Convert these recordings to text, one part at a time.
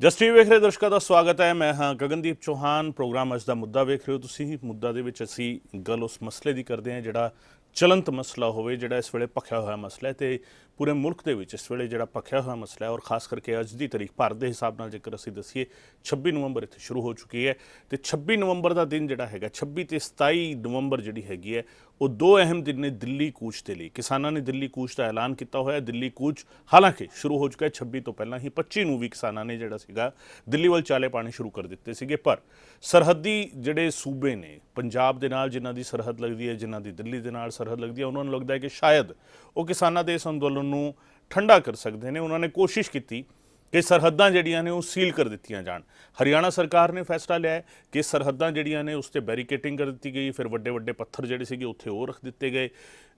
Justice ਵੇਖ ਰਹੇ ਦਰਸ਼ਕਾਂ ਦਾ ਸਵਾਗਤ ਹੈ। ਮੈਂ ਹਾਂ ਗਗਨਦੀਪ ਚੌਹਾਨ। ਪ੍ਰੋਗਰਾਮ ਅੱਜ ਦਾ ਮੁੱਦਾ ਵੇਖ ਰਹੇ ਹੋ ਤੁਸੀਂ। ਮੁੱਦਾ ਦੇ ਵਿੱਚ ਅਸੀਂ ਗੱਲ ਉਸ ਮਸਲੇ ਦੀ ਕਰਦੇ ਹਾਂ ਜਿਹੜਾ ਚਲੰਤ ਮਸਲਾ ਹੋਵੇ, ਜਿਹੜਾ ਇਸ ਵੇਲੇ ਭਖਿਆ ਹੋਇਆ ਮਸਲਾ ਹੈ ਤੇ ਪੂਰੇ ਮੁਲਕ ਦੇ ਵਿੱਚ ਇਸ ਵੇਲੇ ਜਿਹੜਾ ਭਖਿਆ ਹੋਇਆ ਮਸਲਾ ਹੈ। ਔਰ ਖਾਸ ਕਰਕੇ ਅੱਜ ਦੀ ਤਾਰੀਖ ਭਾਰਤ ਦੇ ਹਿਸਾਬ ਨਾਲ ਜੇਕਰ ਅਸੀਂ ਦਸੀਏ 26 ਨਵੰਬਰ ਇੱਥੇ ਸ਼ੁਰੂ ਹੋ ਚੁੱਕੀ ਹੈ ਤੇ 26 ਨਵੰਬਰ ਦਾ ਦਿਨ ਜਿਹੜਾ ਹੈਗਾ 26 ਤੇ 27 ਨਵੰਬਰ ਜਿਹੜੀ ਹੈਗੀ ਹੈ ਉਹ ਦੋ ਅਹਿਮ ਦਿਨ ਨੇ ਦਿੱਲੀ ਕੂਚ ਦੇ ਲਈ। ਕਿਸਾਨਾਂ ਨੇ ਦਿੱਲੀ ਕੂਚ ਦਾ ਐਲਾਨ ਕੀਤਾ ਹੋਇਆ। ਦਿੱਲੀ ਕੂਚ ਹਾਲਾਂਕਿ ਸ਼ੁਰੂ ਹੋ ਚੁੱਕਾ ਹੈ 26 ਤੋਂ ਪਹਿਲਾਂ ਹੀ। 25 ਨੂੰ ਵੀ ਕਿਸਾਨਾਂ ਨੇ ਜਿਹੜਾ ਸੀਗਾ ਦਿੱਲੀ ਵੱਲ ਚਾਲੇ ਪਾਣੇ ਸ਼ੁਰੂ ਕਰ ਦਿੱਤੇ ਸੀਗੇ। ਪਰ ਸਰਹੱਦੀ ਜਿਹੜੇ ਸੂਬੇ ਨੇ ਪੰਜਾਬ ਦੇ ਨਾਲ, ਜਿਨ੍ਹਾਂ ਦੀ ਸਰਹੱਦ ਲੱਗਦੀ ਹੈ, ਜਿਨ੍ਹਾਂ ਦੀ ਦਿੱਲੀ ਦੇ ਨਾਲ ਸਰਹੱਦ ਲੱਗਦੀ ਹੈ, ਉਹਨਾਂ ਨੂੰ ਲੱਗਦਾ ਹੈ ਕਿ ਸ਼ਾਇਦ ਉਹ ਕਿਸਾਨਾਂ ਦੇ ਇਸ ਅੰਦੋਲਨ ਨੂੰ ਠੰਡਾ ਕਰ ਸਕਦੇ ਨੇ। ਉਹਨਾਂ ਨੇ ਕੋਸ਼ਿਸ਼ ਕੀਤੀ ਕਿ ਸਰਹੱਦਾਂ ਜਿਹੜੀਆਂ ਨੇ ਉਹ ਸੀਲ ਕਰ ਦਿੱਤੀਆਂ ਜਾਣ। ਹਰਿਆਣਾ ਸਰਕਾਰ ਨੇ ਫੈਸਲਾ ਲਿਆ ਹੈ ਕਿ ਸਰਹੱਦਾਂ ਜਿਹੜੀਆਂ ਨੇ ਉਸ 'ਤੇ ਬੈਰੀਕੇਟਿੰਗ ਕਰ ਦਿੱਤੀ ਗਈ। ਫਿਰ ਵੱਡੇ ਵੱਡੇ ਪੱਥਰ ਜਿਹੜੇ ਸੀਗੇ ਉੱਥੇ ਉਹ ਰੱਖ ਦਿੱਤੇ ਗਏ।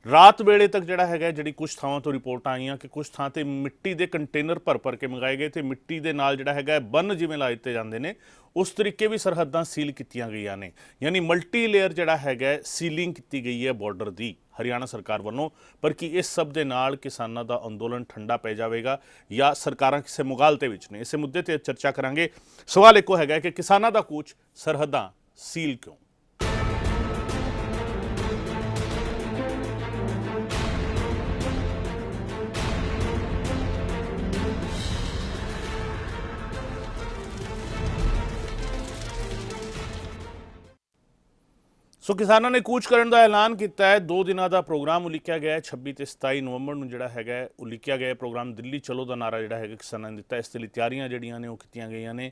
ਰਾਤ ਵੇਲੇ ਤੱਕ ਜਿਹੜਾ ਹੈਗਾ ਜਿਹੜੀ ਕੁਛ ਥਾਵਾਂ ਤੋਂ ਰਿਪੋਰਟਾਂ ਆਈਆਂ ਕਿ ਕੁਛ ਥਾਂ 'ਤੇ ਮਿੱਟੀ ਦੇ ਕੰਟੇਨਰ ਭਰ ਕੇ ਮੰਗਾਏ ਗਏ ਅਤੇ ਮਿੱਟੀ ਦੇ ਨਾਲ ਜਿਹੜਾ ਹੈਗਾ ਬੰਨ ਜਿਵੇਂ ਲਾ ਦਿੱਤੇ ਜਾਂਦੇ ਨੇ ਉਸ ਤਰੀਕੇ ਵੀ ਸਰਹੱਦਾਂ ਸੀਲ ਕੀਤੀਆਂ ਗਈਆਂ ਨੇ। ਯਾਨੀ ਮਲਟੀ ਲੇਅਰ ਜਿਹੜਾ ਹੈਗਾ ਸੀਲਿੰਗ ਕੀਤੀ ਗਈ ਹੈ ਬਾਰਡਰ ਦੀ ਹਰਿਆਣਾ ਸਰਕਾਰ ਵੱਲੋਂ। ਪਰ ਕੀ ਇਸ ਸਭ ਦੇ ਨਾਲ ਕਿਸਾਨਾਂ ਦਾ ਅੰਦੋਲਨ ਠੰਡਾ ਪੈ ਜਾਵੇਗਾ ਜਾਂ ਸਰਕਾਰਾਂ ਕਿਸੇ ਮੁਗਾਲਤੇ ਵਿੱਚ ਨੇ? ਇਸੇ ਮੁੱਦੇ 'ਤੇ ਚਰਚਾ ਕਰਾਂਗੇ। ਸਵਾਲ ਇੱਕੋ ਹੈਗਾ ਕਿ ਕਿਸਾਨਾਂ ਦਾ ਕੂਚ, ਸਰਹੱਦਾਂ ਸੀਲ ਕਿਉਂ? ਸੋ ਕਿਸਾਨਾਂ ਨੇ ਕੂਚ ਕਰਨ ਦਾ ਐਲਾਨ ਕੀਤਾ ਹੈ। 2 ਦਿਨਾਂ ਦਾ ਪ੍ਰੋਗਰਾਮ ਉਲੀਕਿਆ ਗਿਆ ਹੈ। 26 ਤੇ 27 ਨਵੰਬਰ ਨੂੰ ਜਿਹੜਾ ਹੈਗਾ ਉਲੀਕਿਆ ਗਿਆ ਪ੍ਰੋਗਰਾਮ। ਦਿੱਲੀ ਚਲੋ ਦਾ ਨਾਰਾ ਜਿਹੜਾ ਹੈਗਾ ਕਿਸਾਨਾਂ ਨੇ ਦਿੱਤਾ। ਇਸ ਦੇ ਲਈ ਤਿਆਰੀਆਂ ਜਿਹੜੀਆਂ ਨੇ ਉਹ ਕੀਤੀਆਂ ਗਈਆਂ ਨੇ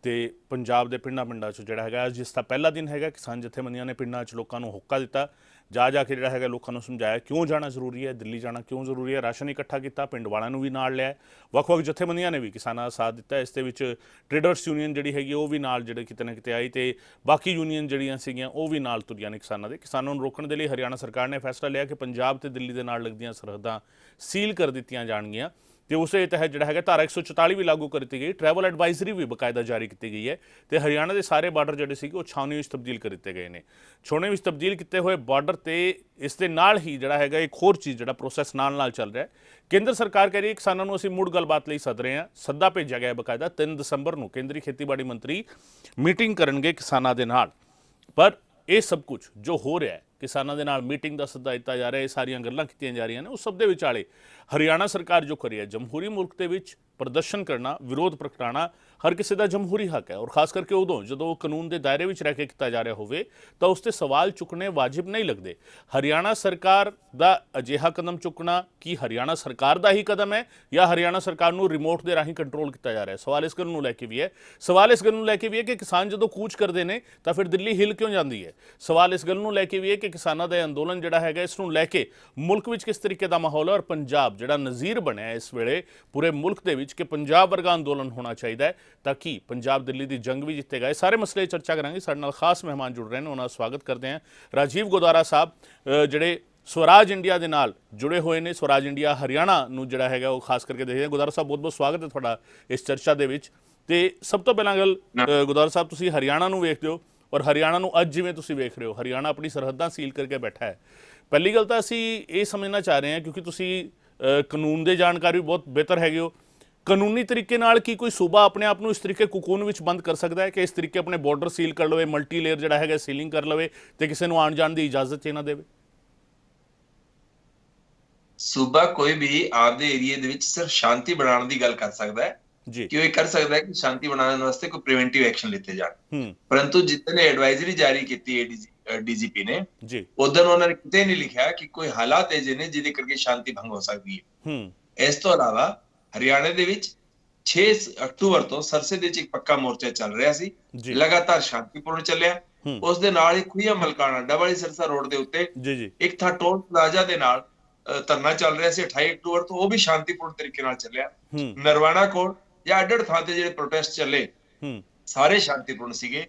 ਤੇ ਪੰਜਾਬ ਦੇ ਪਿੰਡਾਂ 'ਚ ਜਿਹੜਾ ਹੈਗਾ ਜਿਸ ਦਾ ਪਹਿਲਾ ਦਿਨ ਹੈਗਾ, ਕਿਸਾਨ ਜਥੇਬੰਦੀਆਂ ਨੇ ਪਿੰਡਾਂ 'ਚ ਲੋਕਾਂ ਨੂੰ ਹੋਕਾ ਦਿੱਤਾ। ਜਾ ਕੇ ਜਿਹੜਾ ਹੈਗਾ ਲੋਕਾਂ ਨੂੰ ਸਮਝਾਇਆ ਕਿਉਂ ਜਾਣਾ ਜ਼ਰੂਰੀ ਹੈ, ਦਿੱਲੀ ਜਾਣਾ ਕਿਉਂ ਜ਼ਰੂਰੀ ਹੈ। ਰਾਸ਼ਨ ਇਕੱਠਾ ਕੀਤਾ, ਪਿੰਡ ਵਾਲਿਆਂ ਨੂੰ ਵੀ ਨਾਲ ਲਿਆ। ਵੱਖ ਜਥੇਬੰਦੀਆਂ ਨੇ ਵੀ ਕਿਸਾਨਾਂ ਦਾ ਸਾਥ ਦਿੱਤਾ। ਇਸ ਦੇ ਵਿੱਚ ਟ੍ਰੇਡਰਸ ਯੂਨੀਅਨ ਜਿਹੜੀ ਹੈਗੀ ਉਹ ਵੀ ਨਾਲ ਜਿਹੜੇ ਕਿਤੇ ਨਾ ਕਿਤੇ ਆਈ ਤੇ ਬਾਕੀ ਯੂਨੀਅਨ ਜਿਹੜੀਆਂ ਸੀਗੀਆਂ ਉਹ ਵੀ ਨਾਲ ਤੁਰੀਆਂ ਨੇ ਕਿਸਾਨਾਂ ਦੇ। ਕਿਸਾਨਾਂ ਨੂੰ ਰੋਕਣ ਦੇ ਲਈ ਹਰਿਆਣਾ ਸਰਕਾਰ ਨੇ ਫੈਸਲਾ ਲਿਆ ਕਿ ਪੰਜਾਬ ਤੇ ਦਿੱਲੀ ਦੇ ਨਾਲ ਲੱਗਦੀਆਂ ਸਰਹੱਦਾਂ ਸੀਲ ਕਰ ਦਿੱਤੀਆਂ ਜਾਣਗੀਆਂ ਤੇ ਉਸੇ ਤਹਿਤ ਜਿਹੜਾ ਹੈਗਾ ਧਾਰਾ 144 ਵੀ ਲਾਗੂ ਕਰ ਦਿੱਤੀ ਗਈ। ਟਰੈਵਲ ਐਡਵਾਈਜ਼ਰੀ ਵੀ ਬਕਾਇਦਾ ਜਾਰੀ ਕੀਤੀ ਗਈ ਹੈ ਤੇ ਹਰਿਆਣਾ ਦੇ ਸਾਰੇ ਬਾਰਡਰ ਜਿਹੜੇ ਸੀਗੇ ਉਹ ਛਾਉਣੀ ਵਿੱਚ ਤਬਦੀਲ ਕਰ ਦਿੱਤੇ ਗਏ ਨੇ। ਛਾਉਣੀ ਵਿੱਚ ਤਬਦੀਲ ਕੀਤੇ ਹੋਏ ਬਾਰਡਰ ਤੇ ਇਸ ਦੇ ਨਾਲ ਹੀ ਜਿਹੜਾ ਹੈਗਾ ਇੱਕ ਹੋਰ ਚੀਜ਼ ਜਿਹੜਾ ਪ੍ਰੋਸੈਸ ਨਾਲ ਚੱਲ ਰਿਹਾ ਹੈ। ਕੇਂਦਰ ਸਰਕਾਰ ਕਹਿ ਰਹੀ ਹੈ ਕਿਸਾਨਾਂ ਨੂੰ ਅਸੀਂ ਮੁੜ ਗੱਲਬਾਤ ਲਈ ਸੱਦ ਰਹੇ ਹਾਂ। ਸੱਦਾ ਭੇਜਿਆ ਗਿਆ ਬਕਾਇਦਾ 3 ਦਸੰਬਰ ਨੂੰ ਕੇਂਦਰੀ ਖੇਤੀਬਾੜੀ ਮੰਤਰੀ ਮੀਟਿੰਗ ਕਰਨਗੇ ਕਿਸਾਨਾਂ ਦੇ ਨਾਲ। ਪਰ ਇਹ ਸਭ ਕੁਝ ਜੋ ਹੋ ਰਿਹਾ ਹੈ, ਕਿਸਾਨਾਂ ਦੇ ਨਾਲ ਮੀਟਿੰਗ ਦਾ ਸੱਦਾ ਦਿੱਤਾ ਜਾ ਰਿਹਾ, ਇਹ ਸਾਰੀਆਂ ਗੱਲਾਂ ਕੀਤੀਆਂ ਜਾ ਰਹੀਆਂ ਨੇ, ਉਸ ਸਭ ਦੇ ਵਿਚਾਲੇ ਹਰਿਆਣਾ ਸਰਕਾਰ ਜੋ ਕਰ ਰਹੀ ਹੈ, ਜਮਹੂਰੀ ਮੁਲਕ ਦੇ ਵਿੱਚ ਪ੍ਰਦਰਸ਼ਨ ਕਰਨਾ, ਵਿਰੋਧ ਪ੍ਰਗਟਾਉਣਾ ਹਰ ਕਿਸੇ ਦਾ ਜਮਹੂਰੀ ਹੱਕ ਹੈ। ਔਰ ਖਾਸ ਕਰਕੇ ਉਦੋਂ ਜਦੋਂ ਕਾਨੂੰਨ ਦੇ ਦਾਇਰੇ ਵਿੱਚ ਰਹਿ ਕੇ ਕੀਤਾ ਜਾ ਰਿਹਾ ਹੋਵੇ ਤਾਂ ਉਸ 'ਤੇ ਸਵਾਲ ਚੁੱਕਣੇ ਵਾਜਿਬ ਨਹੀਂ ਲੱਗਦੇ। ਹਰਿਆਣਾ ਸਰਕਾਰ ਦਾ ਅਜਿਹਾ ਕਦਮ ਚੁੱਕਣਾ ਕੀ ਹਰਿਆਣਾ ਸਰਕਾਰ ਦਾ ਹੀ ਕਦਮ ਹੈ ਜਾਂ ਹਰਿਆਣਾ ਸਰਕਾਰ ਨੂੰ ਰਿਮੋਟ ਦੇ ਰਾਹੀਂ ਕੰਟਰੋਲ ਕੀਤਾ ਜਾ ਰਿਹਾ? ਸਵਾਲ ਇਸ ਗੱਲ ਨੂੰ ਲੈ ਕੇ ਵੀ ਹੈ। ਸਵਾਲ ਇਸ ਗੱਲ ਨੂੰ ਲੈ ਕੇ ਵੀ ਹੈ ਕਿ ਕਿਸਾਨ ਜਦੋਂ ਕੂਚ ਕਰਦੇ ਨੇ ਤਾਂ ਫਿਰ ਦਿੱਲੀ ਹਿੱਲ ਕਿਉਂ ਜਾਂਦੀ ਹੈ? ਸਵਾਲ ਇਸ ਗੱਲ ਨੂੰ ਲੈ ਕੇ ਵੀ ਹੈ ਕਿ ਕਿਸਾਨਾਂ ਦਾ ਅੰਦੋਲਨ ਜਿਹੜਾ ਹੈਗਾ ਇਸ ਨੂੰ ਲੈ ਕੇ ਮੁਲਕ ਵਿੱਚ ਕਿਸ ਤਰੀਕੇ ਦਾ ਮਾਹੌਲ ਹੈ। ਔਰ ਪੰਜਾਬ ਜਿਹੜਾ ਨਜ਼ੀਰ ਬਣਿਆ ਇਸ ਵੇਲੇ ਪੂਰੇ ਮੁਲਕ ਦੇ ਵਿੱਚ ਕਿ ਪੰਜਾਬ ਵਰਗਾ ਅੰਦੋਲਨ ਹੋਣਾ ਚਾਹੀਦਾ ਹੈ ਤਾਂ ਕਿ ਪੰਜਾਬ ਦਿੱਲੀ ਦੀ ਜੰਗ ਵੀ ਜਿੱਤੇਗਾ। ਇਹ ਸਾਰੇ ਮਸਲੇ ਚਰਚਾ ਕਰਾਂਗੇ। ਸਾਡੇ ਨਾਲ ਖਾਸ ਮਹਿਮਾਨ ਜੁੜ ਰਹੇ ਨੇ, ਉਹਨਾਂ ਦਾ ਸਵਾਗਤ ਕਰਦੇ ਹਾਂ। ਰਾਜੀਵ ਗੋਦਾਰਾ ਸਾਹਿਬ ਜਿਹੜੇ ਸਵਰਾਜ ਇੰਡੀਆ ਦੇ ਨਾਲ ਜੁੜੇ ਹੋਏ ਨੇ, ਸਵਰਾਜ ਇੰਡੀਆ ਹਰਿਆਣਾ ਨੂੰ ਜਿਹੜਾ ਹੈਗਾ ਉਹ ਖਾਸ ਕਰਕੇ ਦੇਖਦੇ। ਗੋਦਾਰਾ ਸਾਹਿਬ ਬਹੁਤ ਸਵਾਗਤ ਹੈ ਤੁਹਾਡਾ ਇਸ ਚਰਚਾ ਦੇ ਵਿੱਚ। ਤੇ ਸਭ ਤੋਂ ਪਹਿਲਾਂ ਗੱਲ ਗੋਦਾਰਾ ਸਾਹਿਬ, ਤੁਸੀਂ ਹਰਿਆਣਾ ਨੂੰ ਵੇਖਦੇ ਹੋ ਔਰ ਹਰਿਆਣਾ ਨੂੰ ਅੱਜ ਜਿਵੇਂ ਤੁਸੀਂ ਵੇਖ ਰਹੇ ਹੋ, ਹਰਿਆਣਾ ਆਪਣੀ ਸਰਹੱਦਾਂ ਸੀਲ ਕਰਕੇ ਬੈਠਾ ਹੈ। ਪਹਿਲੀ ਗੱਲ ਤਾਂ ਅਸੀਂ ਇਹ ਸਮਝਣਾ ਚਾਹ ਰਹੇ ਹਾਂ ਕਿਉਂਕਿ ਤੁਸੀਂ ਕਾਨੂੰਨ ਦੇ ਜਾਣਕਾਰ ਵੀ ਬਹੁਤ ਬਿਹਤਰ ਹੈਗੇ ਹੋ, ਕਾਨੂੰਨੀ ਤਰੀਕੇ ਨਾਲ ਕੀ ਕੋਈ ਸੂਬਾ ਆਪਣੇ ਆਪ ਨੂੰ ਇਸ ਤਰੀਕੇ ਕੋਕੂਨ ਵਿੱਚ ਬੰਦ ਕਰ ਸਕਦਾ ਹੈ ਕਿ ਇਸ ਤਰੀਕੇ ਆਪਣੇ ਬਾਰਡਰ ਸੀਲ ਕਰ ਲਵੇ, ਮਲਟੀ ਲੇਅਰ ਜਿਹੜਾ ਹੈਗਾ ਸੀਲਿੰਗ ਕਰ ਲਵੇ ਤੇ ਕਿਸੇ ਨੂੰ ਆਉਣ ਜਾਣ ਦੀ ਇਜਾਜ਼ਤ ਨਾ ਦੇਵੇ? ਸੂਬਾ ਕੋਈ ਵੀ ਆਪਦੇ ਏਰੀਏ ਦੇ ਵਿੱਚ ਸਿਰਫ ਸ਼ਾਂਤੀ ਬਣਾਉਣ ਦੀ ਗੱਲ ਕਰ ਸਕਦਾ ਹੈ ਜੀ, ਕਿ ਉਹ ਇਹ ਕਰ ਸਕਦਾ ਹੈ ਕਿ ਸ਼ਾਂਤੀ ਬਣਾਉਣ ਵਾਸਤੇ ਕੋਈ ਪ੍ਰੀਵੈਂਟਿਵ ਐਕਸ਼ਨ ਲਿੱਤੇ ਜਾਣ। ਪਰੰਤੂ ਜਿੱਤਨੇ ਐਡਵਾਈਜ਼ਰੀ ਜਾਰੀ ਕੀਤੀ ਡੀਜੀਪੀ ਨੇ ਜੀ, ਉਦੋਂ ਉਹਨਾਂ ਨੇ ਕਿਤੇ ਨਹੀਂ ਲਿਖਿਆ ਕਿ ਕੋਈ ਹਾਲਾਤ ਅਜਿਹੇ ਨੇ ਜਿਹਦੇ ਕਰਕੇ ਸ਼ਾਂਤੀ ਭੰਗ ਹੋ ਸਕਦੀ ਹੈ। ਇਸ ਤੋਂ ਇਲਾਵਾ ਹਰਿਆਣਾ ਦੇ ਵਿੱਚ 6 ਅਕਤੂਬਰ ਤੋਂ ਸਰਸੇ ਦੇ ਵਿੱਚ ਇੱਕ ਪੱਕਾ ਮੋਰਚਾ ਚੱਲ ਰਿਹਾ ਸੀ, ਲਗਾਤਾਰ ਸ਼ਾਂਤੀਪੂਰਨ ਚੱਲਿਆ। ਉਸ ਦੇ ਨਾਲ ਹੀ ਖੁਈਆ ਮਲਕਾਣਾ ਡਬਲ ਸਰਸਾ ਰੋਡ ਦੇ ਉੱਤੇ ਇੱਕ ਥਾਂ ਟੋਲ ਪਲਾਜ਼ਾ ਦੇ ਨਾਲ ਧਰਨਾ ਚੱਲ ਰਿਹਾ ਸੀ 28 ਅਕਤੂਬਰ ਤੋਂ, ਉਹ ਵੀ ਸ਼ਾਂਤੀਪੂਰਨ ਤਰੀਕੇ ਨਾਲ ਚੱਲਿਆ। ਨਰਵਾਣਾ ਕੋਲ ਜਾਂ ਅੱਡ ਥਾਂ ਤੇ ਜਿਹੜੇ ਪ੍ਰੋਟੈਸਟ ਚੱਲੇ ਸਾਰੇ ਸ਼ਾਂਤੀਪੂਰਨ ਸੀਗੇ।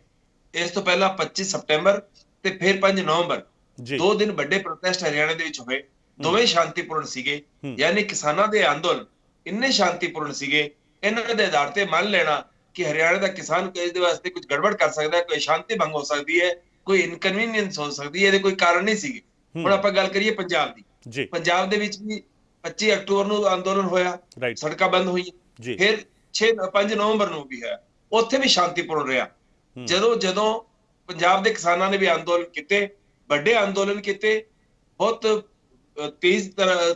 ਇਸ ਤੋਂ ਪਹਿਲਾਂ 25 ਸਪਟੈਂਬਰ ਤੇ ਫਿਰ 5 ਨਵੰਬਰ 2 ਦਿਨ ਵੱਡੇ ਪ੍ਰੋਟੈਸਟ ਹਰਿਆਣਾ ਦੇ ਵਿੱਚ ਹੋਏ, ਦੋਵੇਂ ਸ਼ਾਂਤੀਪੂਰਨ ਸੀਗੇ। ਯਾਨੀ ਕਿਸਾਨਾਂ ਦੇ ਅੰਦੋਲਨ ਇੰਨੇ ਸ਼ਾਂਤੀਪੂਰਨ ਸੀਗੇ, ਇਹਨਾਂ ਦੇ ਆਧਾਰ ਤੇ ਮੰਨ ਲੈਣਾ ਕਿ ਹਰਿਆਣਾ ਦਾ ਕਿਸਾਨ ਇਸ ਦੇ ਵਾਸਤੇ ਕੁਝ ਗੜਬੜ ਕਰ ਸਕਦਾ ਹੈ, ਕੋਈ ਸ਼ਾਂਤੀ ਭੰਗ ਹੋ ਸਕਦੀ ਹੈ, ਕੋਈ ਇਨਕਨਵੀਨੀਅੰਸ ਹੋ ਸਕਦੀ ਹੈ, ਇਹਦੇ ਕੋਈ ਕਾਰਨ ਨਹੀਂ ਸੀਗੇ। ਹੁਣ ਆਪਾਂ ਗੱਲ ਕਰੀਏ ਪੰਜਾਬ ਦੀ। ਪੰਜਾਬ ਦੇ ਵਿੱਚ ਵੀ 25 ਅਕਤੂਬਰ ਨੂੰ ਅੰਦੋਲਨ ਹੋਇਆ, ਸੜਕਾਂ ਬੰਦ ਹੋਈਆਂ। ਫਿਰ 5 ਨਵੰਬਰ ਨੂੰ ਵੀ ਹੈ, ਉੱਥੇ ਵੀ ਸ਼ਾਂਤੀਪੂਰਨ ਰਿਹਾ। ਜਦੋਂ ਪੰਜਾਬ ਦੇ ਕਿਸਾਨਾਂ ਨੇ ਵੀ ਅੰਦੋਲਨ ਕੀਤੇ, ਵੱਡੇ ਅੰਦੋਲਨ ਕੀਤੇ, ਬਹੁਤ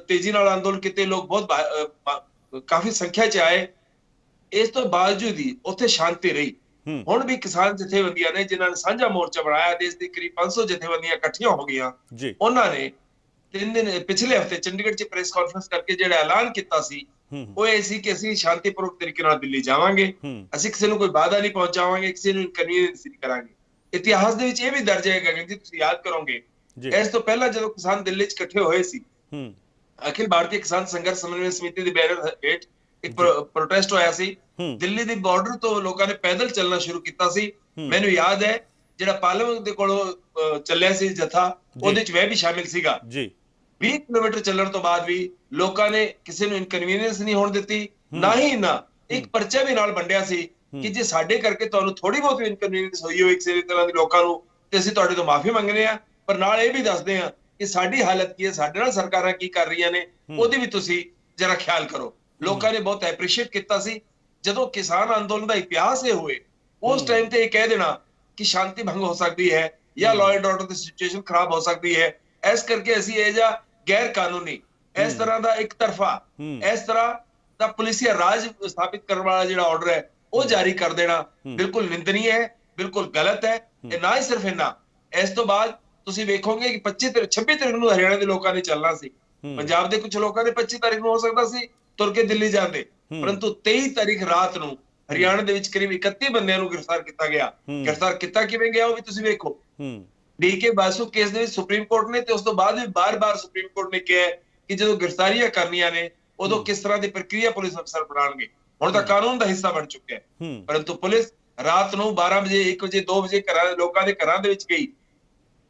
ਤੇਜ਼ੀ ਨਾਲ ਅੰਦੋਲਨ ਕੀਤੇ, ਲੋਕ ਬਹੁਤ ਕਾਫੀ ਸੰਖਿਆ ਚ ਆਏ, ਇਸ ਤੋਂ ਬਾਵਜੂਦ ਹੀ ਉੱਥੇ ਸ਼ਾਂਤੀ ਰਹੀ। ਹੁਣ ਵੀ ਕਿਸਾਨ ਜਥੇਬੰਦੀਆਂ ਨੇ ਜਿਨ੍ਹਾਂ ਨੇ ਸਾਂਝਾ ਮੋਰਚਾ ਬਣਾਇਆ, ਦੇਸ਼ ਦੀ ਕਰੀਬ 500 ਜਥੇਬੰਦੀਆਂ ਇਕੱਠੀਆਂ ਹੋ ਗਈਆਂ, ਉਹਨਾਂ ਨੇ 3 ਦਿਨ ਪਿਛਲੇ ਹਫ਼ਤੇ ਚੰਡੀਗੜ੍ਹ 'ਚ ਪ੍ਰੈਸ ਕਾਨਫਰੰਸ ਕਰਕੇ ਜਿਹੜਾ ਐਲਾਨ ਕੀਤਾ ਸੀ ਉਹ ਇਹ ਸੀ ਕਿ ਅਸੀਂ ਸ਼ਾਂਤੀਪੂਰਵਕ ਤਰੀਕੇ ਨਾਲ ਦਿੱਲੀ ਜਾਵਾਂਗੇ, ਅਸੀਂ ਕਿਸੇ ਨੂੰ ਕੋਈ ਬਾਧਾ ਨਹੀਂ ਪਹੁੰਚਾਵਾਂਗੇ, ਕਿਸੇ ਨੂੰ ਇਨਕਨਵੀਨੀਅੰਸ ਨਹੀਂ ਕਰਾਂਗੇ। ਇਤਿਹਾਸ ਦੇ ਵਿੱਚ ਇਹ ਵੀ ਦਰਜ ਹੈ ਗਗਨ ਜੀ, ਤੁਸੀਂ ਯਾਦ ਕਰੋਗੇ ਇਸ ਤੋਂ ਪਹਿਲਾਂ ਜਦੋਂ ਕਿਸਾਨ ਦਿੱਲੀ 'ਚ ਇਕੱਠੇ ਹੋਏ ਸੀ, ਅਖਿਲ ਭਾਰਤੀ ਕਿਸਾਨ ਸੰਘਰਸ਼ ਸਮन्वय ਸਮਿਤੀ ਦੇ ਬੈਨਰ ਹੇਠ ਇੱਕ ਪ੍ਰੋਟੈਸਟ ਹੋਇਆ ਸੀ, ਦਿੱਲੀ ਦੀ ਬਾਰਡਰ ਤੋਂ ਲੋਕਾਂ ਨੇ ਪੈਦਲ ਚੱਲਣਾ ਸ਼ੁਰੂ ਕੀਤਾ ਸੀ। ਮੈਨੂੰ ਯਾਦ ਹੈ ਜਿਹੜਾ ਪਾਰਲੀਮੈਂਟ ਦੇ ਕੋਲੋਂ ਚੱਲਿਆ ਸੀ ਜਥਾ, ਉਹਦੇ 'ਚ ਮੈਂ ਵੀ ਸ਼ਾਮਿਲ ਸੀਗਾ। 20 ਕਿਲੋਮੀਟਰ ਚੱਲਣ ਤੋਂ ਬਾਅਦ ਵੀ ਲੋਕਾਂ ਨੇ ਕਿਸੇ ਨੂੰ ਇਨਕਨਵੀਨੀਅੰਸ ਨਹੀਂ ਹੋਣ ਦਿੱਤੀ, ਨਾ ਇੱਕ ਪਰਚਾ ਵੀ ਨਾਲ ਵੰਡਿਆ ਸੀ ਕਿ ਜੇ ਸਾਡੇ ਕਰਕੇ ਤੁਹਾਨੂੰ ਥੋੜੀ ਬਹੁਤ ਵੀ ਇਨਕਨਵੀਨੀਅੰਸ ਹੋਈ ਹੋਵੇ ਕਿਸੇ ਤਰ੍ਹਾਂ ਦੀ ਲੋਕਾਂ ਨੂੰ, ਤੇ ਅਸੀਂ ਤੁਹਾਡੇ ਤੋਂ ਮਾਫੀ ਮੰਗਦੇ ਆ, ਪਰ ਨਾਲ ਇਹ ਵੀ ਦੱਸਦੇ ਆ ਕਿ ਸਾਡੀ ਹਾਲਤ ਕੀ ਹੈ, ਸਾਡੇ ਨਾਲ ਸਰਕਾਰਾਂ ਕੀ ਕਰ ਰਹੀਆਂ ਨੇ, ਉਹਦੀ ਵੀ ਤੁਸੀਂ ਜਰਾ ਖਿਆਲ ਕਰੋ। ਲੋਕਾਂ ਨੇ ਬਹੁਤ ਐਪਰੀਸ਼ੀਏਟ ਕੀਤਾ ਸੀ। ਜਦੋਂ ਕਿਸਾਨ ਅੰਦੋਲਨ ਦਾ ਇਤਿਹਾਸ ਇਹ ਹੋਏ, ਉਸ ਟਾਈਮ ਤੇ ਇਹ ਕਹਿ ਦੇਣਾ ਕਿ ਸ਼ਾਂਤੀ ਭੰਗ ਹੋ ਸਕਦੀ ਹੈ ਜਾਂ law and order the situation ਖਰਾਬ ਹੋ ਸਕਦੀ ਹੈ, ਇਸ ਕਰਕੇ ਅਸੀਂ ਇਹ ਜਾਂ ਗੈਰ ਕਾਨੂੰਨੀ, ਇਸ ਤਰ੍ਹਾਂ ਦਾ ਇੱਕ ਤਰਫਾ, ਇਸ ਤਰ੍ਹਾਂ ਦਾ ਪੁਲਿਸੀਆ ਰਾਜ ਸਥਾਪਿਤ ਕਰਨ ਵਾਲਾ ਜਿਹੜਾ ਆਰਡਰ ਹੈ ਉਹ ਜਾਰੀ ਕਰ ਦੇਣਾ ਬਿਲਕੁਲ ਨਿੰਦਨੀय ਹੈ, ਬਿਲਕੁਲ ਗਲਤ ਹੈ। ਇਹ ਨਾ ਹੀ ਸਿਰਫ ਇੰਨਾ, ਇਸ ਤੋਂ ਬਾਅਦ ਤੁਸੀਂ ਵੇਖੋਗੇ ਕਿ 26 ਤਰੀਕ ਨੂੰ ਹਰਿਆਣਾ ਦੇ ਲੋਕਾਂ ਨੇ ਚੱਲਣਾ ਸੀ, ਪੰਜਾਬ ਦੇ ਕੁਝ ਲੋਕਾਂ ਨੇ 25 ਤਾਰੀਖ ਨੂੰ ਹੋ ਸਕਦਾ ਸੀ ਤੁਰ ਕੇ ਦਿੱਲੀ ਜਾਂਦੇ, ਪਰੰਤੂ 23 ਤਾਰੀਖ ਰਾਤ ਨੂੰ ਹਰਿਆਣਾ ਦੇ ਵਿੱਚ ਕਰੀਬ 31 ਬੰਦਿਆਂ ਨੂੰ ਗ੍ਰਿਫਤਾਰ ਕੀਤਾ ਗਿਆ। ਗ੍ਰਿਫਤਾਰ ਕੀਤਾ ਕਿਵੇਂ ਗਿਆ ਉਹ ਵੀ ਤੁਸੀਂ ਵੇਖੋ। ਡੀਕੇ ਬਾਸੂ ਕੇਸ ਦੇ ਵਿੱਚ ਸੁਪਰੀਮ ਕੋਰਟ ਨੇ ਤੇ ਉਸ ਤੋਂ ਬਾਅਦ ਵੀ ਬਾਰ-ਬਾਰ ਸੁਪਰੀਮ ਕੋਰਟ ਨੇ ਕਿਹਾ ਕਿ ਜਦੋਂ ਗ੍ਰਿਫਤਾਰੀਆਂ ਕਰਨੀਆਂ ਨੇ ਉਦੋਂ ਕਿਸ ਤਰ੍ਹਾਂ ਦੀ ਪ੍ਰਕਿਰਿਆ ਪੁਲਿਸ ਅਫਸਰ ਬਣਾਉਣਗੇ, ਹੁਣ ਤਾਂ ਕਾਨੂੰਨ ਦਾ ਹਿੱਸਾ ਬਣ ਚੁੱਕਿਆ ਹੈ। ਪਰੰਤੂ ਪੁਲਿਸ ਰਾਤ ਨੂੰ 12 ਵਜੇ 1 ਵਜੇ 2 ਵਜੇ ਲੋਕਾਂ ਦੇ ਘਰਾਂ ਦੇ ਵਿੱਚ ਗਈ।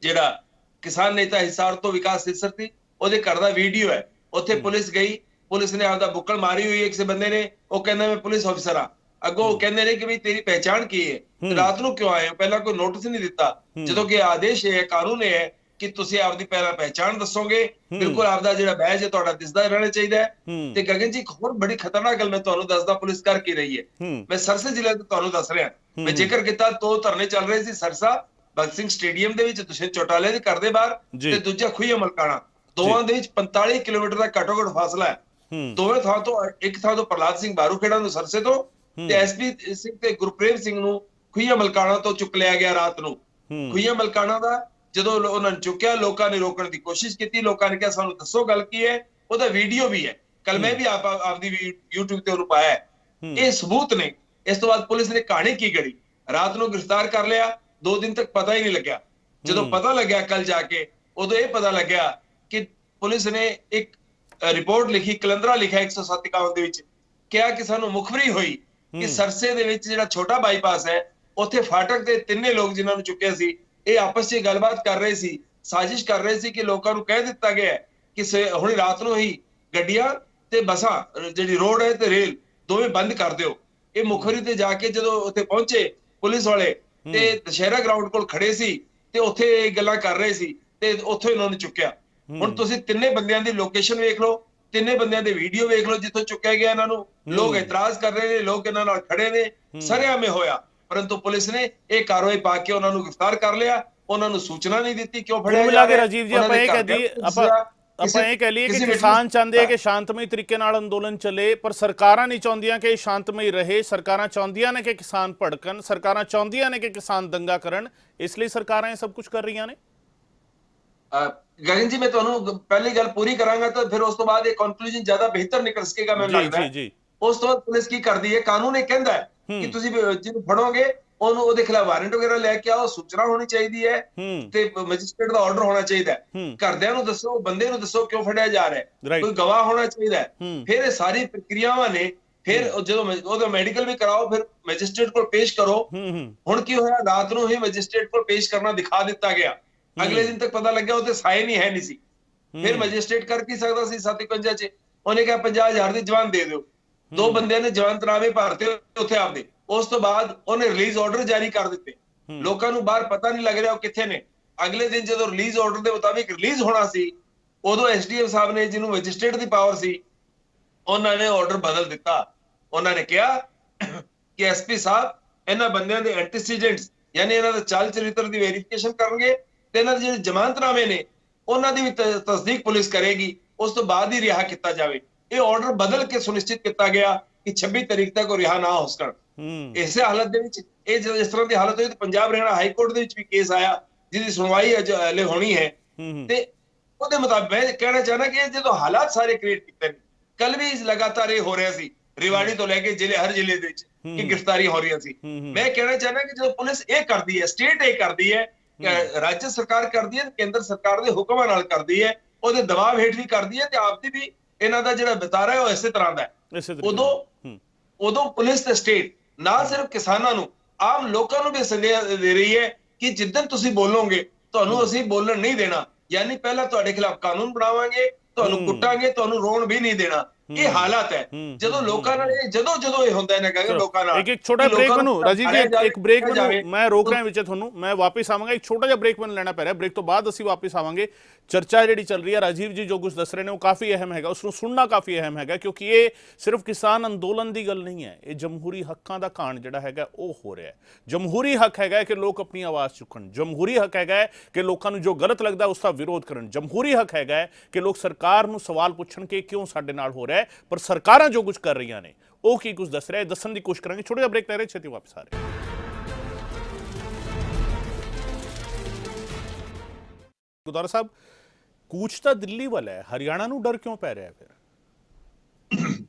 ਜਿਹੜਾ ਕਿਸਾਨ ਨੇਤਾ ਹਿਸਾਰ ਤੋਂ ਵਿਕਾਸ ਸਿਸਰ ਸੀ, ਉਹਦੇ ਘਰ ਦਾ ਵੀਡੀਓ ਹੈ, ਉੱਥੇ ਪੁਲਿਸ ਗਈ, ਪੁਲਿਸ ਨੇ ਆਪਦਾ ਬੁੱਕਲ ਮਾਰੀ ਹੋਈ ਹੈ ਕਿਸੇ ਬੰਦੇ ਨੇ, ਉਹ ਕਹਿੰਦਾ ਮੈਂ ਪੁਲਿਸ ਅਫਸਰ ਆ, ਅੱਗੋਂ ਕਹਿੰਦੇ ਨੇ ਕਿ ਵੀ ਤੇਰੀ ਪਹਿਚਾਣ ਕੀ ਹੈ, ਰਾਤ ਨੂੰ ਕਿਉਂ ਆਏ ਹੋ, ਪਹਿਲਾਂ ਕੋਈ ਨੋਟਿਸ ਨਹੀਂ ਦਿੱਤਾ, ਜਦੋਂ ਕਿ ਆਦੇਸ਼ ਹੈ, ਕਾਨੂੰਨ ਹੈ ਕਿ ਤੁਸੀਂ ਆਪਦੀ ਪਹਿਲਾਂ ਪਹਿਚਾਣ ਦੱਸੋਗੇ, ਬਿਲਕੁਲ ਆਪਦਾ ਜਿਹੜਾ ਬੈਜ ਹੈ ਤੁਹਾਡਾ ਦਿਸਦਾ ਰਹਿਣਾ ਚਾਹੀਦਾ ਹੈ। ਤੇ ਗਗਨ ਜੀ ਇੱਕ ਹੋਰ ਬੜੀ ਖਤਰਨਾਕ ਗੱਲ ਮੈਂ ਤੁਹਾਨੂੰ ਦੱਸਦਾ ਪੁਲਿਸ ਕਰ ਕੀ ਰਹੀ ਹੈ। ਮੈਂ ਸਰਸੇ ਜ਼ਿਲ੍ਹੇ ਤੋਂ ਤੁਹਾਨੂੰ ਦੱਸ ਰਿਹਾ, ਮੈਂ ਜ਼ਿਕਰ ਕੀਤਾ 2 ਧਰਨੇ ਚੱਲ ਰਹੇ ਸੀ ਸਰਸਾ ਭਗਤ ਸਿੰਘ ਸਟੇਡੀਅਮ ਦੇ ਵਿੱਚ, ਦੁਸ਼ਯੰਤ ਚੌਟਾਲਾ ਦੇ ਘਰ ਦੇ ਬਾਹਰ, ਤੇ ਦੂਜਾ ਖੁਈਆ ਮਲਕਾਣਾ, ਦੋਵਾਂ ਦੇ ਵਿੱਚ 45 ਕਿਲੋਮੀਟਰ ਦਾ ਘੱਟੋ ਘੱਟ ਫਾਸਲਾ ਹੈ। ਦੋਵੇਂ ਥਾਂ ਤੋਂ, ਇੱਕ ਥਾਂ ਤੋਂ ਪ੍ਰਹਲਾਦ ਸਿੰਘ ਬਾਰੂਖੇੜਾ ਨੂੰ ਸਰਸੇ ਤੋਂ ਤੇ ਐਸਪੀ ਸਿੰਘ ਤੇ ਗੁਰਪ੍ਰੀਤ ਸਿੰਘ ਨੂੰ ਖੁਈਆ ਮਲਕਾਣਾ ਤੋਂ ਚੁੱਕ ਲਿਆ ਗਿਆ ਰਾਤ ਨੂੰ। ਖੁਈਆ ਮਲਕਾਣਾ ਦਾ ਜਦੋਂ ਉਹਨਾਂ ਨੇ ਚੁੱਕਿਆ, ਲੋਕਾਂ ਨੇ ਰੋਕਣ ਦੀ ਕੋਸ਼ਿਸ਼ ਕੀਤੀ, ਲੋਕਾਂ ਨੇ ਕਿਹਾ ਸਾਨੂੰ ਦੱਸੋ ਗੱਲ ਕੀ ਹੈ, ਉਹਦਾ ਵੀਡੀਓ ਵੀ ਹੈ, ਕੱਲ ਮੈਂ ਵੀ ਆਪਦੀ YouTube ਤੇ ਉਹਨੂੰ ਪਾਇਆ ਹੈ, ਇਹ ਸਬੂਤ ਨੇ। ਇਸ ਤੋਂ ਬਾਅਦ ਪੁਲਿਸ ਨੇ ਕਹਾਣੀ ਕੀ ਗੜੀ, ਰਾਤ ਨੂੰ ਗ੍ਰਿਫਤਾਰ ਕਰ ਲਿਆ, 2 ਦਿਨ ਤੱਕ ਪਤਾ ਹੀ ਨਹੀਂ ਲੱਗਿਆ। ਜਦੋਂ ਪਤਾ ਲੱਗਿਆ ਕੱਲ ਜਾ ਕੇ, ਉਦੋਂ ਇਹ ਪਤਾ ਲੱਗਿਆ ਕਿ ਪੁਲਿਸ ਨੇ ਇੱਕ ਰਿਪੋਰਟ ਲਿਖੀ, ਕਲੰਦਰਾ ਲਿਖਿਆ 107 ਦੇ ਵਿੱਚ, ਕਿਹਾ ਕਿ ਸਾਨੂੰ ਮੁਖਬਰੀ ਹੋਈ ਕਿ ਸਰਸੇ ਦੇ ਵਿੱਚ ਜਿਹੜਾ ਛੋਟਾ ਬਾਈਪਾਸ ਹੈ, ਉੱਥੇ ਫਾਟਕ ਤੇ 3 ਲੋਕ ਜਿਨ੍ਹਾਂ ਨੂੰ ਚੁੱਕਿਆ ਸੀ, ਇਹ ਆਪਸ 'ਚ ਗੱਲਬਾਤ ਕਰ ਰਹੇ ਸੀ, ਸਾਜ਼ਿਸ਼ ਕਰ ਰਹੇ ਸੀ ਕਿ ਲੋਕਾਂ ਨੂੰ ਕਹਿ ਦਿੱਤਾ ਗਿਆ ਕਿ ਹੁਣ ਰਾਤ ਨੂੰ ਹੀ ਗੱਡੀਆਂ ਤੇ ਬੱਸਾਂ, ਜਿਹੜੀ ਰੋਡ ਹੈ ਤੇ ਰੇਲ ਦੋਵੇਂ ਬੰਦ ਕਰ ਦਿਓ। ਇਹ ਮੁਖਬਰੀ ਤੇ ਜਾ ਕੇ ਜਦੋਂ ਉੱਥੇ ਪਹੁੰਚੇ ਪੁਲਿਸ ਵਾਲੇ ਤੇ ਦੁਸ਼ਹਿਰਾ ਗਰਾਊਂਡ ਕੋਲ ਖੜੇ ਸੀ ਤੇ ਉੱਥੇ ਇਹ ਗੱਲਾਂ ਕਰ ਰਹੇ ਸੀ ਤੇ ਉੱਥੋਂ ਇਹਨਾਂ ਨੇ ਚੁੱਕਿਆ। ਹੁਣ ਤੁਸੀਂ 3 ਬੰਦਿਆਂ ਦੀ ਲੋਕੇਸ਼ਨ ਵੇਖ ਲਓ, 3 ਬੰਦਿਆਂ ਦੇ ਵੀਡੀਓ ਵੇਖ ਲਓ ਜਿੱਥੋਂ ਚੁੱਕਿਆ ਗਿਆ ਇਹਨਾਂ ਨੂੰ। ਲੋਕ ਇਤਰਾਜ਼ ਕਰ ਰਹੇ ਨੇ, ਲੋਕ ਇਹਨਾਂ ਨਾਲ ਖੜੇ ਨੇ, ਸਰੇਆਮ ਹੋਇਆ, ਪਰੰਤੂ ਪੁਲਿਸ ਨੇ ਇਹ ਕਾਰਵਾਈ ਪਾ ਕੇ ਉਹਨਾਂ ਨੂੰ ਗ੍ਰਿਫਤਾਰ ਕਰ ਲਿਆ, ਉਹਨਾਂ ਨੂੰ ਸੂਚਨਾ ਨਹੀਂ ਦਿੱਤੀ ਕਿਉਂ ਫੜਿਆ ਜਾ ਰਿਹਾ। ਰਾਜੀਵ ਜੀ ਆਪਾਂ ਇਹ ਕਹਿ ਲਈਏ ਕਿ ਕਿਸਾਨ ਚਾਹੁੰਦੇ ਆ ਕਿ ਸ਼ਾਂਤਮਈ ਤਰੀਕੇ ਨਾਲ ਅੰਦੋਲਨ ਚੱਲੇ, ਪਰ ਸਰਕਾਰਾਂ ਨਹੀਂ ਚਾਹੁੰਦੀਆਂ ਕਿ ਇਹ ਸ਼ਾਂਤਮਈ ਰਹੇ। ਸਰਕਾਰਾਂ ਚਾਹੁੰਦੀਆਂ ਨੇ ਕਿ ਕਿਸਾਨ ਭੜਕਣ, ਸਰਕਾਰਾਂ ਚਾਹੁੰਦੀਆਂ ਨੇ ਕਿ ਕਿਸਾਨ ਦੰਗਾ ਕਰਨ, ਇਸ ਲਈ ਸਰਕਾਰਾਂ ਇਹ ਸਭ ਕੁਝ ਕਰ ਰਹੀਆਂ ਨੇ। ਗਗਨ ਜੀ ਮੈਂ ਤੁਹਾਨੂੰ ਪਹਿਲੀ ਗੱਲ ਪੂਰੀ ਕਰਾਂਗਾ ਤਾਂ ਫਿਰ ਉਸ ਤੋਂ ਬਾਅਦ ਇਹ ਕਨਕਲੂਜਨ ਜ਼ਿਆਦਾ ਬਿਹਤਰ ਨਿਕਲ ਸਕੇਗਾ ਮੈਨੂੰ ਲੱਗਦਾ ਹੈ। ਉਸ ਤੋਂ ਬਾਅਦ ਪੁਲਿਸ ਕੀ ਕਰਦੀ ਹੈ, ਕਾਨੂੰਨ ਇਹ ਕਹਿੰਦਾ ਹੈ ਕਿ ਤੁਸੀਂ ਜਿਹਨੂੰ ਫੜੋਗੇ ਉਹਨੂੰ ਉਹਦੇ ਖਿਲਾਫ ਵਾਰੰਟ ਵਗੈਰਾ ਲੈ ਕੇ ਆਓ, ਸੂਚਨਾ ਹੋਣੀ ਚਾਹੀਦੀ ਹੈ ਤੇ ਮੈਜਿਸਟ੍ਰੇਟ ਦਾ ਆਰਡਰ ਹੋਣਾ ਚਾਹੀਦਾ ਹੈ। ਘਰਦਿਆਂ ਨੂੰ ਦੱਸੋ, ਬੰਦੇ ਨੂੰ ਦੱਸੋ ਕਿਉਂ ਫੜਿਆ ਜਾ ਰਿਹਾ ਹੈ, ਕੋਈ ਗਵਾਹ ਹੋਣਾ ਚਾਹੀਦਾ ਹੈ। ਫਿਰ ਇਹ ਸਾਰੀ ਪ੍ਰਕਿਰਿਆਵਾਂ ਨੇ, ਫਿਰ ਜਦੋਂ ਉਹਦਾ ਮੈਡੀਕਲ ਵੀ ਕਰਾਓ, ਫਿਰ ਮੈਜਿਸਟ੍ਰੇਟ ਕੋਲ ਪੇਸ਼ ਕਰੋ। ਹੁਣ ਕੀ ਹੋਇਆ, ਰਾਤ ਨੂੰ ਹੀ ਮੈਜਿਸਟ੍ਰੇਟ ਕੋਲ ਪੇਸ਼ ਕਰਨਾ ਦਿਖਾ ਦਿੱਤਾ ਗਿਆ, ਅਗਲੇ ਦਿਨ ਤੱਕ ਪਤਾ ਲੱਗਿਆ ਉਹਦੇ ਸਾਈਨ ਹੀ ਹੈ ਨਹੀਂ ਸੀ। ਫਿਰ ਮੈਜਿਸਟ੍ਰੇਟ ਕਰ ਕੀ ਸਕਦਾ ਸੀ 751 ਚ, ਉਹਨੇ ਕਿਹਾ 50,000 ਦੀ ਜਵਾਨ ਦੇ ਦਿਓ। 2 ਬੰਦਿਆਂ ਨੇ ਜਵਾਨਤਨਾਮੇ ਭਰਤੇ ਉੱਥੇ ਆਪਦੇ। ਉਸ ਤੋਂ ਬਾਅਦ ਉਹਨੇ ਰਿਲੀਜ਼ ਆਰਡਰ ਜਾਰੀ ਕਰ ਦਿੱਤੇ, ਲੋਕਾਂ ਨੂੰ ਬਾਹਰ ਪਤਾ ਨਹੀਂ ਲੱਗ ਰਿਹਾ ਉਹ ਕਿੱਥੇ ਨੇ। ਅਗਲੇ ਦਿਨ ਜਦੋਂ ਰਿਲੀਜ਼ ਆਰਡਰ ਦੇ ਮੁਤਾਬਿਕ ਰਿਲੀਜ਼ ਹੋਣਾ ਸੀ, ਉਦੋਂ ਐਸਡੀਐਮ ਸਾਹਿਬ ਨੇ, ਜਿਹਨੂੰ ਮੈਜਿਸਟ੍ਰੇਟ ਦੀ ਪਾਵਰ ਸੀ, ਉਹਨਾਂ ਨੇ ਆਰਡਰ ਬਦਲ ਦਿੱਤਾ। ਉਹਨਾਂ ਨੇ ਕਿਹਾ ਕਿ ਐਸਪੀ ਸਾਹਿਬ ਇਹਨਾਂ ਬੰਦਿਆਂ ਦੇ ਐਂਟੀਸੀਡੈਂਟਸ ਯਾਨੀ ਇਹਨਾਂ ਦਾ ਚਾਲ ਚਰਿੱਤਰ ਦੀ ਵੈਰੀਫਿਕੇਸ਼ਨ ਕਰਨਗੇ ਤੇ ਇਹਨਾਂ ਦੇ ਜਿਹੜੇ ਜ਼ਮਾਨਤਨਾਮੇ ਨੇ ਉਹਨਾਂ ਦੀ ਵੀ ਤਸਦੀਕ ਪੁਲਿਸ ਕਰੇਗੀ, ਉਸ ਤੋਂ ਬਾਅਦ ਹੀ ਰਿਹਾ ਕੀਤਾ ਜਾਵੇ। ਇਹ ਆਰਡਰ ਬਦਲ ਕੇ ਸੁਨਿਸ਼ਚਿਤ ਕੀਤਾ ਗਿਆ ਕਿ 26 ਤਰੀਕ ਤੱਕ ਉਹ ਰਿਹਾ ਨਾ ਹੋ ਸਕਣ। ਇਸੇ ਹਾਲਤ ਦੇ ਵਿੱਚ ਇਹ ਜਦੋਂ ਇਸ ਤਰ੍ਹਾਂ ਦੀ ਹਾਲਤ ਹੋਈ ਤਾਂ ਪੰਜਾਬ ਹਰਿਆਣਾ ਹਾਈ ਕੋਰਟ ਦੇ ਵਿੱਚ ਵੀ ਕੇਸ ਆਇਆ ਜਿਹਦੀ ਸੁਣਵਾਈ ਹਲੇ ਹੋਣੀ ਹੈ ਤੇ ਉਹਦੇ ਮੁਤਾਬਕ ਮੈਂ ਕਹਿਣਾ ਚਾਹਨਾ ਕਿ ਜਦੋਂ ਹਾਲਾਤ ਸਾਰੇ ਕ੍ਰੀਏਟ ਕੀਤੇ ਨੇ, ਕੱਲ ਵੀ ਲਗਾਤਾਰ ਇਹ ਹੋ ਰਿਹਾ ਸੀ ਰਿਵਾੜੀ ਤੋਂ ਲੈ ਕੇ ਜ਼ਿਲ੍ਹੇ ਹਰ ਜ਼ਿਲ੍ਹੇ ਦੇ ਵਿੱਚ ਕਿ ਗ੍ਰਿਫਤਾਰੀ ਹੋ ਰਹੀਆਂ ਸੀ। ਮੈਂ ਕਹਿਣਾ ਚਾਹਨਾ ਕਿ ਜਦੋਂ ਪੁਲਿਸ ਇਹ ਕਰਦੀ ਹੈ, ਸਟੇਟ ਇਹ ਕਰਦੀ ਹੈ, ਰਾਜ ਸਰਕਾਰ ਕਰਦੀ ਹੈ, ਕੇਂਦਰ ਸਰਕਾਰ ਦੇ ਹੁਕਮਾਂ ਨਾਲ ਕਰਦੀ ਹੈ, ਉਹਦੇ ਦਬਾਅ ਹੇਠ ਵੀ ਕਰਦੀ ਹੈ ਤੇ ਆਪਦੀ ਵੀ ਇਹਨਾਂ ਦਾ ਜਿਹੜਾ ਵਿਤਾਰਾ ਹੈ ਉਹ ਇਸੇ ਤਰ੍ਹਾਂ ਦਾ ਹੈ। ਉਦੋਂ ਪੁਲਿਸ ਤੇ ਸਟੇਟ ਨਾ ਸਿਰਫ ਕਿਸਾਨਾਂ ਨੂੰ, ਆਮ ਲੋਕਾਂ ਨੂੰ ਵੀ ਸੰਦੇਸ਼ ਦੇ ਰਹੀ ਹੈ ਕਿ ਜਿੱਦਣ ਤੁਸੀਂ ਬੋਲੋਗੇ ਤੁਹਾਨੂੰ ਅਸੀਂ ਬੋਲਣ ਨਹੀਂ ਦੇਣਾ, ਯਾਨੀ ਪਹਿਲਾਂ ਤੁਹਾਡੇ ਖਿਲਾਫ ਕਾਨੂੰਨ ਬਣਾਵਾਂਗੇ, ਤੁਹਾਨੂੰ ਕੁੱਟਾਂਗੇ, ਤੁਹਾਨੂੰ ਰੋਣ ਵੀ ਨਹੀਂ ਦੇਣਾ। ਇਹ ਹਾਲਾਤ ਹੈ ਜਦੋਂ ਲੋਕਾਂ ਨਾਲ ਜਦੋਂ ਇਹ ਹੁੰਦਾ ਨਾ ਕਹਿੰਦੇ ਲੋਕਾਂ ਨਾਲ। ਇੱਕ ਛੋਟਾ ਬ੍ਰੇਕ ਮੈਨੂੰ ਰਾਜੀਵ ਜੀ, ਇੱਕ ਬ੍ਰੇਕ ਮੈਨੂੰ ਮੈਂ ਰੋਕ ਰਿਹਾ ਵਿੱਚ ਤੁਹਾਨੂੰ, ਮੈਂ ਵਾਪਸ ਆਵਾਂਗਾ। ਇੱਕ ਛੋਟਾ ਜਿਹਾ ਬ੍ਰੇਕ ਮੈਨੂੰ ਲੈਣਾ ਪੈ ਰਿਹਾ, ਬ੍ਰੇਕ ਤੋਂ ਬਾਅਦ ਅਸੀਂ ਵਾਪਸ ਆਵਾਂਗੇ। ਚਰਚਾ ਜਿਹੜੀ ਚੱਲ ਰਹੀ ਹੈ ਰਾਜੀਵ ਜੀ ਜੋ ਕੁਝ ਦੱਸ ਰਹੇ ਨੇ ਉਹ ਕਾਫੀ ਅਹਿਮ ਹੈਗਾ, ਉਸ ਨੂੰ ਸੁਣਨਾ ਕਾਫੀ ਅਹਿਮ ਹੈਗਾ ਕਿਉਂਕਿ ਇਹ ਸਿਰਫ ਕਿਸਾਨ ਅੰਦੋਲਨ ਦੀ ਗੱਲ ਨਹੀਂ ਹੈ, ਇਹ ਜਮਹੂਰੀ ਹੱਕਾਂ ਦਾ ਘਾਣ ਜਿਹੜਾ ਹੈਗਾ ਉਹ ਹੋ ਰਿਹਾ ਹੈ। ਜਮਹੂਰੀ ਹੱਕ ਹੈਗਾ ਕਿ ਲੋਕ ਆਪਣੀ ਆਵਾਜ਼ ਚੁੱਕਣ, ਜਮਹੂਰੀ ਹੱਕ ਹੈਗਾ ਕਿ ਲੋਕਾਂ ਨੂੰ ਜੋ ਗਲਤ ਲੱਗਦਾ ਉਸ ਦਾ ਵਿਰੋਧ ਕਰਨ, ਜਮਹੂਰੀ ਹੱਕ ਹੈਗਾ ਕਿ ਲੋਕ ਸਰਕਾਰ ਨੂੰ ਸਵਾਲ ਪੁੱਛਣ ਕਿ ਕਿਉਂ ਸਾਡੇ ਨਾਲ ਹੋ ਰਿਹਾ ਹੈ, ਪਰ ਸਰਕਾਰਾਂ ਜੋ ਕੁਝ ਕਰ ਰਹੀਆਂ ਨੇ ਉਹ ਕੀ ਕੁਝ ਦੱਸ ਰਿਹਾ ਹੈ, ਦੱਸਣ ਦੀ ਕੋਸ਼ਿਸ਼ ਕਰਾਂਗੇ। ਛੋਟਾ ਜਿਹਾ ਬ੍ਰੇਕ ਲੈ ਰਹੇ, ਛੇਤੀ ਵਾਪਸ ਆ ਰਹੇ। ਗੁਰਦੁਆਰਾ ਸਾਹਿਬ, ਕੂਚ ਤਾਂ ਦਿੱਲੀ ਵੱਲ ਹੈ, ਹਰਿਆਣਾ ਨੂੰ ਡਰ ਕਿਉਂ ਪੈ ਰਿਹਾ ਫਿਰ?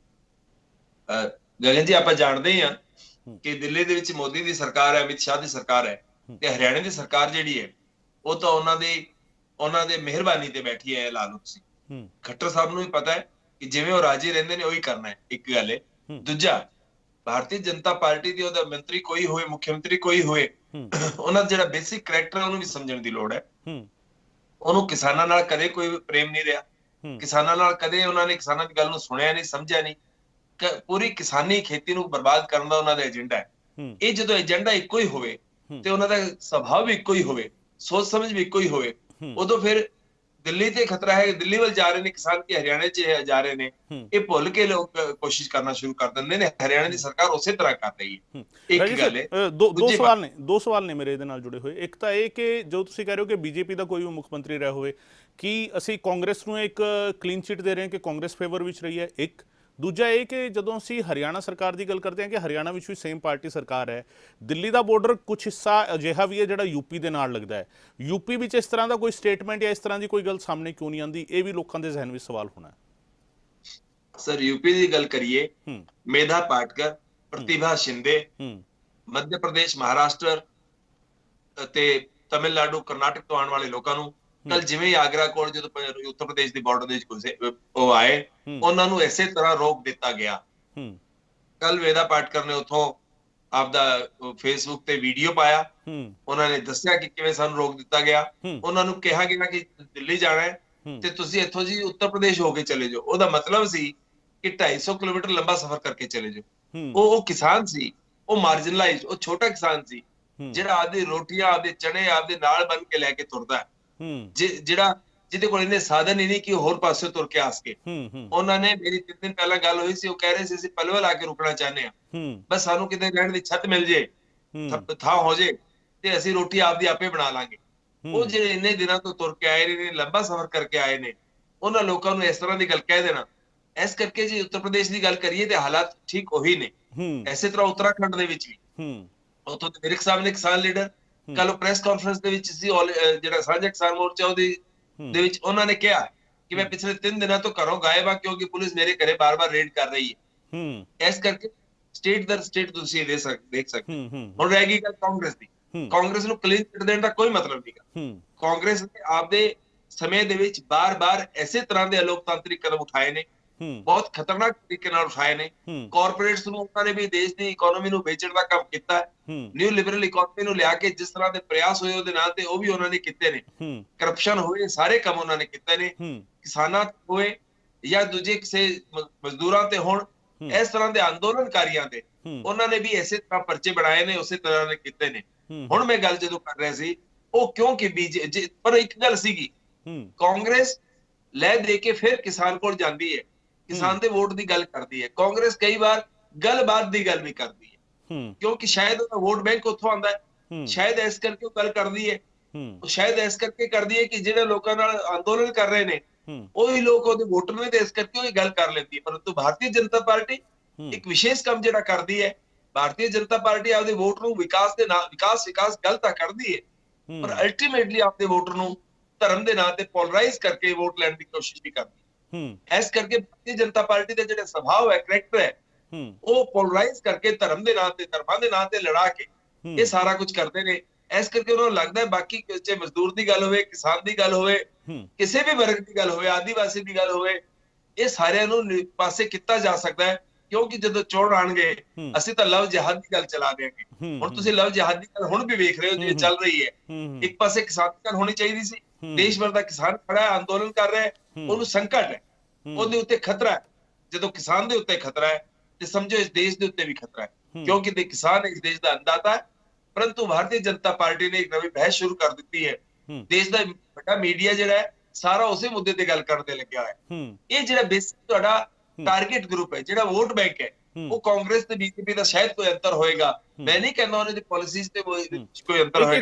ਗਗਨ ਜੀ, ਆਪਾਂ ਜਾਣਦੇ ਹਾਂ ਕਿ ਦਿੱਲੀ ਦੇ ਵਿੱਚ ਮੋਦੀ ਦੀ ਸਰਕਾਰ ਹੈ, ਅਮਿਤ ਸ਼ਾਹ ਦੀ ਸਰਕਾਰ ਹੈ ਤੇ ਹਰਿਆਣਾ ਦੀ ਸਰਕਾਰ ਜਿਹੜੀ ਹੈ ਉਹ ਤਾਂ ਉਹਨਾਂ ਦੇ ਮਿਹਰਬਾਨੀ ਤੇ ਬੈਠੀ ਹੈ। ਲਾ ਲਓ ਤੁਸੀਂ, ਖੱਟਰ ਸਾਹਿਬ ਨੂੰ ਵੀ ਪਤਾ ਹੈ ਕਿ ਜਿਵੇਂ ਉਹ ਰਾਜੀ ਰਹਿੰਦੇ ਨੇ ਉਹੀ ਕਰਨਾ ਹੈ, ਇੱਕ ਗੱਲ ਹੈ। ਦੂਜਾ, ਭਾਰਤੀ ਜਨਤਾ ਪਾਰਟੀ ਦੀ ਉਹਦਾ ਮੰਤਰੀ ਕੋਈ ਹੋਏ, ਮੁੱਖ ਮੰਤਰੀ ਕੋਈ ਹੋਏ, ਉਹਨਾਂ ਦਾ ਜਿਹੜਾ ਬੇਸਿਕ ਕਰੈਕਟਰ ਉਹਨੂੰ ਵੀ ਸਮਝਣ ਦੀ ਲੋੜ ਹੈ। ਉਹਨੂੰ ਕਿਸਾਨਾਂ ਨਾਲ ਕਦੇ ਕੋਈ ਪ੍ਰੇਮ ਨਹੀਂ ਰਿਹਾ, ਕਿਸਾਨਾਂ ਨਾਲ ਕਦੇ ਉਹਨਾਂ ਨੇ ਕਿਸਾਨਾਂ ਦੀ ਗੱਲ ਨੂੰ ਸੁਣਿਆ ਨਹੀਂ, ਸਮਝਿਆ ਨਹੀਂ। ਪੂਰੀ ਕਿਸਾਨੀ ਖੇਤੀ ਨੂੰ ਬਰਬਾਦ ਕਰਨ ਦਾ ਉਹਨਾਂ ਦਾ ਏਜੰਡਾ ਹੈ। ਇਹ ਜਦੋਂ ਏਜੰਡਾ ਇੱਕੋ ਹੀ ਹੋਵੇ ਤੇ ਉਹਨਾਂ ਦਾ ਸੁਭਾਅ ਵੀ ਇੱਕੋ ਹੀ ਹੋਵੇ, ਸੋਚ ਸਮਝ ਵੀ ਇੱਕੋ ਹੀ ਹੋਵੇ, ਉਦੋਂ ਫਿਰ ਦਿੱਲੀ ਤੇ ਖਤਰਾ ਹੈ। ਦਿੱਲੀ ਵੱਲ ਜਾ ਰਹੇ ਨੇ ਕਿਸਾਨ ਕਿ ਹਰਿਆਣੇ 'ਚ ਜਾ ਰਹੇ ਨੇ, ਇਹ ਭੁੱਲ ਕੇ ਲੋਕ ਕੋਸ਼ਿਸ਼ ਕਰਨਾ ਸ਼ੁਰੂ ਕਰ ਦਿੰਦੇ ਨੇ। ਹਰਿਆਣਾ ਦੀ ਸਰਕਾਰ ਉਸੇ ਤਰ੍ਹਾਂ ਕਰ ਰਹੀ ਹੈ। ਇੱਕ ਗੱਲ ਹੈ, ਦੋ ਸਵਾਲ ਨੇ ਮੇਰੇ ਇਹਦੇ ਨਾਲ ਜੁੜੇ ਹੋਏ। ਇੱਕ ਤਾਂ ਇਹ ਕਿ ਜੋ ਤੁਸੀਂ ਕਹਿ ਰਹੇ ਹੋ ਕਿ ਬੀਜੇਪੀ ਦਾ ਕੋਈ ਵੀ ਮੁੱਖ ਮੰਤਰੀ ਰਿਹਾ ਹੋਵੇ, ਕੀ ਅਸੀਂ ਕਾਂਗਰਸ ਨੂੰ ਇੱਕ ਕਲੀਨ ਚਿੱਟ ਦੇ ਰਹੇ ਹਾਂ ਕਿ ਕਾਂਗਰਸ ਫੇਵਰ ਵਿੱਚ ਰਹੀ ਹੈ? ਇੱਕ ਦੂਜਾ ਇਹ ਕਿ ਜਦੋਂ ਅਸੀਂ ਹਰਿਆਣਾ ਸਰਕਾਰ ਦੀ ਗੱਲ ਕਰਦੇ ਹਾਂ ਕਿ ਹਰਿਆਣਾ ਵਿੱਚ ਵੀ ਸੇਮ ਪਾਰਟੀ ਸਰਕਾਰ ਹੈ, ਦਿੱਲੀ ਦਾ ਬਾਰਡਰ ਕੁਝ ਹਿੱਸਾ ਅਜਿਹਾ ਵੀ ਹੈ ਜਿਹੜਾ ਯੂਪੀ ਦੇ ਨਾਲ ਲੱਗਦਾ ਹੈ। ਯੂਪੀ ਵਿੱਚ ਇਸ ਤਰ੍ਹਾਂ ਦਾ ਕੋਈ ਸਟੇਟਮੈਂਟ ਜਾਂ ਇਸ ਤਰ੍ਹਾਂ ਦੀ ਕੋਈ ਗੱਲ ਸਾਹਮਣੇ ਕਿਉਂ ਨਹੀਂ ਆਉਂਦੀ? ਇਹ ਵੀ ਲੋਕਾਂ ਦੇ ਜ਼ਿਹਨ ਵਿੱਚ ਸਵਾਲ ਹੋਣਾ ਹੈ। ਸਰ, ਯੂਪੀ ਦੀ ਗੱਲ ਕਰੀਏ, ਮੇਧਾ ਪਾਟਕਰ, ਪ੍ਰਤਿਭਾ ਸ਼ਿੰਦੇ, ਮੱਧ ਪ੍ਰਦੇਸ਼, ਮਹਾਰਾਸ਼ਟਰ ਤੇ ਤਮਿਲਨਾਡੂ, ਕਰਨਾਟਕ ਤੋਂ ਆਉਣ ਵਾਲੇ ਲੋਕਾਂ ਨੂੰ ਕੱਲ ਜਿਵੇਂ ਆਗਰਾ ਕੋਲ ਜਦੋਂ ਉੱਤਰ ਪ੍ਰਦੇਸ਼ ਦੇ ਬਾਰਡਰ ਦੇ ਵਿੱਚ ਘੁਸੇ ਉਹ ਆਏ, ਉਹਨਾਂ ਨੂੰ ਇਸੇ ਤਰ੍ਹਾਂ ਰੋਕ ਦਿੱਤਾ ਗਿਆ। ਕੱਲ ਮੇਧਾ ਪਾਟਕਰ ਨੇ ਉੱਥੋਂ ਆਪਦਾ ਫੇਸਬੁੱਕ ਤੇ ਵੀਡੀਓ ਪਾਇਆ, ਉਹਨਾਂ ਨੇ ਦੱਸਿਆ ਕਿ ਕਿਵੇਂ ਸਾਨੂੰ ਰੋਕ ਦਿੱਤਾ ਗਿਆ। ਉਹਨਾਂ ਨੂੰ ਕਿਹਾ ਗਿਆ ਕਿ ਦਿੱਲੀ ਜਾਣਾ ਹੈ ਤੇ ਤੁਸੀਂ ਇੱਥੋਂ ਜੀ ਉੱਤਰ ਪ੍ਰਦੇਸ਼ ਹੋ ਕੇ ਚਲੇ ਜਾਓ। ਉਹਦਾ ਮਤਲਬ ਸੀ ਕਿ 250 ਕਿਲੋਮੀਟਰ ਲੰਬਾ ਸਫ਼ਰ ਕਰਕੇ ਚਲੇ ਜਾਓ। ਉਹ ਕਿਸਾਨ ਸੀ, ਉਹ ਮਾਰਜਨਲਾਈਜ਼ਡ, ਉਹ ਛੋਟਾ ਕਿਸਾਨ ਸੀ ਜਿਹੜਾ ਆਪਦੀ ਰੋਟੀਆਂ, ਆਪਦੇ ਚਣੇ ਆਪਦੇ ਨਾਲ ਬੰਨ ਕੇ ਲੈ ਕੇ ਤੁਰਦਾ, ਜਿਹੜਾ ਜਿਹਦੇ ਕੋਲ ਇਹਨੇ ਸਾਧਨ ਹੀ ਨਹੀਂ ਕਿ ਹੋਰ ਪਾਸੇ ਤੁਰ ਕੇ ਆ ਸਕੇ। ਉਹਨਾਂ ਨੇ, ਮੇਰੀ 3 ਦਿਨ ਪਹਿਲਾਂ ਗੱਲ ਹੋਈ ਸੀ, ਉਹ ਕਹਿ ਰਹੇ ਸੀ ਅਸੀਂ ਪਲਵਲ ਆ ਕੇ ਰੁਕਣਾ ਚਾਹੁੰਦੇ ਹਾਂ, ਬਸ ਸਾਨੂੰ ਕਿਤੇ ਰਹਿਣ ਦੀ ਛੱਤ ਮਿਲ ਜੇ, ਥਾਂ ਹੋ ਜੇ ਤੇ ਅਸੀਂ ਰੋਟੀ ਆਪਦੀ ਆਪੇ ਬਣਾ ਲਾਂਗੇ। ਉਹ ਜਿਹੜੇ ਇੰਨੇ ਦਿਨਾਂ ਤੋਂ ਤੁਰ ਕੇ ਆਏ ਨੇ, ਲੰਬਾ ਸਫ਼ਰ ਕਰਕੇ ਆਏ ਨੇ, ਉਹਨਾਂ ਲੋਕਾਂ ਨੂੰ ਇਸ ਤਰ੍ਹਾਂ ਦੀ ਗੱਲ ਕਹਿ ਦੇਣਾ। ਇਸ ਕਰਕੇ ਜੇ ਉੱਤਰ ਪ੍ਰਦੇਸ਼ ਦੀ ਗੱਲ ਕਰੀਏ ਤੇ ਹਾਲਾਤ ਠੀਕ ਉਹੀ ਨੇ। ਇਸੇ ਤਰ੍ਹਾਂ ਉੱਤਰਾਖੰਡ ਦੇ ਵਿੱਚ ਵੀ ਉੱਥੋਂ ਦੇ ਵਿਰਕ ਸਾਹਿਬ ਨੇ, ਕਿਸਾਨ ਲੀਡਰ, ਕੱਲ ਪ੍ਰੈਸ ਕਾਨਫਰੰਸ ਦੇ ਵਿੱਚ ਸੀ, ਜਿਹੜਾ ਸਾਂਝਾ ਕਿਸਾਨ ਮੋਰਚਾ ਉਹਦੇ ਦੇ ਵਿੱਚ ਉਹਨਾਂ ਨੇ ਕਿਹਾ ਕਿ ਮੈਂ ਪਿਛਲੇ 3 ਦਿਨਾਂ ਤੋਂ ਘਰੋਂ ਗਾਇਬ ਹਾਂ ਕਿਉਂਕਿ ਪੁਲਿਸ ਮੇਰੇ ਘਰੇ ਬਾਰ-ਬਾਰ ਰੇਡ ਕਰ ਰਹੀ ਹੈ। ਇਸ ਕਰਕੇ ਸਟੇਟ ਦਰ ਸਟੇਟ ਤੁਸੀਂ ਦੇਖ ਸਕਦੇ। ਹੁਣ ਰਹਿ ਗਈ ਗੱਲ ਕਾਂਗਰਸ ਦੀ। ਕਾਂਗਰਸ ਨੂੰ ਕਲੀਨ ਚਿੱਟ ਦੇਣ ਦਾ ਕੋਈ ਮਤਲਬ ਨਹੀਂਗਾ। ਕਾਂਗਰਸ ਨੇ ਆਪਦੇ ਸਮੇਂ ਦੇ ਵਿੱਚ ਬਾਰ-ਬਾਰ ਐਸੇ ਤਰ੍ਹਾਂ ਦੇ ਅਲੋਕਤਾਂਤਰਿਕ ਕਦਮ ਉਠਾਏ ਨੇ, ਬਹੁਤ ਖਤਰਨਾਕ ਤਰੀਕੇ ਨਾਲ ਉਠਾਏ ਨੇ। ਕਾਰਪੋਰੇਟਸ ਨੂੰ ਉਹਨਾਂ ਨੇ ਵੀ ਦੇਸ਼ ਦੀ ਇਕਨੋਮੀ ਨੂੰ ਵੇਚਣ ਦਾ ਕੰਮ ਕੀਤਾ। ਨਿਊ ਲਿਬਰਲ ਇਕਨੋਮੀ ਨੂੰ ਲਿਆ ਕੇ ਜਿਸ ਤਰ੍ਹਾਂ ਦੇ ਪ੍ਰਯਾਸ ਹੋਏ ਉਹਦੇ ਨਾਲ ਤੇ ਉਹ ਵੀ ਉਹਨਾਂ ਨੇ ਕੀਤੇ ਨੇ। ਕਰਪਸ਼ਨ ਹੋਏ, ਸਾਰੇ ਕੰਮ ਉਹਨਾਂ ਨੇ ਕੀਤੇ ਨੇ। ਕਿਸਾਨਾਂ ਹੋਏ ਜਾਂ ਦੂਜੇ ਕਿਸੇ ਮਜ਼ਦੂਰਾਂ ਤੇ ਹੋਣ, ਇਸ ਤਰ੍ਹਾਂ ਦੇ ਅੰਦੋਲਨਕਾਰੀਆਂ ਤੇ ਉਹਨਾਂ ਨੇ ਵੀ ਇਸੇ ਤਰ੍ਹਾਂ ਪਰਚੇ ਬਣਾਏ ਨੇ, ਉਸੇ ਤਰ੍ਹਾਂ ਦੇ ਕੀਤੇ ਨੇ। ਹੁਣ ਮੈਂ ਗੱਲ ਜਦੋਂ ਕਰ ਰਿਹਾ ਸੀ ਉਹ ਕਿਉਂਕਿ ਪਰ ਇੱਕ ਗੱਲ ਸੀਗੀ, ਕਾਂਗਰਸ ਲੈ ਦੇ ਕੇ ਫਿਰ ਕਿਸਾਨ ਕੋਲ ਜਾਂਦੀ ਹੈ, ਕਿਸਾਨ ਦੇ ਵੋਟ ਦੀ ਗੱਲ ਕਰਦੀ ਹੈ। ਕਾਂਗਰਸ ਕਈ ਵਾਰ ਗੱਲਬਾਤ ਦੀ ਗੱਲ ਵੀ ਕਰਦੀ ਹੈ। ਕਿਉਂਕਿ ਸ਼ਾਇਦ ਉਹਦਾ ਵੋਟ ਬੈਂਕ ਉੱਥੋਂ ਆਉਂਦਾ ਹੈ, ਸ਼ਾਇਦ ਇਸ ਕਰਕੇ ਉਹ ਗੱਲ ਕਰਦੀ ਹੈ, ਉਹ ਸ਼ਾਇਦ ਇਸ ਕਰਕੇ ਕਰਦੀ ਹੈ ਕਿ ਜਿਹੜੇ ਲੋਕਾਂ ਨਾਲ ਅੰਦੋਲਨ ਕਰ ਰਹੇ ਨੇ ਉਹੀ ਲੋਕ ਉਹਦੇ ਵੋਟਰ ਨੇ, ਤੇ ਇਸ ਕਰਕੇ ਉਹ ਇਹ ਗੱਲ ਕਰ ਲੈਂਦੀ ਹੈ। ਪਰੰਤੂ ਭਾਰਤੀ ਜਨਤਾ ਪਾਰਟੀ ਇੱਕ ਵਿਸ਼ੇਸ਼ ਕੰਮ ਜਿਹੜਾ ਕਰਦੀ ਹੈ, ਭਾਰਤੀ ਜਨਤਾ ਪਾਰਟੀ ਆਪਦੇ ਵੋਟ ਨੂੰ ਵਿਕਾਸ ਦੇ ਨਾਲ ਵਿਕਾਸ ਗੱਲ ਤਾਂ ਕਰਦੀ ਹੈ, ਪਰ ਅਲਟੀਮੇਟਲੀ ਆਪਦੇ ਵੋਟਰ ਨੂੰ ਧਰਮ ਦੇ ਨਾਂ ਤੇ ਪੋਲਰਾਈਜ਼ ਕਰਕੇ ਵੋਟ ਲੈਣ ਦੀ ਕੋਸ਼ਿਸ਼ ਵੀ ਕਰਦੀ ਹੈ। ਇਸ ਕਰਕੇ ਭਾਰਤੀ ਜਨਤਾ ਪਾਰਟੀ ਦਾ ਜਿਹੜਾ ਸੁਭਾਅ ਹੈ, ਕਰੈਕਟਰ ਹੈ, ਉਹ ਪੋਲਰਾਈਜ਼ ਕਰਕੇ ਧਰਮ ਦੇ ਨਾਂ ਤੇ, ਧਰਮਾਂ ਦੇ ਨਾਂ ਤੇ ਲੜਾ ਕੇ ਇਹ ਸਾਰਾ ਕੁਝ ਕਰਦੇ ਨੇ। ਇਸ ਕਰਕੇ ਉਹਨਾਂ ਨੂੰ ਲੱਗਦਾ ਹੈ ਬਾਕੀ ਚਾਹੇ ਮਜ਼ਦੂਰ ਦੀ ਗੱਲ ਹੋਵੇ, ਕਿਸਾਨ ਦੀ ਗੱਲ ਹੋਵੇ, ਕਿਸੇ ਵੀ ਵਰਗ ਦੀ ਗੱਲ ਹੋਵੇ, ਆਦੀਵਾਸੀ ਦੀ ਗੱਲ ਹੋਵੇ, ਇਹ ਸਾਰਿਆਂ ਨੂੰ ਪਾਸੇ ਕੀਤਾ ਜਾ ਸਕਦਾ ਹੈ। ਕਿਉਂਕਿ ਜਦੋਂ ਚੋਣ ਆਣਗੇ ਅਸੀਂ ਤਾਂ ਲਵ ਜਿਹਾਦ ਦੀ ਗੱਲ ਚਲਾ ਦੇਾਂਗੇ। ਹੁਣ ਤੁਸੀਂ ਲਵ ਜਿਹਾਦ ਦੀ ਗੱਲ ਹੁਣ ਵੀ ਵੇਖ ਰਹੇ ਹੋ ਜੋ ਚੱਲ ਰਹੀ ਹੈ। ਇੱਕ ਪਾਸੇ ਕਿਸਾਨ ਦੀ ਗੱਲ ਹੋਣੀ ਚਾਹੀਦੀ ਸੀ, ਦੇਸ਼ ਭਰ ਦਾ ਕਿਸਾਨ ਖੜਾ ਹੈ, ਅੰਦੋਲਨ ਕਰ ਰਿਹਾ ਹੈ, ਉਹਨੂੰ ਸੰਕਟ ਹੈ, ਉਹਦੇ ਉੱਤੇ ਖਤਰਾ ਹੈ। ਜਦੋਂ ਕਿਸਾਨ ਦੇ ਉੱਤੇ ਖਤਰਾ ਹੈ ਤੇ ਸਮਝੋ ਇਸ ਦੇਸ਼ ਦੇ ਉੱਤੇ ਵੀ ਖਤਰਾ ਹੈ, ਕਿਉਂਕਿ ਕਿਸਾਨ ਇਸ ਦੇਸ਼ ਦਾ ਅੰਨਦਾਤਾ ਹੈ। ਪਰੰਤੂ ਭਾਰਤੀ ਜਨਤਾ ਪਾਰਟੀ ਨੇ ਇੱਕ ਨਵੀਂ ਬਹਿਸ ਸ਼ੁਰੂ ਕਰ ਦਿੱਤੀ ਹੈ। ਦੇਸ਼ ਦਾ ਵੱਡਾ ਮੀਡੀਆ ਜਿਹੜਾ ਹੈ ਸਾਰਾ ਉਸੇ ਮੁੱਦੇ ਤੇ ਗੱਲ ਕਰਨ ਤੇ ਲੱਗਿਆ ਹੋਇਆ ਹੈ। ਇਹ ਜਿਹੜਾ ਬੇਸਿਕ ਤੁਹਾਡਾ ਟਾਰਗੇਟ ਗਰੁੱਪ ਹੈ, ਜਿਹੜਾ ਵੋਟ ਬੈਂਕ ਹੈ, ਉਹ ਕਾਂਗਰਸ ਤੇ ਬੀਜੇਪੀ ਦਾ ਸ਼ਾਇਦ ਕੋਈ ਅੰਤਰ ਹੋਏਗਾ। ਮੈਂ ਨਹੀਂ ਕਹਿੰਦਾ ਉਹਨਾਂ ਦੀ ਪਾਲਿਸੀਜ਼ ਤੇ ਕੋਈ ਅੰਤਰ ਹੋਏਗਾ।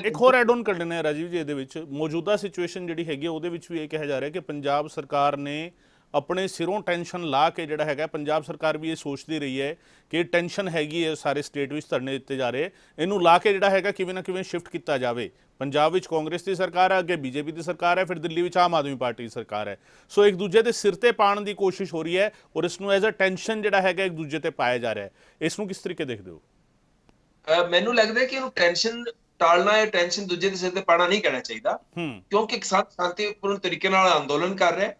ਇੱਕ ਹੋਰ ਐਡ ਆਨ ਕਰ ਲੈਣਾ ਹੈ ਰਾਜੀਵ ਜੀ, ਇਹਦੇ ਵਿੱਚ ਮੌਜੂਦਾ ਸਿਚੁਏਸ਼ਨ ਜਿਹੜੀ ਹੈਗੀ ਉਹਦੇ ਵਿੱਚ ਵੀ ਇਹ ਕਿਹਾ ਜਾ ਰਿਹਾ ਕਿ ਪੰਜਾਬ ਸਰਕਾਰ ਨੇ ਆਪਣੇ ਸਿਰੋਂ ਟੈਨਸ਼ਨ ਲਾ ਕੇ ਜਿਹੜਾ ਹੈਗਾ, ਪੰਜਾਬ ਸਰਕਾਰ ਵੀ ਇਹ ਸੋਚਦੀ ਰਹੀ ਹੈ ਕਿ ਟੈਨਸ਼ਨ ਹੈਗੀ ਹੈ ਸਾਰੇ ਸਟੇਟ ਵਿੱਚ ਧਰਨੇ ਦਿੱਤੇ ਜਾ ਰਹੇ, ਇਹਨੂੰ ਲਾ ਕੇ ਜਿਹੜਾ ਹੈਗਾ ਕਿਵੇਂ ਨਾ ਕਿਵੇਂ ਸ਼ਿਫਟ ਕੀਤਾ ਜਾਵੇ। ਪੰਜਾਬ ਵਿੱਚ ਕਾਂਗਰਸ ਦੀ ਸਰਕਾਰ ਹੈ, ਅੱਗੇ ਬੀਜੇਪੀ ਦੀ ਸਰਕਾਰ ਹੈ, ਫਿਰ ਦਿੱਲੀ ਵਿੱਚ ਆਮ ਆਦਮੀ ਪਾਰਟੀ ਦੀ ਸਰਕਾਰ ਹੈ। ਸੋ ਇੱਕ ਦੂਜੇ ਦੇ ਸਿਰ ਤੇ ਪਾਉਣ ਦੀ ਕੋਸ਼ਿਸ਼ ਹੋ ਰਹੀ ਹੈ ਔਰ ਇਸ ਨੂੰ ਐਜ਼ ਅ ਟੈਨਸ਼ਨ ਜਿਹੜਾ ਹੈਗਾ ਇੱਕ ਦੂਜੇ ਤੇ ਪਾਇਆ ਜਾ ਰਿਹਾ ਹੈ। ਇਸ ਨੂੰ ਕਿਸ ਤਰੀਕੇ ਦੇਖਦੇ ਹੋ? ਮੈਨੂੰ ਲੱਗਦਾ ਹੈ ਕਿ ਇਹਨੂੰ ਟੈਨਸ਼ਨ ਟਾਲਣਾ ਹੈ, ਟੈਨਸ਼ਨ ਦੂਜੇ ਦੇ ਸਿਰ ਤੇ ਪਾਉਣਾ ਨਹੀਂ ਕਹਿਣਾ ਚਾਹੀਦਾ, ਕਿਉਂਕਿ ਕਿਸਾਨ ਸ਼ਾਂਤੀਪੂਰਨ ਤਰੀਕੇ ਨਾਲ ਅੰਦੋਲਨ ਕਰ ਰਿਹਾ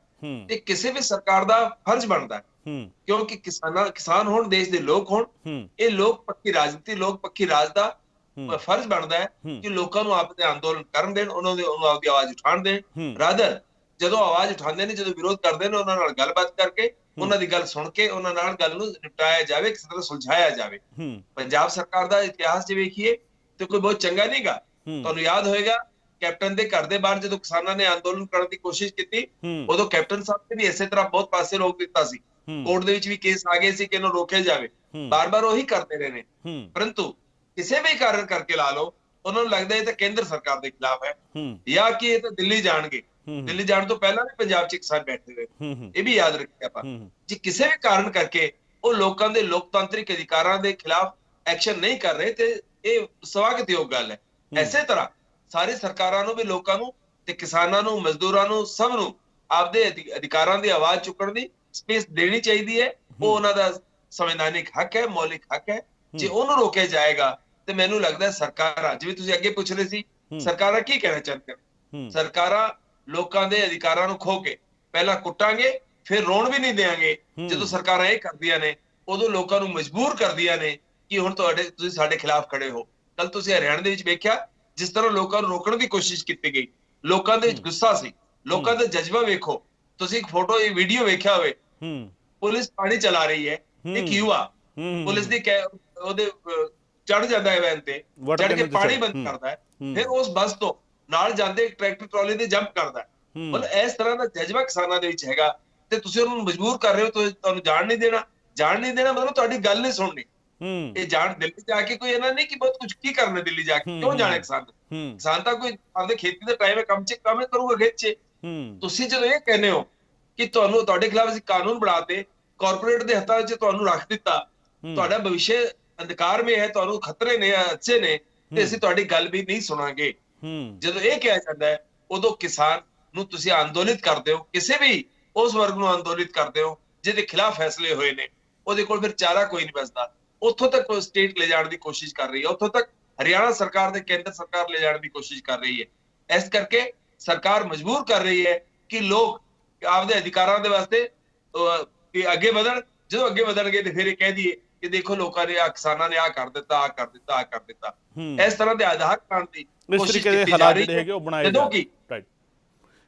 ਤੇ ਕਿਸੇ ਵੀ ਸਰਕਾਰ ਦਾ ਫਰਜ਼ ਬਣਦਾ ਹੈ, ਕਿਉਂਕਿ ਕਿਸਾਨ ਹੋਣ, ਦੇਸ਼ ਦੇ ਲੋਕ ਹੋਣ, ਇਹ ਲੋਕ ਪੱਖੀ ਰਾਜਨੀਤੀ, ਲੋਕ ਪੱਖੀ ਰਾਜ ਦਾ ਫਰਜ਼ ਬਣਦਾ ਹੈ ਕਿ ਲੋਕਾਂ ਨੂੰ ਆਪਦੇ ਅੰਦੋਲਨ ਕਰਨ ਦੇਣ, ਉਹਨੂੰ ਆਪਦੀ ਆਵਾਜ਼ ਉਠਾਉਣ ਦੇਣ। ਰਾਦਰ ਜਦੋਂ ਆਵਾਜ਼ ਉਠਾਉਂਦੇ ਨੇ, ਜਦੋਂ ਵਿਰੋਧ ਕਰਦੇ ਨੇ, ਉਹਨਾਂ ਨਾਲ ਗੱਲਬਾਤ ਕਰਕੇ, ਉਹਨਾਂ ਦੀ ਗੱਲ ਸੁਣ ਕੇ ਉਹਨਾਂ ਨਾਲ ਗੱਲ ਨੂੰ ਨਿਪਟਾਇਆ ਜਾਵੇ, ਕਿਸੇ ਤਰ੍ਹਾਂ ਸੁਲਝਾਇਆ ਜਾਵੇ। ਪੰਜਾਬ ਸਰਕਾਰ ਦਾ ਇਤਿਹਾਸ ਜੇ ਵੇਖੀਏ ਤੇ ਕੋਈ ਬਹੁਤ ਚੰਗਾ ਨਹੀਂਗਾ। ਤੁਹਾਨੂੰ ਯਾਦ ਹੋਏਗਾ ਕੈਪਟਨ ਦੇ ਘਰ ਦੇ ਬਾਹਰ ਜਦੋਂ ਕਿਸਾਨਾਂ ਨੇ ਅੰਦੋਲਨ ਕਰਨ ਦੀ ਕੋਸ਼ਿਸ਼ ਕੀਤੀ, ਉਦੋਂ ਕੈਪਟਨ ਸਾਹਿਬ ਨੇ ਵੀ ਇਸੇ ਤਰ੍ਹਾਂ ਬਹੁਤ ਪਾਸੇ ਰੋਕ ਦਿੱਤਾ ਸੀ। ਕੋਰਟ ਦੇ ਵਿੱਚ ਵੀ ਕੇਸ ਆ ਗਏ ਸੀ ਕਿ ਇਹਨੂੰ ਰੋਕਿਆ ਜਾਵੇ। ਬਾਰ-ਬਾਰ ਉਹੀ ਕਰਦੇ ਰਹੇ ਨੇ, ਪਰੰਤੂ ਕਿਸੇ ਵੀ ਕਾਰਨ ਕਰਕੇ ਲਾ ਲਓ, ਉਹਨਾਂ ਨੂੰ ਲੱਗਦਾ ਇਹ ਤਾਂ ਕੇਂਦਰ ਸਰਕਾਰ ਦੇ ਖਿਲਾਫ ਹੈ ਜਾਂ ਕਿ ਇਹ ਤਾਂ ਦਿੱਲੀ ਜਾਣਗੇ। ਦਿੱਲੀ ਜਾਣ ਤੋਂ ਪਹਿਲਾਂ ਵੀ ਪੰਜਾਬ 'ਚ ਕਿਸਾਨ ਬੈਠੇ ਰਹੇ, ਇਹ ਵੀ ਯਾਦ ਰੱਖਿਆ ਆਪਾਂ। ਜੇ ਕਿਸੇ ਵੀ ਕਾਰਨ ਕਰਕੇ ਉਹ ਲੋਕਾਂ ਦੇ ਲੋਕਤਾਂਤਰਿਕ ਅਧਿਕਾਰਾਂ ਦੇ ਖਿਲਾਫ ਐਕਸ਼ਨ ਨਹੀਂ ਕਰ ਰਹੇ ਤੇ ਇਹ ਸਵਾਗਤਯੋਗ ਗੱਲ ਹੈ। ਐਸੇ ਤਰ੍ਹਾਂ ਸਾਰੀ ਸਰਕਾਰਾਂ ਨੂੰ ਵੀ ਲੋਕਾਂ ਨੂੰ ਤੇ ਕਿਸਾਨਾਂ ਨੂੰ, ਮਜ਼ਦੂਰਾਂ ਨੂੰ, ਸਭ ਨੂੰ ਆਪਦੇ ਅਧਿਕਾਰਾਂ ਦੀ ਆਵਾਜ਼ ਚੁੱਕਣ ਦੀ ਸਪੇਸ ਦੇਣੀ ਚਾਹੀਦੀ ਹੈ। ਉਹ ਉਹਨਾਂ ਦਾ ਸੰਵਿਧਾਨਿਕ ਹੱਕ ਹੈ, ਮੌਲਿਕ ਹੱਕ ਹੈ। ਜੇ ਉਹਨੂੰ ਰੋਕਿਆ ਜਾਏਗਾ ਤੇ ਮੈਨੂੰ ਲੱਗਦਾ ਸਰਕਾਰਾਂ, ਜਿਵੇਂ ਤੁਸੀਂ ਅੱਗੇ ਪੁੱਛ ਰਹੇ ਸੀ, ਸਰਕਾਰਾਂ ਕੀ ਕਹਿਣਾ ਚਾਹੁੰਦੇ ਨੇ? ਸਰਕਾਰਾਂ ਲੋਕਾਂ ਦੇ ਅਧਿਕਾਰਾਂ ਨੂੰ ਖੋ ਕੇ ਪਹਿਲਾਂ ਕੁੱਟਾਂਗੇ, ਫਿਰ ਰੋਣ ਵੀ ਨਹੀਂ ਦੇਾਂਗੇ। ਜਦੋਂ ਸਰਕਾਰਾਂ ਇਹ ਕਰਦੀਆਂ ਨੇ, ਉਦੋਂ ਲੋਕਾਂ ਨੂੰ ਮਜਬੂਰ ਕਰਦੀਆਂ ਨੇ ਕਿ ਹੁਣ ਤੁਸੀਂ ਸਾਡੇ ਖਿਲਾਫ ਖੜੇ ਹੋ। ਕੱਲ ਤੁਸੀਂ ਹਰਿਆਣਾ ਦੇ ਵਿੱਚ ਵੇਖਿਆ ਜਿਸ ਤਰ੍ਹਾਂ ਲੋਕਾਂ ਨੂੰ ਰੋਕਣ ਦੀ ਕੋਸ਼ਿਸ਼ ਕੀਤੀ ਗਈ, ਲੋਕਾਂ ਦੇ ਵਿੱਚ ਗੁੱਸਾ ਸੀ, ਲੋਕਾਂ ਦਾ ਜਜ਼ਬਾ ਵੇਖੋ। ਤੁਸੀਂ ਇੱਕ ਫੋਟੋ, ਇਹ ਵੀਡੀਓ ਵੇਖਿਆ ਹੋਵੇ, ਪੁਲਿਸ ਪਾਣੀ ਚਲਾ ਰਹੀ ਹੈ, ਇੱਕ ਯੁਵਾ ਪੁਲਿਸ ਦੀ ਉਹਦੇ ਚੜ ਜਾਂਦਾ ਹੈ ਵੈਨ ਤੇ, ਚੜ ਕੇ ਪਾਣੀ ਬੰਦ ਕਰਦਾ ਹੈ, ਫਿਰ ਉਸ ਬੱਸ ਤੋਂ ਨਾਲ ਜਾਂਦੇ ਟਰੈਕਟਰ ਟਰਾਲੀ ਤੇ ਜੰਪ ਕਰਦਾ ਹੈ। ਮਤਲਬ ਇਸ ਤਰ੍ਹਾਂ ਦਾ ਜਜ਼ਬਾ ਕਿਸਾਨਾਂ ਦੇ ਵਿੱਚ ਹੈਗਾ ਤੇ ਤੁਸੀਂ ਉਹਨਾਂ ਨੂੰ ਮਜਬੂਰ ਕਰ ਰਹੇ ਹੋ। ਤੁਹਾਨੂੰ ਜਾਣ ਨਹੀਂ ਦੇਣਾ ਮਤਲਬ ਤੁਹਾਡੀ ਗੱਲ ਨਹੀਂ ਸੁਣਨੀ। ਇਹ ਜਾਣ ਦਿੱਲੀ ਜਾ ਕੇ ਕੋਈ ਇਹਨਾਂ ਨਹੀਂ ਕਿ ਬਹੁਤ ਕੁਝ ਕੀ ਕਰਨਾ, ਦਿੱਲੀ ਜਾ ਕੇ ਕਿਉਂ ਜਾਣਾ ਕਿਸਾਨ ਤਾਂ ਕੋਈ ਆਪਦੇ ਖੇਤੀ ਦਾ ਟਾਈਮ ਹੈ, ਕੰਮ ਕਰੂਗਾ ਖੇਤ 'ਚ। ਤੁਸੀਂ ਜਦੋਂ ਇਹ ਕਹਿੰਦੇ ਹੋ ਕਿ ਤੁਹਾਡੇ ਖਿਲਾਫ ਅਸੀਂ ਕਾਨੂੰਨ ਬਣਾਤੇ, ਕਾਰਪੋਰੇਟ ਦੇ ਹੱਥਾਂ ਵਿੱਚ ਤੁਹਾਨੂੰ ਰੱਖ ਦਿੱਤਾ, ਤੁਹਾਡਾ ਭਵਿੱਖ ਅੰਧਕਾਰਮਈ ਹੈ, ਤੁਹਾਨੂੰ ਖਤਰੇ ਨੇ, ਅੱਛੇ ਨੇ, ਤੇ ਅਸੀਂ ਤੁਹਾਡੀ ਗੱਲ ਵੀ ਨਹੀਂ ਸੁਣਾਂਗੇ। ਜਦੋਂ ਇਹ ਕਿਹਾ ਜਾਂਦਾ ਹੈ, ਉਦੋਂ ਕਿਸਾਨ ਨੂੰ ਤੁਸੀਂ ਅੰਦੋਲਿਤ ਕਰਦੇ ਹੋ, ਕਿਸੇ ਵੀ ਉਸ ਵਰਗ ਨੂੰ ਅੰਦੋਲਿਤ ਕਰਦੇ ਹੋ ਜਿਹਦੇ ਖਿਲਾਫ ਫੈਸਲੇ ਹੋਏ ਨੇ। ਉਹਦੇ ਕੋਲ ਫਿਰ ਚਾਰਾ ਕੋਈ ਨਹੀਂ ਬਚਦਾ। ਉੱਥੋਂ ਤੱਕ ਸਟੇਟ ਲੈ ਜਾਣ ਦੀ ਕੋਸ਼ਿਸ਼ ਕਰ ਰਹੀ ਹੈ, ਉੱਥੋਂ ਤੱਕ ਹਰਿਆਣਾ ਸਰਕਾਰ ਤੇ ਕੇਂਦਰ ਸਰਕਾਰ ਲੈ ਜਾਣ ਦੀ ਕੋਸ਼ਿਸ਼ ਕਰ ਰਹੀ ਹੈ। ਇਸ ਕਰਕੇ ਸਰਕਾਰ ਮਜਬੂਰ ਕਰ ਰਹੀ ਹੈ ਕਿ ਲੋਕ ਆਪਦੇ ਅਧਿਕਾਰਾਂ ਦੇ ਵਾਸਤੇ ਅੱਗੇ ਵਧਣ। ਜਦੋਂ ਅੱਗੇ ਵਧਣਗੇ ਤੇ ਫਿਰ ਇਹ ਕਹਿ ਦਈਏ ਕਿ ਦੇਖੋ ਲੋਕਾਂ ਨੇ, ਕਿਸਾਨਾਂ ਨੇ ਆਹ ਕਰ ਦਿੱਤਾ। ਇਸ ਤਰ੍ਹਾਂ ਦੇ ਆਧਾਰ ਕਾਰਨ ਦੀ ਕੋਸ਼ਿਸ਼ ਕੀਤੀ ਜਾ ਰਹੀ ਹੈ ਜਦੋਂ ਕਿ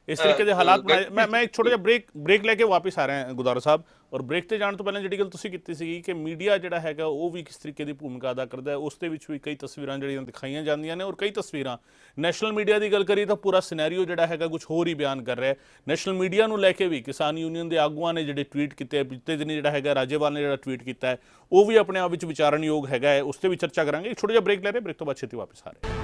ਇਸ ਤਰੀਕੇ ਦੇ ਹਾਲਾਤ ਬਣਾਏ। ਮੈਂ ਇੱਕ ਛੋਟਾ ਜਿਹਾ ਬ੍ਰੇਕ ਲੈ ਕੇ ਵਾਪਸ ਆ ਰਹੇ ਹਾਂ ਗੁਰਦੁਆਰਾ ਸਾਹਿਬ। ਔਰ ਬ੍ਰੇਕ ਤੇ ਜਾਣ ਤੋਂ ਪਹਿਲਾਂ ਜਿਹੜੀ ਗੱਲ ਤੁਸੀਂ ਕੀਤੀ ਸੀਗੀ ਕਿ ਮੀਡੀਆ ਜਿਹੜਾ ਹੈਗਾ ਉਹ ਵੀ ਕਿਸ ਤਰੀਕੇ ਦੀ ਭੂਮਿਕਾ ਅਦਾ ਕਰਦਾ ਹੈ, ਉਸ ਦੇ ਵਿੱਚ ਵੀ ਕਈ ਤਸਵੀਰਾਂ ਜਿਹੜੀਆਂ ਦਿਖਾਈਆਂ ਜਾਂਦੀਆਂ ਨੇ ਔਰ ਕਈ ਤਸਵੀਰਾਂ ਨੈਸ਼ਨਲ ਮੀਡੀਆ ਦੀ ਗੱਲ ਕਰੀਏ ਤਾਂ ਪੂਰਾ ਸਿਨੈਰੀਓ ਜਿਹੜਾ ਹੈਗਾ ਕੁਝ ਹੋਰ ਹੀ ਬਿਆਨ ਕਰ ਰਿਹਾ ਹੈ। ਨੈਸ਼ਨਲ ਮੀਡੀਆ ਨੂੰ ਲੈ ਕੇ ਵੀ ਕਿਸਾਨ ਯੂਨੀਅਨ ਦੇ ਆਗੂਆਂ ਨੇ ਜਿਹੜੇ ਟਵੀਟ ਕੀਤੇ, ਬੀਤੇ ਦਿਨੀ ਜਿਹੜਾ ਹੈਗਾ ਰਾਜੇਵਾਲ ਨੇ ਜਿਹੜਾ ਟਵੀਟ ਕੀਤਾ ਹੈ ਉਹ ਵੀ ਆਪਣੇ ਆਪ ਵਿੱਚ ਵਿਚਾਰਨਯੋਗ ਹੈਗਾ ਹੈ, ਉਸ ਤੇ ਵੀ ਚਰਚਾ ਕਰਾਂਗੇ। ਛੋਟਾ ਜਿਹਾ ਬ੍ਰੇਕ ਲੈ ਰਹੇ, ਬ੍ਰੇਕ ਤੋਂ ਬਾਅਦ ਛੇਤੀ ਵਾਪਸ ਆ ਰਹੇ।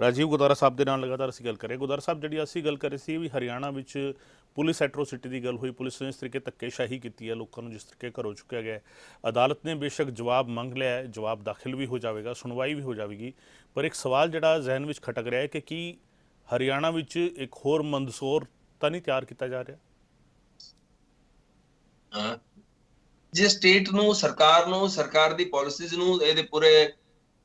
ਰਾਜੀਵ ਗੁਰਦੁਆਰਾ ਸਾਹਿਬ ਦੇ ਨਾਲ ਲਗਾਤਾਰ ਅਸੀਂ ਗੱਲ ਕਰ ਰਹੇ। ਗੁਰਦੁਆਰਾ ਸਾਹਿਬ ਜਿਹੜੀ ਅਸੀਂ ਗੱਲ ਕਰ ਰਹੇ ਸੀ ਵੀ ਹਰਿਆਣਾ ਵਿੱਚ ਪੁਲਿਸ ਐਟਰੋਸਿਟੀ ਦੀ ਗੱਲ ਹੋਈ, ਪੁਲਿਸ ਨੇ ਇਸ ਤਰੀਕੇ ਧੱਕੇਸ਼ਾਹੀ ਕੀਤੀ ਹੈ, ਲੋਕਾਂ ਨੂੰ ਜਿਸ ਤਰੀਕੇ ਘਰੋਂ ਚੁੱਕਿਆ ਗਿਆ। ਅਦਾਲਤ ਨੇ ਬੇਸ਼ੱਕ ਜਵਾਬ ਮੰਗ ਲਿਆ ਹੈ, ਜਵਾਬ ਦਾਖਲ ਵੀ ਹੋ ਜਾਵੇਗਾ, ਸੁਣਵਾਈ ਵੀ ਹੋ ਜਾਵੇਗੀ, ਪਰ ਇੱਕ ਸਵਾਲ ਜਿਹੜਾ ਜ਼ਹਿਨ ਵਿੱਚ ਖਟਕ ਰਿਹਾ ਹੈ ਕਿ ਕੀ ਹਰਿਆਣਾ ਵਿੱਚ ਇੱਕ ਹੋਰ ਮੰਦਸੌਰ ਤਾਂ ਨਹੀਂ ਤਿਆਰ ਕੀਤਾ ਜਾ ਰਿਹਾ? ਜੇ ਸਟੇਟ ਨੂੰ, ਸਰਕਾਰ ਦੀ ਪਾਲਿਸੀਜ਼ ਨੂੰ, ਇਹਦੇ ਪੂਰੇ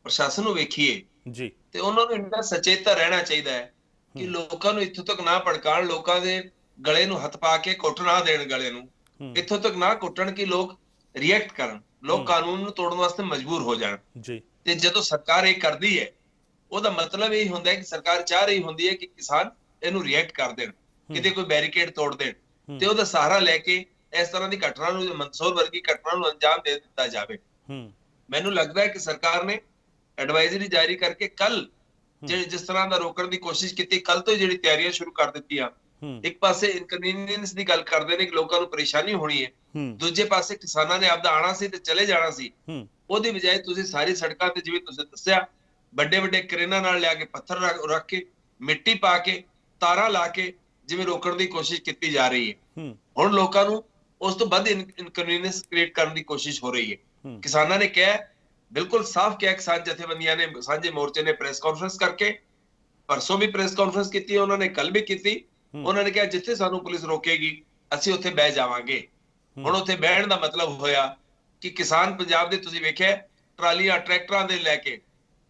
ਪ੍ਰਸ਼ਾਸਨ ਨੂੰ ਵੇਖੀਏ ਜੀ, ਤੇ ਉਹਨਾਂ ਨੂੰ ਇੰਨਾ ਸਚੇਤਾ ਰਹਿਣਾ ਚਾਹੀਦਾ ਹੈ ਕਿ ਲੋਕਾਂ ਨੂੰ ਇੱਥੋਂ ਤੱਕ ਨਾ ਭੜਕਾਣ, ਲੋਕਾਂ ਦੇ ਗਲੇ ਨੂੰ ਹੱਥ ਪਾ ਕੇ ਕੁੱਟ ਨਾ ਦੇਣ, ਗਲੇ ਨੂੰ ਇੱਥੋਂ ਤੱਕ ਨਾ ਕੁੱਟਣ ਕਿ ਲੋਕ ਰਿਐਕਟ ਕਰਨ, ਲੋਕ ਕਾਨੂੰਨ ਨੂੰ ਤੋੜਨ ਵਾਸਤੇ ਮਜਬੂਰ ਹੋ ਜਾਣ ਜੀ। ਤੇ ਜਦੋਂ ਸਰਕਾਰ ਇਹ ਕਰਦੀ ਹੈ ਉਹਦਾ ਮਤਲਬ ਇਹ ਹੁੰਦਾ ਹੈ ਕਿ ਸਰਕਾਰ ਚਾਹ ਰਹੀ ਹੁੰਦੀ ਹੈ ਕਿ ਕਿਸਾਨ ਇਹਨੂੰ ਰਿਐਕਟ ਕਰ ਦੇਣ, ਕਿਤੇ ਕੋਈ ਬੈਰੀਕੇਡ ਤੋੜ ਦੇਣ ਤੇ ਉਹਦਾ ਸਹਾਰਾ ਲੈ ਕੇ ਇਸ ਤਰ੍ਹਾਂ ਦੀ ਘਟਨਾ ਨੂੰ, ਮੰਦਸੌਰ ਵਰਗੀ ਘਟਨਾ ਨੂੰ ਅੰਜਾਮ ਦੇ ਦਿੱਤਾ ਜਾਵੇ। ਮੈਨੂੰ ਲੱਗਦਾ ਹੈ ਕਿ ਸਰਕਾਰ ਨੇ ਐਡਵਾਈਜ਼ਰੀ ਜਾਰੀ ਕਰਕੇ ਕੱਲ ਜਿਸ ਤਰ੍ਹਾਂ ਦਾ ਰੋਕਣ ਦੀ ਕੋਸ਼ਿਸ਼ ਕੀਤੀ, ਕੱਲ ਤੋਂ ਜਿਹੜੀ ਤਿਆਰੀਆਂ ਸ਼ੁਰੂ ਕਰ ਦਿੱਤੀਆਂ। ਇੱਕ ਪਾਸੇ ਇਨਕਨਵੀਨੀਅੰਸ ਦੀ ਗੱਲ ਕਰਦੇ ਨੇ ਕਿ ਲੋਕਾਂ ਨੂੰ ਪਰੇਸ਼ਾਨੀ ਹੋਣੀ ਹੈ, ਦੂਜੇ ਪਾਸੇ ਕਿਸਾਨਾਂ ਨੇ ਆਪਦਾ ਆਣਾ ਸੀ ਤੇ ਚਲੇ ਜਾਣਾ ਸੀ, ਉਹਦੀ ਬਜਾਏ ਤੁਸੀਂ ਸਾਰੀ ਸੜਕਾਂ ਤੇ ਜਿਵੇਂ ਤੁਸੀਂ ਦੱਸਿਆ ਵੱਡੇ ਵੱਡੇ ਕਰੇਨਾਂ ਨਾਲ ਲਿਆ ਕੇ ਪੱਥਰ ਰੱਖ ਕੇ, ਮਿੱਟੀ ਪਾ ਕੇ, ਤਾਰਾਂ ਲਾ ਕੇ ਜਿਵੇਂ ਰੋਕਣ ਦੀ ਕੋਸ਼ਿਸ਼ ਕੀਤੀ ਜਾ ਰਹੀ ਹੈ। ਹੁਣ ਲੋਕਾਂ ਨੂੰ ਉਸ ਤੋਂ ਵੱਧ ਇਨਕਨਵੀਨੀਅੰਸ ਕ੍ਰੀਏਟ ਕਰਨ ਦੀ ਕੋਸ਼ਿਸ਼ ਹੋ ਰਹੀ ਹੈ। ਕਿਸਾਨਾਂ ਨੇ ਕਿਹਾ, ਬਿਲਕੁਲ ਸਾਫ਼ ਕਿਹਾ, ਕਿਸਾਨ ਜਥੇਬੰਦੀਆਂ ਨੇ, ਸਾਂਝੇ ਮੋਰਚੇ ਨੇ ਪ੍ਰੈਸ ਕਾਨਫਰੰਸ ਕਰਕੇ, ਪਰਸੋਂ ਵੀ ਪ੍ਰੈਸ ਕਾਨਫਰੰਸ ਕੀਤੀ, ਉਹਨਾਂ ਨੇ ਕੱਲ ਵੀ ਕੀਤੀ। ਉਹਨਾਂ ਨੇ ਕਿਹਾ ਜਿੱਥੇ ਸਾਨੂੰ ਪੁਲਿਸ ਰੋਕੇਗੀ ਅਸੀਂ ਉੱਥੇ ਬਹਿ ਜਾਵਾਂਗੇ। ਹੁਣ ਉੱਥੇ ਬਹਿਣ ਦਾ ਮਤਲਬ ਹੋਇਆ ਕਿ ਕਿਸਾਨ ਪੰਜਾਬ ਦੇ, ਤੁਸੀਂ ਵੇਖਿਆ ਟਰਾਲੀਆਂ ਟਰੈਕਟਰਾਂ ਦੇ ਲੈ ਕੇ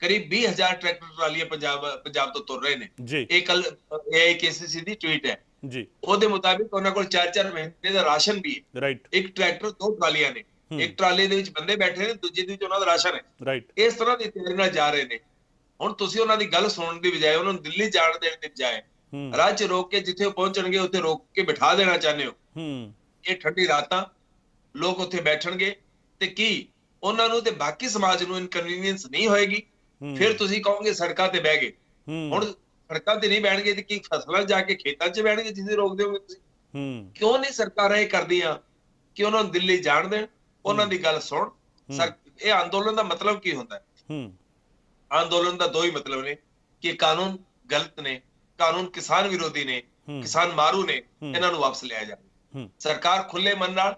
ਕਰੀਬ 20,000 ਟਰੈਕਟਰ ਟਰਾਲੀਆਂ ਪੰਜਾਬ ਤੋਂ ਤੁਰ ਰਹੇ ਨੇ। ਇਹ ਕੱਲ AIKCC ਦੀ ਟਵੀਟ ਹੈ ਜੀ। ਉਹਦੇ ਮੁਤਾਬਿਕ ਉਹਨਾਂ ਕੋਲ 4-4 ਮਹੀਨੇ ਦਾ ਰਾਸ਼ਨ ਵੀ ਹੈ। ਇੱਕ ਟਰੈਕਟਰ 2 ਟਰਾਲੀਆਂ ਨੇ, ਇੱਕ ਟਰਾਲੀ ਦੇ ਵਿੱਚ ਬੰਦੇ ਬੈਠੇ ਨੇ, ਦੂਜੇ ਦੇ ਵਿੱਚ ਉਹਨਾਂ ਦਾ ਰਾਸ਼ਨ ਹੈ। ਇਸ ਤਰ੍ਹਾਂ ਦੀ ਤਿਆਰੀ ਨਾਲ ਜਾ ਰਹੇ ਨੇ। ਹੁਣ ਤੁਸੀਂ ਉਹਨਾਂ ਦੀ ਗੱਲ ਸੁਣਨ ਦੀ ਬਜਾਏ, ਉਹਨਾਂ ਨੂੰ ਦਿੱਲੀ ਜਾਣ ਦੇਣ ਦੀ ਬਜਾਏ ਰਾਹ 'ਚ ਰੋਕ ਕੇ ਜਿੱਥੇ ਉਹ ਪਹੁੰਚਣਗੇ ਉੱਥੇ ਰੋਕ ਕੇ ਬਿਠਾ ਦੇਣਾ ਚਾਹੁੰਦੇ ਹੋ। ਇਹ ਠੰਡੀ ਰਾਤਾਂ ਲੋਕ ਉੱਥੇ ਬੈਠਣਗੇ ਤੇ ਕੀ ਉਹਨਾਂ ਨੂੰ ਤੇ ਬਾਕੀ ਸਮਾਜ ਨੂੰ ਇਨਕਨਵੀਨੀਅੰਸ ਨਹੀਂ ਹੋਏਗੀ? ਫਿਰ ਤੁਸੀਂ ਕਹੋਗੇ ਸੜਕਾਂ ਤੇ ਬਹਿ ਗਏ। ਹੁਣ ਸੜਕਾਂ ਤੇ ਨਹੀਂ ਬੈਠਣਗੇ ਤੇ ਕੀ ਫਸਲਾਂ ਜਾ ਕੇ ਖੇਤਾਂ 'ਚ ਬੈਠਣਗੇ ਜਿੱਥੇ ਰੋਕਦੇ ਹੋਗੇ ਤੁਸੀਂ? ਕਿਉਂ ਨਹੀਂ ਸਰਕਾਰਾਂ ਇਹ ਕਰਦੀਆਂ ਕਿ ਉਹਨਾਂ ਨੂੰ ਦਿੱਲੀ ਜਾਣ ਦੇਣ, ਉਹਨਾਂ ਦੀ ਗੱਲ ਸੁਣ। ਇਹ ਅੰਦੋਲਨ ਦਾ ਮਤਲਬ ਕੀ ਹੁੰਦਾ ਹੈ? ਅੰਦੋਲਨ ਦਾ 2 ਹੀ ਮਤਲਬ ਨੇ ਕਿ ਕਾਨੂੰਨ ਗਲਤ ਨੇ, ਕਾਨੂੰਨ ਕਿਸਾਨ ਵਿਰੋਧੀ ਨੇ, ਕਿਸਾਨ ਮਾਰੂ ਨੇ, ਇਹਨਾਂ ਨੂੰ ਵਾਪਸ ਲਿਆ ਜਾਵੇ। ਸਰਕਾਰ ਖੁੱਲੇ ਮਨ ਨਾਲ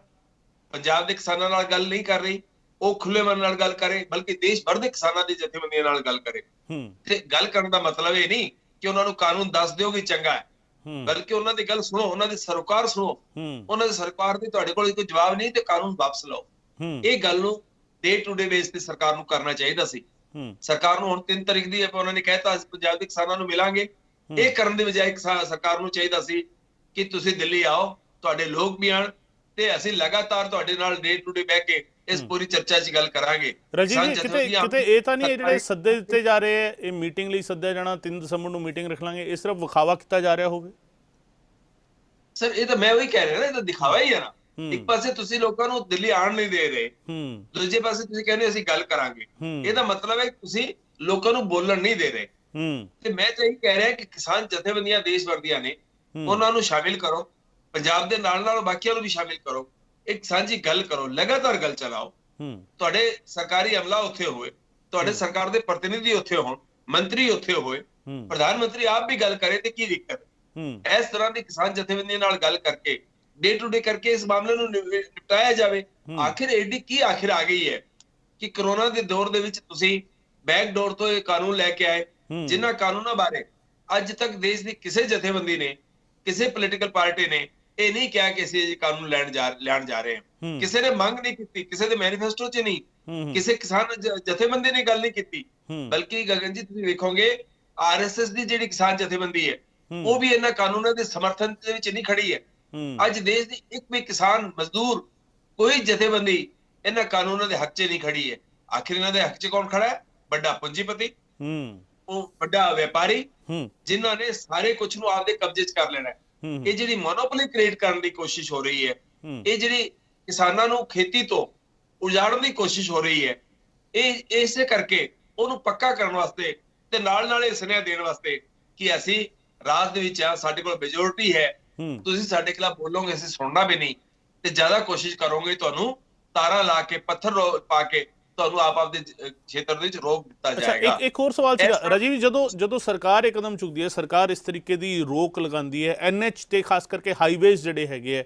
ਪੰਜਾਬ ਦੇ ਕਿਸਾਨਾਂ ਨਾਲ ਗੱਲ ਨਹੀਂ ਕਰ ਰਹੀ, ਉਹ ਖੁੱਲੇ ਮਨ ਨਾਲ ਗੱਲ ਕਰੇ, ਬਲਕਿ ਦੇਸ਼ ਭਰ ਦੇ ਕਿਸਾਨਾਂ ਦੀ ਜਥੇਬੰਦੀਆਂ ਨਾਲ ਗੱਲ ਕਰੇ। ਤੇ ਗੱਲ ਕਰਨ ਦਾ ਮਤਲਬ ਇਹ ਨਹੀਂ ਕਿ ਉਹਨਾਂ ਨੂੰ ਕਾਨੂੰਨ ਦੱਸ ਦਿਓ ਕਿ ਚੰਗਾ ਹੈ, ਬਲਕਿ ਉਹਨਾਂ ਦੀ ਗੱਲ ਸੁਣੋ, ਉਹਨਾਂ ਦੀ ਸਰਕਾਰ ਸੁਣੋ। ਉਹਨਾਂ ਦੀ ਸਰਕਾਰ ਦੇ ਤੁਹਾਡੇ ਕੋਲ ਕੋਈ ਜਵਾਬ ਨਹੀਂ ਤੇ ਕਾਨੂੰਨ ਵਾਪਸ ਲਓ। ਇਹ ਗੱਲ ਨੂੰ ਡੇ ਟੂ ਡੇ ਬੇਸ ਤੇ ਸਰਕਾਰ ਨੂੰ ਕਰਨਾ ਚਾਹੀਦਾ ਸੀ। ਸਰਕਾਰ ਨੂੰ ਹੁਣ 3 ਤਰੀਕ ਦੀ ਉਹਨਾਂ ਨੇ ਕਹਿਤਾ ਪੰਜਾਬ ਦੇ ਕਿਸਾਨਾਂ ਨੂੰ ਮਿਲਾਂਗੇ। ਇਹ ਕਰਨ ਦੀ ਬਜਾਏ ਸਰਕਾਰ ਨੂੰ ਚਾਹੀਦਾ ਸੀ ਕਿ ਤੁਸੀਂ ਦਿੱਲੀ ਆਓ, ਤੁਹਾਡੇ ਲੋਕ ਵੀ ਆਣ ਤੇ ਅਸੀਂ ਲਗਾਤਾਰ ਤੁਹਾਡੇ ਨਾਲ ਡੇ ਟੂ ਡੇ ਬਹਿ ਕੇ ਇਸ ਪੂਰੀ ਚਰਚਾ 'ਚ ਗੱਲ ਕਰਾਂਗੇ। ਰਾਜੀਵ ਜੀ, ਕਿਤੇ ਇਹ ਤਾਂ ਨਹੀਂ ਜਿਹੜੇ ਸੱਦੇ ਦਿੱਤੇ ਜਾ ਰਹੇ ਹੈ, ਇਹ ਮੀਟਿੰਗ ਲਈ ਸੱਦਿਆ ਜਾਣਾ, 3 ਦਸੰਬਰ ਨੂੰ ਮੀਟਿੰਗ ਰੱਖ ਲਾਂਗੇ, ਇਹ ਸਿਰਫ ਵਿਖਾਵਾ ਕੀਤਾ ਜਾ ਰਿਹਾ ਹੋਵੇ? ਸਰ ਇਹ ਤਾਂ ਮੈਂ ਉਹੀ ਕਹਿ ਰਿਹਾ ਨਾ, ਇਹ ਤਾਂ ਦਿਖਾਵਾ ਹੀ ਹੈ ਨਾ। ਇੱਕ ਪਾਸੇ ਤੁਸੀਂ ਲੋਕਾਂ ਨੂੰ ਦਿੱਲੀ ਆਣ ਨਹੀਂ ਦੇ ਰਹੇ, ਦੂਜੇ ਪਾਸੇ ਤੁਸੀਂ ਕਹਿੰਦੇ ਅਸੀਂ ਗੱਲ ਕਰਾਂਗੇ। ਇਹਦਾ ਮਤਲਬ ਹੈ ਤੁਸੀਂ ਲੋਕਾਂ ਨੂੰ ਬੋਲਣ ਨਹੀਂ ਦੇ ਰਹੇ। ਤੇ ਮੈਂ ਤਾਂ ਇਹ ਕਹਿ ਰਿਹਾ ਕਿ ਕਿਸਾਨ ਜਥੇਬੰਦੀਆਂ ਦੇਸ਼ ਭਰ ਦੀਆਂ ਨੇ, ਉਹਨਾਂ ਨੂੰ ਸ਼ਾਮਿਲ ਕਰੋ, ਪੰਜਾਬ ਦੇ ਨਾਲ ਨਾਲ ਬਾਕੀਆਂ ਨੂੰ ਵੀ ਸ਼ਾਮਿਲ ਕਰੋ, ਇੱਕ ਸਾਂਝੀ ਗੱਲ ਕਰੋ, ਲਗਾਤਾਰ ਗੱਲ ਚਲਾਓ। ਤੁਹਾਡੇ ਸਰਕਾਰੀ ਅਮਲਾ ਉੱਥੇ ਹੋਏ, ਤੁਹਾਡੇ ਸਰਕਾਰ ਦੇ ਪ੍ਰਤੀਨਿਧੀ ਉੱਥੇ ਹੋਣ, ਮੰਤਰੀ ਉੱਥੇ ਹੋਏ, ਪ੍ਰਧਾਨ ਮੰਤਰੀ ਆਪ ਵੀ ਗੱਲ ਕਰੇ ਤੇ ਕੀ ਦਿੱਕਤ ਹੈ? ਇਸ ਤਰ੍ਹਾਂ ਦੀ ਕਿਸਾਨ ਜਥੇਬੰਦੀਆਂ ਨਾਲ ਗੱਲ ਕਰਕੇ ਡੇ ਟੂ ਡੇ ਕਰਕੇ ਇਸ ਮਾਮਲੇ ਨੂੰ ਨਿਪਟਾਇਆ ਜਾਵੇ। ਆਖਿਰ ਐਡੀ ਕੀ ਆਖਿਰ ਆ ਗਈ ਹੈ ਕਿ ਕਰੋਨਾ ਦੇ ਦੌਰ ਦੇ ਵਿੱਚ ਤੁਸੀਂ ਬੈਕਡੋਰ ਤੋਂ ਇਹ ਕਾਨੂੰਨ ਲੈ ਕੇ ਆਏ, ਜਿਨ੍ਹਾਂ ਕਾਨੂੰਨਾਂ ਬਾਰੇ ਅੱਜ ਤੱਕ ਦੇਸ਼ ਦੀ ਕਿਸੇ ਜਥੇਬੰਦੀ ਨੇ, ਕਿਸੇ ਪੋਲੀਟੀਕਲ ਪਾਰਟੀ ਨੇ ਇਹ ਨਹੀਂ ਕਿਹਾ ਕਿ ਅਸੀਂ ਇਹ ਕਾਨੂੰਨ ਲੈਣ ਜਾ ਰਹੇ ਹਾਂ। ਕਿਸੇ ਨੇ ਮੰਗ ਨਹੀਂ ਕੀਤੀ, ਕਿਸੇ ਦੇ ਮੈਨੀਫੈਸਟੋ 'ਚ ਨਹੀਂ, ਕਿਸੇ ਕਿਸਾਨ ਜਥੇਬੰਦੀ ਨੇ ਗੱਲ ਨਹੀਂ ਕੀਤੀ। ਬਲਕਿ ਗਗਨ ਜੀ ਤੁਸੀਂ ਵੇਖੋਗੇ RSS ਦੀ ਜਿਹੜੀ ਕਿਸਾਨ ਜਥੇਬੰਦੀ ਹੈ ਉਹ ਵੀ ਇਹਨਾਂ ਕਾਨੂੰਨਾਂ ਦੇ ਸਮਰਥਨ ਦੇ ਵਿੱਚ ਨਹੀਂ ਖੜੀ ਹੈ। ਅੱਜ ਦੇਸ਼ ਦੀ ਇੱਕ ਵੀ ਕਿਸਾਨ ਮਜ਼ਦੂਰ ਕੋਈ ਜਥੇਬੰਦੀ ਇਹਨਾਂ ਕਾਨੂੰਨਾਂ ਦੇ ਹੱਕ 'ਚ ਨਹੀਂ ਖੜੀ ਹੈ। ਆਖਿਰ ਇਹਨਾਂ ਦੇ ਹੱਕ 'ਚ ਕੌਣ ਖੜਾ ਹੈ? ਵੱਡਾ ਪੂੰਜੀਪਤੀ। ਉਹ ਵੱਡਾ ਵਪਾਰੀ ਜਿਨ੍ਹਾਂ ਨੇ ਸਾਰੇ ਕੁਝ ਨੂੰ ਆਪਦੇ ਕਬਜ਼ੇ 'ਚ ਕਰ ਲੈਣਾ ਹੈ। ਇਹ ਜਿਹੜੀ ਮੋਨੋਪੋਲੀ ਕ੍ਰੀਏਟ ਕਰਨ ਦੀ ਕੋਸ਼ਿਸ਼ ਹੋ ਰਹੀ ਹੈ, ਇਹ ਜਿਹੜੀ ਕਿਸਾਨਾਂ ਨੂੰ ਖੇਤੀ ਤੋਂ ਉਜਾੜਨ ਦੀ ਕੋਸ਼ਿਸ਼ ਹੋ ਰਹੀ ਹੈ, ਇਹ ਇਸੇ ਕਰਕੇ ਉਹਨੂੰ ਪੱਕਾ ਕਰਨ ਵਾਸਤੇ ਤੇ ਨਾਲ ਇਹ ਸੁਨੇਹਾ ਦੇਣ ਵਾਸਤੇ ਕਿ ਅਸੀਂ ਰਾਜ ਦੇ ਵਿੱਚ ਆ, ਸਾਡੇ ਕੋਲ ਮੈਜੋਰਿਟੀ ਹੈ, ਤੁਸੀਂ ਸਾਡੇ ਖਿਲਾਫ ਬੋਲੋਗੇ ਅਸੀਂ ਸੁਣਨਾ ਵੀ ਨਹੀਂ, ਤੇ ਜ਼ਿਆਦਾ ਕੋਸ਼ਿਸ਼ ਕਰੋਗੇ ਤੁਹਾਨੂੰ ਤਾਰਾਂ ਲਾ ਕੇ ਪੱਥਰ ਪਾ ਕੇ ਤੁਹਾਨੂੰ ਆਪਦੇ ਖੇਤਰ ਦੇ ਵਿੱਚ ਰੋਕ ਦਿੱਤਾ ਜਾਏਗਾ। ਇੱਕ ਹੋਰ ਸਵਾਲ ਸੀਗਾ ਰਾਜੀਵ, ਜਦੋਂ ਸਰਕਾਰ ਇਹ ਕਦਮ ਚੁੱਕਦੀ ਹੈ, ਸਰਕਾਰ ਇਸ ਤਰੀਕੇ ਦੀ ਰੋਕ ਲਗਾਉਂਦੀ ਹੈ, NH ਤੇ ਖਾਸ ਕਰਕੇ ਹਾਈਵੇਜ਼ ਜਿਹੜੇ ਹੈਗੇ ਆ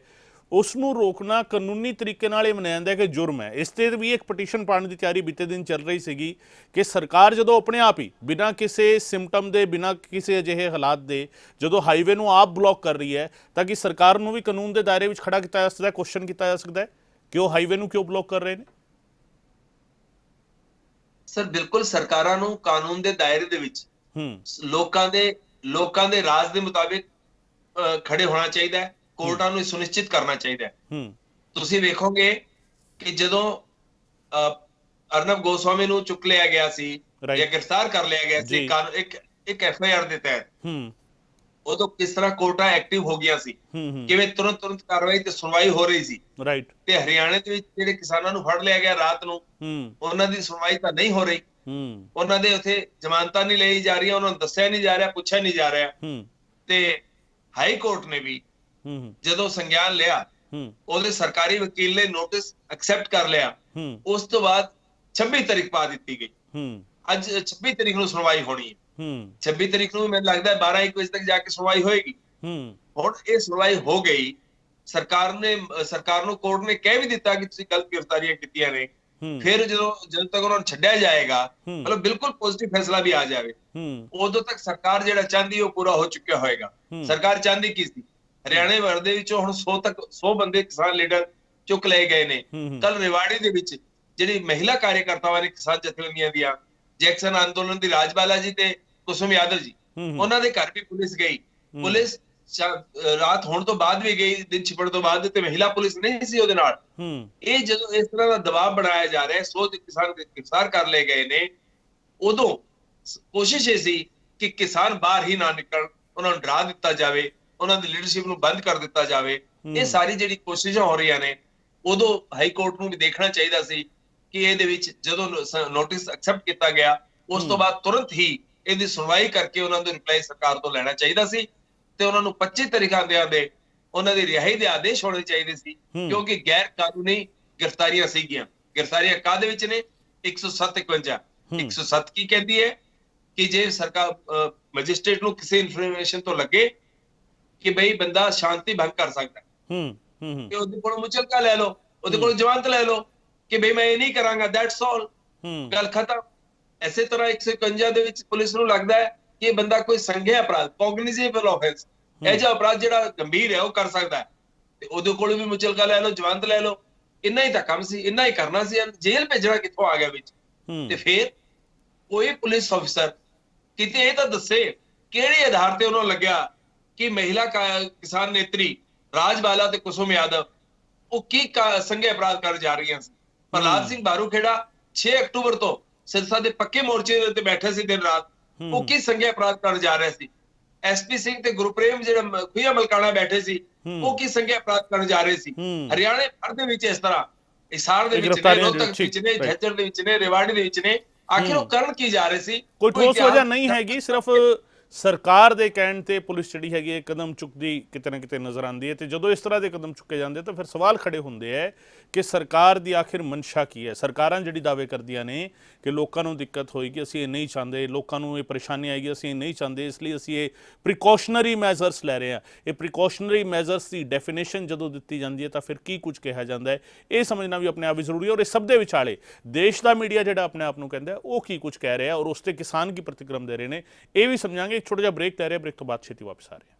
ਉਸ ਨੂੰ ਰੋਕਣਾ ਕਾਨੂੰਨੀ ਤਰੀਕੇ ਨਾਲ ਇਹ ਮੰਨਿਆ ਜਾਂਦਾ ਹੈ ਕਿ ਜੁਰਮ ਹੈ। ਇਸ ਤੇ ਵੀ ਇੱਕ ਪਟੀਸ਼ਨ ਪਾਉਣ ਦੀ ਤਿਆਰੀ ਬੀਤੇ ਦਿਨ ਚੱਲ ਰਹੀ ਸੀਗੀ ਕਿ ਸਰਕਾਰ ਜਦੋਂ ਆਪਣੇ ਆਪ ਹੀ ਬਿਨਾਂ ਕਿਸੇ ਸਿੰਪਟਮ ਦੇ, ਬਿਨਾਂ ਕਿਸੇ ਅਜਿਹੇ ਹਾਲਾਤ ਦੇ ਜਦੋਂ ਹਾਈਵੇ ਨੂੰ ਆਪ ਬਲੌਕ ਕਰ ਰਹੀ ਹੈ, ਤਾਂ ਕਿ ਸਰਕਾਰ ਨੂੰ ਵੀ ਕਾਨੂੰਨ ਦੇ ਦਾਇਰੇ ਵਿੱਚ ਖੜਾ ਕੀਤਾ ਜਾ ਸਕਦਾ ਹੈ, ਕੁਐਸਚਨ ਕੀਤਾ ਜਾ ਸਕਦਾ ਹੈ ਕਿ ਉਹ ਹਾਈਵੇ ਨੂੰ ਕਿਉਂ ਬਲੌਕ ਕਰ ਰਹੇ ਨੇ। ਸਰ ਬਿਲਕੁਲ ਸਰਕਾਰਾਂ ਨੂੰ ਕਾਨੂੰਨ ਦੇ ਦਾਇਰੇ ਦੇ ਵਿੱਚ ਲੋਕਾਂ ਦੇ ਰਾਜ ਦੇ ਮੁਤਾਬਿਕ ਖੜੇ ਹੋਣਾ ਚਾਹੀਦਾ ਹੈ, ਕੋਰਟਾਂ ਨੂੰ ਸੁਨਿਸ਼ਚਿਤ ਕਰਨਾ ਚਾਹੀਦਾ ਹੈ। ਤੁਸੀਂ ਵੇਖੋਗੇ ਕਿ ਜਦੋਂ ਅਰਨਬ ਗੋਸਵਾਮੀ ਨੂੰ ਚੁੱਕ ਲਿਆ ਗਿਆ ਸੀ ਜਾਂ ਗ੍ਰਿਫਤਾਰ ਕਰ ਲਿਆ ਗਿਆ ਸੀ ਇੱਕ FIR ਦੇ ਤਹਿਤ, ਉਦੋਂ ਕਿਸ ਤਰ੍ਹਾਂ ਕੋਰਟਾਂ ਐਕਟਿਵ ਹੋ ਗਿਆ ਸੀ, ਕਿਵੇਂ ਤੁਰੰਤ ਕਾਰਵਾਈ ਤੇ ਸੁਣਵਾਈ ਹੋ ਰਹੀ ਸੀ। ਤੇ ਹਰਿਆਣੇ ਦੇ ਵਿੱਚ ਜਿਹੜੇ ਕਿਸਾਨਾਂ ਨੂੰ ਫੜ ਲਿਆ ਗਿਆ ਰਾਤ ਨੂੰ, ਉਹਨਾਂ ਦੀ ਸੁਣਵਾਈ ਤਾਂ ਨਹੀਂ ਹੋ ਰਹੀ, ਉਹਨਾਂ ਦੇ ਉੱਥੇ ਜ਼ਮਾਨਤਾਂ ਨਹੀਂ ਲਈ ਜਾ ਰਹੀਆਂ, ਉਹਨਾਂ ਨੂੰ ਦੱਸਿਆ ਨਹੀਂ ਜਾ ਰਿਹਾ, ਪੁੱਛਿਆ ਨਹੀਂ ਜਾ ਰਿਹਾ। ਤੇ ਹਾਈ ਕੋਰਟ ਨੇ ਵੀ ਜਦੋਂ ਸੰਗਿਆਨ ਲਿਆ, ਉਹਦੇ ਸਰਕਾਰੀ ਵਕੀਲ ਨੇ ਨੋਟਿਸ ਐਕਸੈਪਟ ਕਰ ਲਿਆ, ਉਸ ਤੋਂ ਬਾਅਦ 26 ਤਾਰੀਖ ਪਾ ਦਿੱਤੀ ਗਈ। ਅੱਜ 26 ਤਾਰੀਖ ਨੂੰ ਸੁਣਵਾਈ ਹੋਣੀ ਹੈ। 26 ਤਾਰੀਖ ਨੂੰ ਮੈਨੂੰ ਲੱਗਦਾ ਹੈ 12-1 ਵਜੇ ਤੱਕ ਜਾ ਕੇ ਸੁਣਵਾਈ ਹੋਏਗੀ। ਹੁਣ ਇਹ ਸੁਣਵਾਈ ਹੋ ਗਈ, ਸਰਕਾਰ ਨੂੰ ਕੋਰਟ ਨੇ ਕਹਿ ਵੀ ਦਿੱਤਾ ਕਿ ਤੁਸੀਂ ਗਲਤ ਗ੍ਰਿਫਤਾਰੀਆਂ ਕੀਤੀਆਂ ਨੇ। ਫਿਰ ਜਦੋਂ ਤੱਕ ਉਹਨਾਂ ਨੂੰ ਛੱਡਿਆ ਜਾਏਗਾ, ਮਤਲਬ ਬਿਲਕੁਲ ਪੋਜ਼ਿਟਿਵ ਫੈਸਲਾ ਵੀ ਆ ਜਾਵੇ, ਉਦੋਂ ਤੱਕ ਸਰਕਾਰ ਜਿਹੜਾ ਚਾਹੁੰਦੀ ਉਹ ਪੂਰਾ ਹੋ ਚੁੱਕਿਆ ਹੋਏਗਾ। ਸਰਕਾਰ ਚਾਹੁੰਦੀ ਕੀ ਸੀ, ਹਰਿਆਣੇ ਭਰ ਦੇ ਵਿੱਚੋਂ ਹੁਣ 100 ਬੰਦੇ ਕਿਸਾਨ ਲੀਡਰ ਚੁੱਕ ਲਏ ਗਏ ਨੇ। ਕੱਲ ਰਿਵਾੜੀ ਦੇ ਵਿੱਚ ਜਿਹੜੀ ਮਹਿਲਾ ਕਾਰਜਕਰਤਾਵਾਂ ਨੇ ਕਿਸਾਨ ਜਥੇਬੰਦੀਆਂ ਦੀਆਂ, ਜੈਕਸਨ ਅੰਦੋਲਨ ਦੀ ਰਾਜਬਾਲਾ ਜੀ ਤੇ ਕੁਸੁਮ ਯਾਦਵ ਜੀ, ਉਹਨਾਂ ਦੇ ਘਰ ਵੀ ਪੁਲਿਸ ਗਈ। ਪੁਲਿਸ ਰਾਤ ਹੋਣ ਤੋਂ ਬਾਅਦ ਵੀ ਗਈ, ਦਿਨ ਛਿਪਣ ਤੋਂ ਬਾਅਦ, ਤੇ ਮਹਿਲਾ ਪੁਲਿਸ ਨਹੀਂ ਸੀ ਉਹਦੇ ਨਾਲ। ਇਹ ਜਦੋਂ ਇਸ ਤਰ੍ਹਾਂ ਦਾ ਦਬਾਅ ਬਣਾਇਆ ਜਾ ਰਿਹਾ, 100 ਕਿਸਾਨ ਗ੍ਰਿਫਤਾਰ ਕਰ ਲਏ ਗਏ ਨੇ, ਉਦੋਂ ਕੋਸ਼ਿਸ਼ ਇਹ ਸੀ ਕਿ ਕਿਸਾਨ ਬਾਹਰ ਹੀ ਨਾ ਨਿਕਲਣ, ਉਹਨਾਂ ਨੂੰ ਡਰਾ ਦਿੱਤਾ ਜਾਵੇ, ਉਹਨਾਂ ਦੀ ਲੀਡਰਸ਼ਿਪ ਨੂੰ ਬੰਦ ਕਰ ਦਿੱਤਾ ਜਾਵੇ। ਇਹ ਸਾਰੀ ਜਿਹੜੀ ਕੋਸ਼ਿਸ਼ਾਂ ਹੋ ਰਹੀਆਂ ਨੇ, ਉਦੋਂ ਹਾਈ ਕੋਰਟ ਨੂੰ ਵੀ ਦੇਖਣਾ ਚਾਹੀਦਾ ਸੀ ਕਿ ਇਹਦੇ ਵਿੱਚ ਜਦੋਂ ਨੋਟਿਸ ਐਕਸੈਪਟ ਕੀਤਾ ਗਿਆ, ਉਸ ਤੋਂ ਬਾਅਦ ਤੁਰੰਤ ਹੀ ਇਹਦੀ ਸੁਣਵਾਈ ਕਰਕੇ ਉਹਨਾਂ ਦੇ ਰਿਪਲਾਈ ਸਰਕਾਰ ਤੋਂ ਲੈਣਾ ਚਾਹੀਦਾ ਸੀ, ਤੇ ਉਹਨਾਂ ਨੂੰ 25 ਤਾਰੀਖਾਂ ਦੇ ਉਹਨਾਂ ਦੀ ਰਿਹਾਈ ਦੇ ਆਦੇਸ਼ ਹੋਣੇ ਚਾਹੀਦੇ ਸੀ, ਕਿਉਂਕਿ ਗੈਰ ਕਾਨੂੰਨੀ ਗ੍ਰਿਫਤਾਰੀਆਂ ਸੀਗੀਆਂ। ਗ੍ਰਿਫਤਾਰੀਆਂ ਕਾਹਦੇ ਵਿੱਚ ਨੇ? 107-51 107 ਕੀ ਕਹਿੰਦੀ ਹੈ ਕਿ ਜੇ ਸਰਕਾਰ ਮੈਜਿਸਟ੍ਰੇਟ ਨੂੰ ਕਿਸੇ ਇਨਫੋਰਮੇਸ਼ਨ ਤੋਂ ਲੱਗੇ ਕਿ ਬਈ ਬੰਦਾ ਸ਼ਾਂਤੀ ਭੰਗ ਕਰ ਸਕਦਾ, ਕਿ ਉਹਦੇ ਕੋਲੋਂ ਮੁਚਲਕਾ ਲੈ ਲਓ, ਉਹਦੇ ਕੋਲੋਂ ਜ਼ਮਾਨਤ ਲੈ ਲਓ ਕਿ ਬਈ ਮੈਂ ਇਹ ਨਹੀਂ ਕਰਾਂਗਾ, ਦੈਟਸ ਆਲ, ਗੱਲ ਖਤਮ। ਐਸੇ ਤਰ੍ਹਾਂ 151 ਦੇ ਵਿੱਚ ਪੁਲਿਸ ਨੂੰ ਲੱਗਦਾ ਹੈ ਕਿ ਇਹ ਬੰਦਾ ਕੋਈ ਸੰਘਿਆ ਅਪਰਾਧ, ਕੋਗਨੀਜ਼ੇਬਲ ਆਫੈਂਸ, ਇਹ ਜਿਹਾ ਅਪਰਾਧ ਜਿਹੜਾ ਗੰਭੀਰ ਹੈ ਉਹ ਕਰ ਸਕਦਾ ਹੈ, ਤੇ ਉਹਦੇ ਕੋਲੋਂ ਵੀ ਮੁਚਲਕਾ ਲੈ ਲਓ, ਜ਼ਮਾਨਤ ਲੈ ਲਓ। ਇੰਨਾ ਹੀ ਤਾਂ ਕੰਮ ਸੀ, ਇੰਨਾ ਹੀ ਕਰਨਾ ਸੀ। ਜੇਲ੍ਹ ਭੇਜਣਾ ਕਿੱਥੋਂ ਆ ਗਿਆ ਵਿੱਚ? ਤੇ ਫਿਰ ਕੋਈ ਪੁਲਿਸ ਅਫਸਰ ਕਿਤੇ ਇਹ ਤਾਂ ਦੱਸੇ ਕਿਹੜੇ ਆਧਾਰ ਤੇ ਉਹਨਾਂ ਨੂੰ ਲੱਗਿਆ ਕਿ ਮਹਿਲਾ ਕਿਸਾਨ ਨੇਤਰੀ ਰਾਜਬਾਲਾ ਤੇ ਕੁਸੁਮ ਯਾਦਵ ਉਹ ਕੀ ਸੰਘੇ ਅਪਰਾਧ ਕਰ ਜਾ ਰਹੀਆਂ ਸੀ। ਪ੍ਰਹਲਾਦ ਸਿੰਘ ਬਾਰੂਖੇੜਾ 6 ਅਕਤੂਬਰ ਤੋਂ ਸਿਰਸਾ ਦੇ ਪੱਕੇ ਮੋਰਚੇ ਤੇ ਬੈਠੇ ਸੀ ਦਿਨ ਰਾਤ, ਉਹ ਕੀ ਸੰਘੇ ਅਪਰਾਧ ਕਰਨ ਜਾ ਰਹੇ ਸੀ। SP ਸਿੰਘ ਤੇ ਗੁਰਪ੍ਰੇਮ ਜਿਹੜਾ ਖੁਈਆ ਮਲਕਾਣਾ ਬੈਠੇ ਸੀ, ਉਹ ਕੀ ਸੰਘੇ ਅਪਰਾਧ ਕਰਨ ਜਾ ਰਹੇ ਸੀ। ਹਰਿਆਣੇ ਭਰ ਦੇ ਵਿੱਚ ਇਸ ਤਰ੍ਹਾਂ, ਹਿਸਾਰ ਦੇ ਵਿੱਚ ਨੇ, ਰੋਹਤਕ ਵਿੱਚ ਨੇ, ਝੱਜਰ ਦੇ ਵਿੱਚ ਨੇ, ਰੇਵਾੜੀ ਦੇ ਵਿੱਚ ਨੇ, ਆਖਿਰ ਉਹ ਕਰਨ ਕੀ ਜਾ ਰਹੇ ਸੀ? ਕੋਈ ਠੋਸ ਵਜ੍ਹਾ ਨਹੀਂ ਹੈਗੀ, ਸਿਰਫ ਸਰਕਾਰ ਦੇ ਕਹਿਣ ਤੇ ਪੁਲਿਸ ਜਿਹੜੀ ਹੈਗੀ ਹੈ ਕਦਮ ਚੁੱਕਦੀ ਕਿਤੇ ਨਾ ਕਿਤੇ ਨਜ਼ਰ ਆਉਂਦੀ ਹੈ। ਤੇ ਜਦੋਂ ਇਸ ਤਰ੍ਹਾਂ ਦੇ ਕਦਮ ਚੁੱਕੇ ਜਾਂਦੇ ਤਾਂ ਫਿਰ ਸਵਾਲ ਖੜੇ ਹੁੰਦੇ ਹੈ ਕਿ ਸਰਕਾਰ ਦੀ ਆਖਿਰ ਮਨਸ਼ਾ ਕੀ ਹੈ। ਸਰਕਾਰਾਂ ਜਿਹੜੀ ਦਾਅਵੇ ਕਰਦੀਆਂ ਨੇ ਕਿ ਲੋਕਾਂ ਨੂੰ ਦਿੱਕਤ ਹੋਏਗੀ, ਅਸੀਂ ਇਹ ਨਹੀਂ ਚਾਹੁੰਦੇ, ਲੋਕਾਂ ਨੂੰ ਇਹ ਪਰੇਸ਼ਾਨੀ ਆਏਗੀ, ਅਸੀਂ ਇਹ ਨਹੀਂ ਚਾਹੁੰਦੇ, ਇਸ ਲਈ ਅਸੀਂ ਇਹ ਪ੍ਰੀਕਾਸ਼ਨਰੀ ਮੈਜ਼ਰਸ ਲੈ ਰਹੇ ਹਾਂ। ਇਹ ਪ੍ਰੀਕਾਸ਼ਨਰੀ ਮੈਜ਼ਰਸ ਦੀ ਡੈਫੀਨੇਸ਼ਨ ਜਦੋਂ ਦਿੱਤੀ ਜਾਂਦੀ ਹੈ ਤਾਂ ਫਿਰ ਕੀ ਕੁਝ ਕਿਹਾ ਜਾਂਦਾ ਹੈ, ਇਹ ਸਮਝਣਾ ਵੀ ਆਪਣੇ ਆਪ ਵਿੱਚ ਜ਼ਰੂਰੀ ਹੈ। ਔਰ ਇਸ ਸਭ ਦੇ ਵਿਚਾਲੇ ਦੇਸ਼ ਦਾ ਮੀਡੀਆ ਜਿਹੜਾ ਆਪਣੇ ਆਪ ਨੂੰ ਕਹਿੰਦਾ ਉਹ ਕੀ ਕੁਝ ਕਹਿ ਰਿਹਾ ਔਰ ਉਸ ਤੇ ਕਿਸਾਨ ਕੀ ਪ੍ਰਤੀਕਰਮ ਦੇ ਰਹੇ ਨੇ, ਇਹ ਵੀ ਸਮਝਾਂਗੇ। ਇੱਕ ਛੋਟਾ ਜਿਹਾ ਬ੍ਰੇਕ ਲੈ ਰਹੇ, ਬ੍ਰੇਕ ਤੋਂ ਬਾਅਦ ਛੇਤੀ ਵਾਪਸ ਆ ਰਹੇ ਹਾਂ।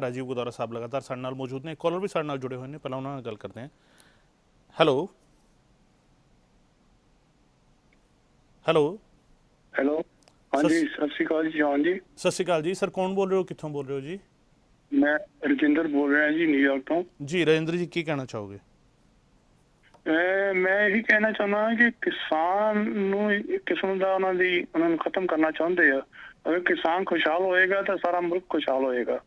ਰਾਜੀਵ ਗੁਦਾਰਾ ਸਾਹਿਬ ਲਗਾਤਾਰ ਸਾਡੇ ਨਾਲ ਮੌਜੂਦ ਨੇ, ਕਾਲਰ ਵੀ ਸਾਡੇ ਨਾਲ ਜੁੜੇ ਹੋਏ ਨੇ, ਪਹਿਲਾਂ ਉਹਨਾਂ ਨਾਲ ਗੱਲ ਕਰਦੇ ਹਾਂ। ਹੈਲੋ ਹੈਲੋ, ਹਾਂਜੀ, ਸਤਿ ਸ਼੍ਰੀ ਅਕਾਲ ਜੀ। ਜਵਾਨ ਜੀ, ਸਤਿ ਸ਼੍ਰੀ ਅਕਾਲ ਜੀ। ਸਰ ਕੌਣ ਬੋਲ ਰਹੇ ਹੋ, ਕਿੱਥੋਂ ਬੋਲ ਰਹੇ ਹੋ ਜੀ? ਮੈਂ ਰਜਿੰਦਰ ਬੋਲ ਰਿਹਾ ਜੀ, ਨਿਊਯਾਰਕ ਤੋਂ। ਜੀ ਰਜਿੰਦਰ ਜੀ, ਕੀ ਕਹਿਣਾ ਚਾਹੋਗੇ? ਮੈਂ ਇਹੀ ਕਹਿਣਾ ਚਾਹੁੰਦਾ ਕਿ ਕਿਸਾਨ ਨੂੰ ਇੱਕ ਕਿਸਮ ਦਾ ਉਹਨਾਂ ਨੂੰ ਖਤਮ ਕਰਨਾ ਚਾਹੁੰਦੇ ਆ। ਅਗਰ ਕਿਸਾਨ ਖੁਸ਼ਹਾਲ ਹੋਏਗਾ ਤਾਂ ਸਾਰਾ ਮੁਲਕ ਖੁਸ਼ਹਾਲ ਹੋਏਗਾ।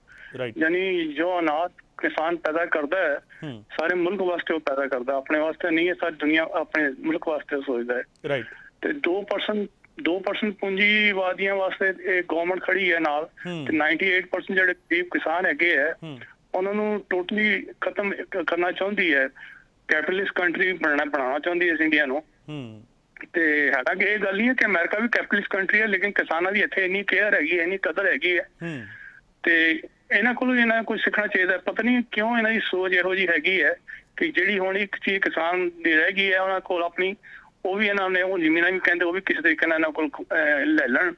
ਯਾਨੀ ਜੋ ਅਨਾਜ ਕਿਸਾਨ ਪੈਦਾ ਕਰਦਾ ਹੈ ਸਾਰੇ ਮੁਲਕ ਵਾਸਤੇ ਉਹ ਪੈਦਾ ਕਰਦਾ, ਆਪਣੇ ਵਾਸਤੇ ਨਹੀਂ ਹੈ। ਸਾਰੀ ਦੁਨੀਆ ਆਪਣੇ ਮੁਲਕ ਵਾਸਤੇ ਸੋਚਦਾ ਹੈ। ਤੇ 2% ਪੂੰਜੀਵਾਦੀਆਂ ਵਾਸਤੇ ਇਹ ਗਵਰਨਮੈਂਟ ਖੜੀ ਹੈ ਨਾਲ, ਤੇ 98% ਜਿਹੜੇ ਗਰੀਬ ਕਿਸਾਨ ਹੈਗੇ ਹੈ ਉਹਨਾਂ ਨੂੰ ਟੋਟਲੀ ਖਤਮ ਕਰਨਾ ਚਾਹੁੰਦੀ ਹੈ। ਕੈਪੀਟਲਿਸਟ ਕੰਟਰੀ ਬਣਾਉਣਾ ਚਾਹੁੰਦੀ ਹੈ ਇੰਡੀਆ ਨੂੰ। ਤੇ ਹਾਲਾਂਕਿ ਇਹ ਗੱਲ ਨਹੀਂ ਹੈ ਕਿ ਅਮਰੀਕਾ ਵੀ ਕੈਪੀਟਲਿਸਟ ਕੰਟਰੀ ਹੈ, ਲੇਕਿਨ ਕਿਸਾਨਾਂ ਦੀ ਇੱਥੇ ਇੰਨੀ ਕੇਅਰ ਹੈਗੀ ਹੈ, ਇੰਨੀ ਕਦਰ ਹੈਗੀ ਹੈ। ਤੇ ਇਹਨਾਂ ਕੋਲੋਂ ਇਹਨਾਂ ਕੁਝ ਸਿੱਖਣਾ ਚਾਹੀਦਾ। ਪਤਾ ਨਹੀਂ ਕਿਉਂ ਇਹਨਾਂ ਦੀ ਸੋਚ ਇਹੋ ਜਿਹੀ ਹੈਗੀ ਹੈ ਕਿ ਜਿਹੜੀ ਹੁਣ ਇੱਕ ਚੀਜ਼ ਕਿਸਾਨ ਦੀ ਰਹਿ ਗਈ ਹੈ ਉਹਨਾਂ ਕੋਲ ਆਪਣੀ, ਉਹ ਵੀ ਇਹਨਾਂ ਨੇ ਉਹ ਜ਼ਮੀਨਾਂ ਵੀ ਕਹਿੰਦੇ ਉਹ ਵੀ ਕਿਸੇ ਤਰੀਕੇ ਨਾਲ ਇਹਨਾਂ ਕੋਲ ਲੈ ਲੈਣ।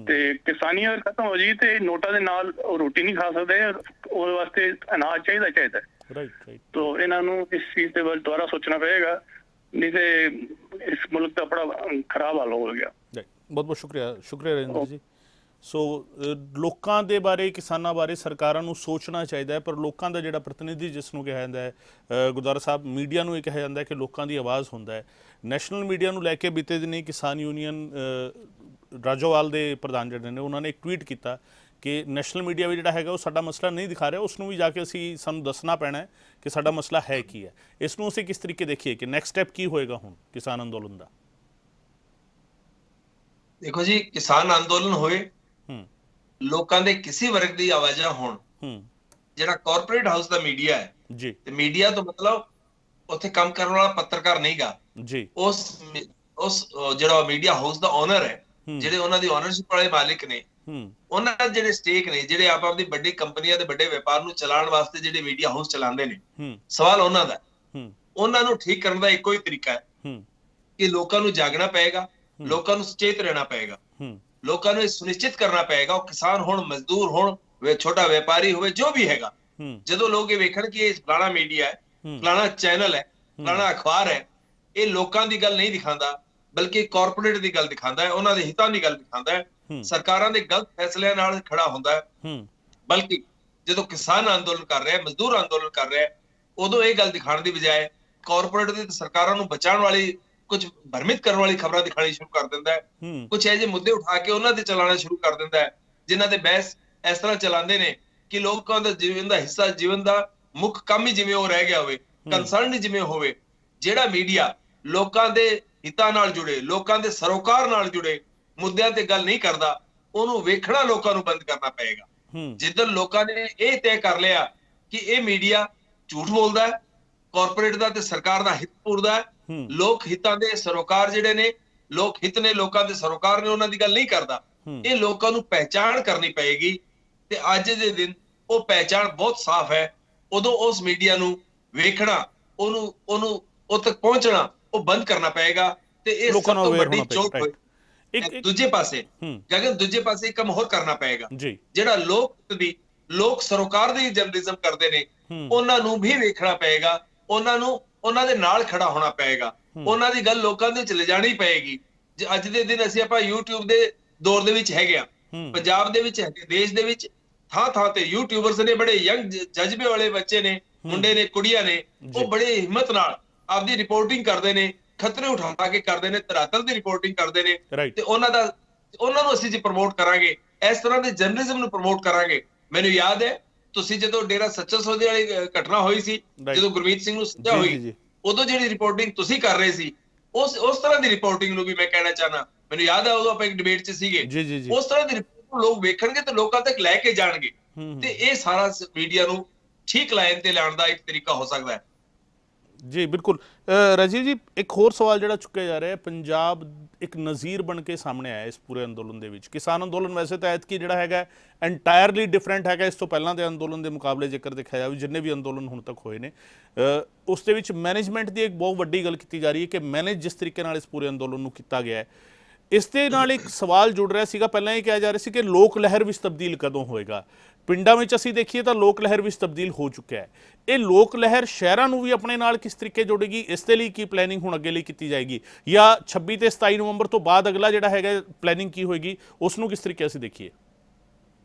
ਤੇ ਕਿਸਾਨੀਅਤ ਖਤਮ ਹੋ ਜੀ ਤੇ ਨੋਟਾਂ ਦੇ ਨਾਲ ਉਹ ਰੋਟੀ ਨਹੀਂ ਖਾ ਸਕਦੇ, ਉਹਦੇ ਵਾਸਤੇ ਅਨਾਜ ਚਾਹੀਦਾ। ਤੋ ਇਹਨਾਂ ਨੂੰ ਇਸ ਚੀਜ਼ ਤੇ ਵੱਲ ਦੁਬਾਰਾ ਸੋਚਣਾ ਪਏਗਾ, ਨਹੀਂ ਤੇ ਇਸ ਮੁਲਕ ਦਾ ਬੜਾ ਖਰਾਬ ਹਾਲ ਹੋ ਗਿਆ। ਬਹੁਤ ਬਹੁਤ ਸ਼ੁਕਰੀਆ ਰਾਜਿੰਦਰ ਜੀ। ਸੋ ਲੋਕਾਂ ਦੇ ਬਾਰੇ, ਕਿਸਾਨਾਂ ਬਾਰੇ ਸਰਕਾਰਾਂ ਨੂੰ ਸੋਚਣਾ ਚਾਹੀਦਾ ਹੈ, ਪਰ ਲੋਕਾਂ ਦਾ ਜਿਹੜਾ ਪ੍ਰਤੀਨਿਧੀ ਜਿਸ ਨੂੰ ਕਿਹਾ ਜਾਂਦਾ ਹੈ, ਗੁਰਦੁਆਰਾ ਸਾਹਿਬ ਮੀਡੀਆ ਨੂੰ ਇਹ ਕਿਹਾ ਜਾਂਦਾ ਹੈ ਕਿ ਲੋਕਾਂ ਦੀ ਆਵਾਜ਼ ਹੁੰਦਾ ਹੈ। ਨੈਸ਼ਨਲ ਮੀਡੀਆ ਨੂੰ ਲੈ ਕੇ ਬੀਤੇ ਦਿਨੀ ਕਿਸਾਨ ਯੂਨੀਅਨ ਰਾਜੋਵਾਲ ਦੇ ਪ੍ਰਧਾਨ ਜਿਹੜੇ ਨੇ ਉਹਨਾਂ ਨੇ ਇੱਕ ਟਵੀਟ ਕੀਤਾ ਕਿ ਨੈਸ਼ਨਲ ਮੀਡੀਆ ਵੀ ਜਿਹੜਾ ਹੈਗਾ ਉਹ ਸਾਡਾ ਮਸਲਾ ਨਹੀਂ ਦਿਖਾ ਰਿਹਾ, ਉਸ ਨੂੰ ਵੀ ਜਾ ਕੇ ਸਾਨੂੰ ਦੱਸਣਾ ਪੈਣਾ ਹੈ ਕਿ ਸਾਡਾ ਮਸਲਾ ਹੈ ਕੀ ਹੈ। ਇਸ ਨੂੰ ਅਸੀਂ ਕਿਸ ਤਰੀਕੇ ਦੇਖੀਏ ਕਿ ਨੈਕਸਟ ਸਟੈਪ ਕੀ ਹੋਏਗਾ ਹੁਣ ਕਿਸਾਨ ਅੰਦੋਲਨ ਦਾ? ਦੇਖੋ ਜੀ, ਕਿਸਾਨ ਅੰਦੋਲਨ ਹੋਏ, ਲੋਕਾਂ ਦੇ ਕਿਸੇ ਵਰਗ ਦੀ ਆਵਾਜ਼ਾਂ ਹੋਣ। ਜਿਹੜਾ ਕਾਰਪੋਰੇਟ ਹਾਊਸ ਦਾ ਮੀਡੀਆ ਹੈ ਜੀ, ਤੇ ਮੀਡੀਆ ਤੋਂ ਮਤਲਬ ਉੱਥੇ ਕੰਮ ਕਰਨ ਵਾਲਾ ਪੱਤਰਕਾਰ ਨਹੀਂਗਾ ਜੀ, ਉਸ ਜਿਹੜਾ ਮੀਡੀਆ ਹਾਊਸ ਦਾ ਓਨਰ ਹੈ, ਜਿਹੜੇ ਉਹਨਾਂ ਦੀ ਓਨਰਸ਼ਿਪ ਵਾਲੇ ਮਾਲਿਕ ਨੇ, ਉਹਨਾਂ ਦੇ ਜਿਹੜੇ ਸਟੇਕ ਨੇ, ਜਿਹੜੇ ਆਪਦੀ ਵੱਡੀ ਕੰਪਨੀਆਂ ਦੇ ਵੱਡੇ ਵਪਾਰ ਨੂੰ ਚਲਾਉਣ ਵਾਸਤੇ ਜਿਹੜੇ ਮੀਡੀਆ ਹਾਊਸ ਚਲਾਉਂਦੇ ਨੇ, ਸਵਾਲ ਉਹਨਾਂ ਦਾ। ਉਹਨਾਂ ਨੂੰ ਠੀਕ ਕਰਨ ਦਾ ਇੱਕੋ ਹੀ ਤਰੀਕਾ ਹੈ ਕਿ ਲੋਕਾਂ ਨੂੰ ਜਾਗਣਾ ਪਏਗਾ, ਲੋਕਾਂ ਨੂੰ ਸੁਚੇਤ ਰਹਿਣਾ ਪਏਗਾ, ਲੋਕਾਂ ਨੂੰ ਇਹ ਸੁਨਿਸ਼ਚਿਤ ਕਰਨਾ ਪਏਗਾ, ਉਹ ਕਿਸਾਨ ਹੋਣ, ਮਜ਼ਦੂਰ ਹੋਣ, ਛੋਟਾ ਵਪਾਰੀ ਹੋਵੇ, ਜੋ ਵੀ ਹੈਗਾ, ਜਦੋਂ ਲੋਕ ਇਹ ਵੇਖਣ ਕਿ ਇਹ ਫਲਾਣਾ ਮੀਡੀਆ ਹੈ, ਫਲਾਣਾ ਚੈਨਲ ਹੈ, ਫਲਾਣਾ ਅਖਬਾਰ ਹੈ, ਇਹ ਲੋਕਾਂ ਦੀ ਗੱਲ ਨਹੀਂ ਦਿਖਾਉਂਦਾ ਬਲਕਿ ਕਾਰਪੋਰੇਟ ਦੀ ਗੱਲ ਦਿਖਾਉਂਦਾ ਹੈ, ਉਹਨਾਂ ਦੇ ਹਿੱਤਾਂ ਦੀ ਗੱਲ ਦਿਖਾਉਂਦਾ ਹੈ, ਸਰਕਾਰਾਂ ਦੇ ਗਲਤ ਫੈਸਲਿਆਂ ਨਾਲ ਖੜਾ ਹੁੰਦਾ ਹੈ। ਬਲਕਿ ਜਦੋਂ ਕਿਸਾਨ ਅੰਦੋਲਨ ਕਰ ਰਿਹਾ, ਮਜ਼ਦੂਰ ਅੰਦੋਲਨ ਕਰ ਰਿਹਾ, ਉਦੋਂ ਇਹ ਗੱਲ ਦਿਖਾਉਣ ਦੀ ਬਜਾਏ ਕਾਰਪੋਰੇਟ ਦੀ ਸਰਕਾਰਾਂ ਨੂੰ ਬਚਾਉਣ ਵਾਲੀ, ਕੁਝ ਭਰਮਿਤ ਕਰਨ ਵਾਲੀ ਖਬਰਾਂ ਦਿਖਾਣੀ ਸ਼ੁਰੂ ਕਰ ਦਿੰਦਾ ਹੈ। ਕੁਝ ਇਹੋ ਜਿਹੇ ਮੁੱਦੇ ਉਠਾ ਕੇ ਉਹਨਾਂ ਤੇ ਚਲਾਉਣਾ ਸ਼ੁਰੂ ਕਰ ਦਿੰਦਾ ਹੈ ਜਿਨ੍ਹਾਂ ਦੇ ਬਹਿਸ ਇਸ ਤਰ੍ਹਾਂ ਚਲਾਉਂਦੇ ਨੇ ਕਿ ਲੋਕਾਂ ਦਾ ਜੀਵਨ ਦਾ ਹਿੱਸਾ, ਜੀਵਨ ਦਾ ਮੁੱਖ ਕੰਮ ਹੀ ਜਿਵੇਂ ਉਹ ਰਹਿ ਗਿਆ ਹੋਵੇ, ਕੰਸਰਨ ਹੀ ਜਿਵੇਂ ਹੋਵੇ। ਜਿਹੜਾ ਮੀਡੀਆ ਲੋਕਾਂ ਦੇ ਹਿੱਤਾਂ ਨਾਲ ਜੁੜੇ, ਲੋਕਾਂ ਦੇ ਸਰੋਕਾਰ ਨਾਲ ਜੁੜੇ ਮੁੱਦਿਆਂ ਤੇ ਗੱਲ ਨਹੀਂ ਕਰਦਾ, ਉਹਨੂੰ ਵੇਖਣਾ ਲੋਕਾਂ ਨੂੰ ਬੰਦ ਕਰਨਾ ਪਏਗਾ। ਜਿੱਦਣ ਲੋਕਾਂ ਨੇ ਇਹ ਤੈਅ ਕਰ ਲਿਆ ਕਿ ਇਹ ਮੀਡੀਆ ਝੂਠ ਬੋਲਦਾ ਹੈ, ਕਾਰਪੋਰੇਟ ਦਾ ਤੇ ਸਰਕਾਰ ਦਾ ਹਿੱਤ ਪੂਰਦਾ ਹੈ, ਲੋਕ ਹਿੱਤਾਂ ਦੇ ਸਰੋਕਾਰ ਜਿਹੜੇ ਨੇ, ਲੋਕ ਹਿੱਤ ਨੇ, ਲੋਕਾਂ ਦੇ ਸਰੋਕਾਰ ਨੇ, ਉਹਨਾਂ ਦੀ ਗੱਲ ਨਹੀਂ ਕਰਦਾ, ਇਹ ਲੋਕਾਂ ਨੂੰ ਪਹਿਚਾਣ ਕਰਨੀ ਪਏਗੀ। ਤੇ ਅੱਜ ਦੇ ਦਿਨ ਉਹ ਪਹਿਚਾਣ ਬਹੁਤ ਸਾਫ਼ ਹੈ। ਉਦੋਂ ਉਸ ਮੀਡੀਆ ਨੂੰ ਵੇਖਣਾ, ਉਹਨੂੰ ਉਹ ਤੱਕ ਪਹੁੰਚਣਾ, ਉਹ ਬੰਦ ਕਰਨਾ ਪਏਗਾ। ਤੇ ਇਹ ਸਭ ਤੋਂ ਵੱਡੀ ਚੋਟ ਹੋਈ। ਦੂਜੇ ਪਾਸੇ ਜੇਕਰ ਦੂਜੇ ਪਾਸੇ ਕੰਮ ਹੋਰ ਕਰਨਾ ਪਏਗਾ, ਜਿਹੜਾ ਲੋਕ ਸਰੋਕਾਰ ਦੀ ਜਰਨਲਿਜ਼ਮ ਕਰਦੇ ਨੇ, ਉਹਨਾਂ ਨੂੰ ਵੀ ਵੇਖਣਾ ਪਏਗਾ, ਉਹਨਾਂ ਦੇ ਨਾਲ ਖੜਾ ਹੋਣਾ ਪਏਗਾ, ਉਹਨਾਂ ਦੀ ਗੱਲ ਲੋਕਾਂ ਦੇ ਵਿੱਚ ਲਿਜਾਣੀ ਪਏਗੀ। ਅੱਜ ਦੇ ਦਿਨ ਆਪਾਂ YouTube ਦੇ ਦੌਰ ਦੇ ਵਿੱਚ ਹੈਗੇ ਆ, ਪੰਜਾਬ ਦੇ ਵਿੱਚ ਹੈਗੇ, ਦੇਸ਼ ਦੇ ਵਿੱਚ ਥਾਂ ਤੇ ਯੂਟਿਊਬਰਸ ਨੇ, ਬੜੇ ਯੰਗ ਜਜ਼ਬੇ ਵਾਲੇ ਬੱਚੇ ਨੇ, ਮੁੰਡੇ ਨੇ, ਕੁੜੀਆਂ ਨੇ, ਉਹ ਬੜੇ ਹਿੰਮਤ ਨਾਲ ਆਪਦੀ ਰਿਪੋਰਟਿੰਗ ਕਰਦੇ ਨੇ, ਖਤਰੇ ਉਠਾ ਕੇ ਕਰਦੇ ਨੇ, ਧਰਾਤਲ ਦੀ ਰਿਪੋਰਟਿੰਗ ਕਰਦੇ ਨੇ। ਤੇ ਉਹਨਾਂ ਨੂੰ ਅਸੀਂ ਜੇ ਪ੍ਰਮੋਟ ਕਰਾਂਗੇ, ਇਸ ਤਰ੍ਹਾਂ ਦੇ ਜਰਨਲਿਜ਼ਮ ਨੂੰ ਪ੍ਰਮੋਟ ਕਰਾਂਗੇ। ਮੈਨੂੰ ਯਾਦ ਹੈ ਤੁਸੀਂ ਜਦੋਂ ਡੇਰਾ ਸੱਚਾ ਸੌਦੇ ਵਾਲੀ ਘਟਨਾ ਹੋਈ ਸੀ, ਜਦੋਂ ਗੁਰਮੀਤ ਸਿੰਘ ਨੂੰ ਸਜ਼ਾ ਹੋਈ, ਉਦੋਂ ਜਿਹੜੀ ਰਿਪੋਰਟਿੰਗ ਤੁਸੀਂ ਕਰ ਰਹੇ ਸੀ, ਉਸ ਤਰ੍ਹਾਂ ਦੀ ਰਿਪੋਰਟਿੰਗ ਨੂੰ ਵੀ ਮੈਂ ਕਹਿਣਾ ਚਾਹਨਾ। ਮੈਨੂੰ ਯਾਦ ਹੈ ਉਦੋਂ ਆਪਾਂ ਇੱਕ ਡਿਬੇਟ 'ਚ ਸੀਗੇ, ਉਸ ਤਰ੍ਹਾਂ ਦੀ ਰਿਪੋਰਟ ਨੂੰ ਲੋਕ ਵੇਖਣਗੇ ਤੇ ਲੋਕਾਂ ਤੱਕ ਲੈ ਕੇ ਜਾਣਗੇ। ਤੇ ਇਹ ਸਾਰਾ ਮੀਡੀਆ ਨੂੰ ਠੀਕ ਲਾਈਨ ਤੇ ਲਿਆਉਣ ਦਾ ਇੱਕ ਤਰੀਕਾ ਹੋ ਸਕਦਾ ਹੈ। ਜੀ ਬਿਲਕੁਲ। ਰਾਜੀਵ ਜੀ, ਇੱਕ ਹੋਰ ਸਵਾਲ ਜਿਹੜਾ ਚੁੱਕਿਆ ਜਾ ਰਿਹਾ ਹੈ, ਪੰਜਾਬ ਇੱਕ ਨਜ਼ੀਰ ਬਣ ਕੇ ਸਾਹਮਣੇ ਆਇਆ ਇਸ ਪੂਰੇ ਅੰਦੋਲਨ ਦੇ ਵਿੱਚ। ਕਿਸਾਨ ਅੰਦੋਲਨ ਵੈਸੇ ਤਾਂ ਐਤਕੀ ਜਿਹੜਾ ਹੈਗਾ ਐਂਟਾਇਰਲੀ ਡਿਫਰੈਂਟ ਹੈਗਾ ਇਸ ਤੋਂ ਪਹਿਲਾਂ ਦੇ ਅੰਦੋਲਨ ਦੇ ਮੁਕਾਬਲੇ। ਜੇਕਰ ਦੇਖਿਆ ਜਾਵੇ ਜਿੰਨੇ ਵੀ ਅੰਦੋਲਨ ਹੁਣ ਤੱਕ ਹੋਏ ਨੇ, ਉਸ ਦੇ ਵਿੱਚ ਮੈਨੇਜਮੈਂਟ ਦੀ ਇੱਕ ਬਹੁਤ ਵੱਡੀ ਗੱਲ ਕੀਤੀ ਜਾ ਰਹੀ ਹੈ ਕਿ ਮੈਨੇਜ ਜਿਸ ਤਰੀਕੇ ਨਾਲ ਇਸ ਪੂਰੇ ਅੰਦੋਲਨ ਨੂੰ ਕੀਤਾ ਗਿਆ ਹੈ, ਇਸ ਦੇ ਨਾਲ ਇੱਕ ਸਵਾਲ ਜੁੜ ਰਿਹਾ ਸੀਗਾ। ਪਹਿਲਾਂ ਇਹ ਕਿਹਾ ਜਾ ਰਿਹਾ ਸੀ ਕਿ ਲੋਕ ਲਹਿਰ ਵਿੱਚ ਤਬਦੀਲ ਕਦੋਂ ਹੋਏਗਾ। ਪਿੰਡਾਂ ਵਿੱਚ ਅਸੀਂ ਦੇਖੀਏ ਤਾਂ ਲੋਕ ਲਹਿਰ ਵਿੱਚ ਤਬਦੀਲ ਹੋ ਚੁੱਕਿਆ ਹੈ। ਇਹ ਲੋਕ ਲਹਿਰ ਸ਼ਹਿਰਾਂ ਨੂੰ ਵੀ ਆਪਣੇ ਨਾਲ ਕਿਸ ਤਰੀਕੇ ਜੋੜੇਗੀ, ਇਸ ਦੇ ਲਈ ਕੀ ਪਲੈਨਿੰਗ ਹੁਣ ਅੱਗੇ ਲਈ ਕੀਤੀ ਜਾਏਗੀ, ਜਾਂ 26 ਤੇ 27 ਨਵੰਬਰ ਤੋਂ ਬਾਅਦ ਅਗਲਾ ਜਿਹੜਾ ਹੈਗਾ ਪਲੈਨਿੰਗ ਕੀ ਹੋਏਗੀ, ਉਸ ਨੂੰ ਕਿਸ ਤਰੀਕੇ ਅਸੀਂ ਦੇਖੀਏ?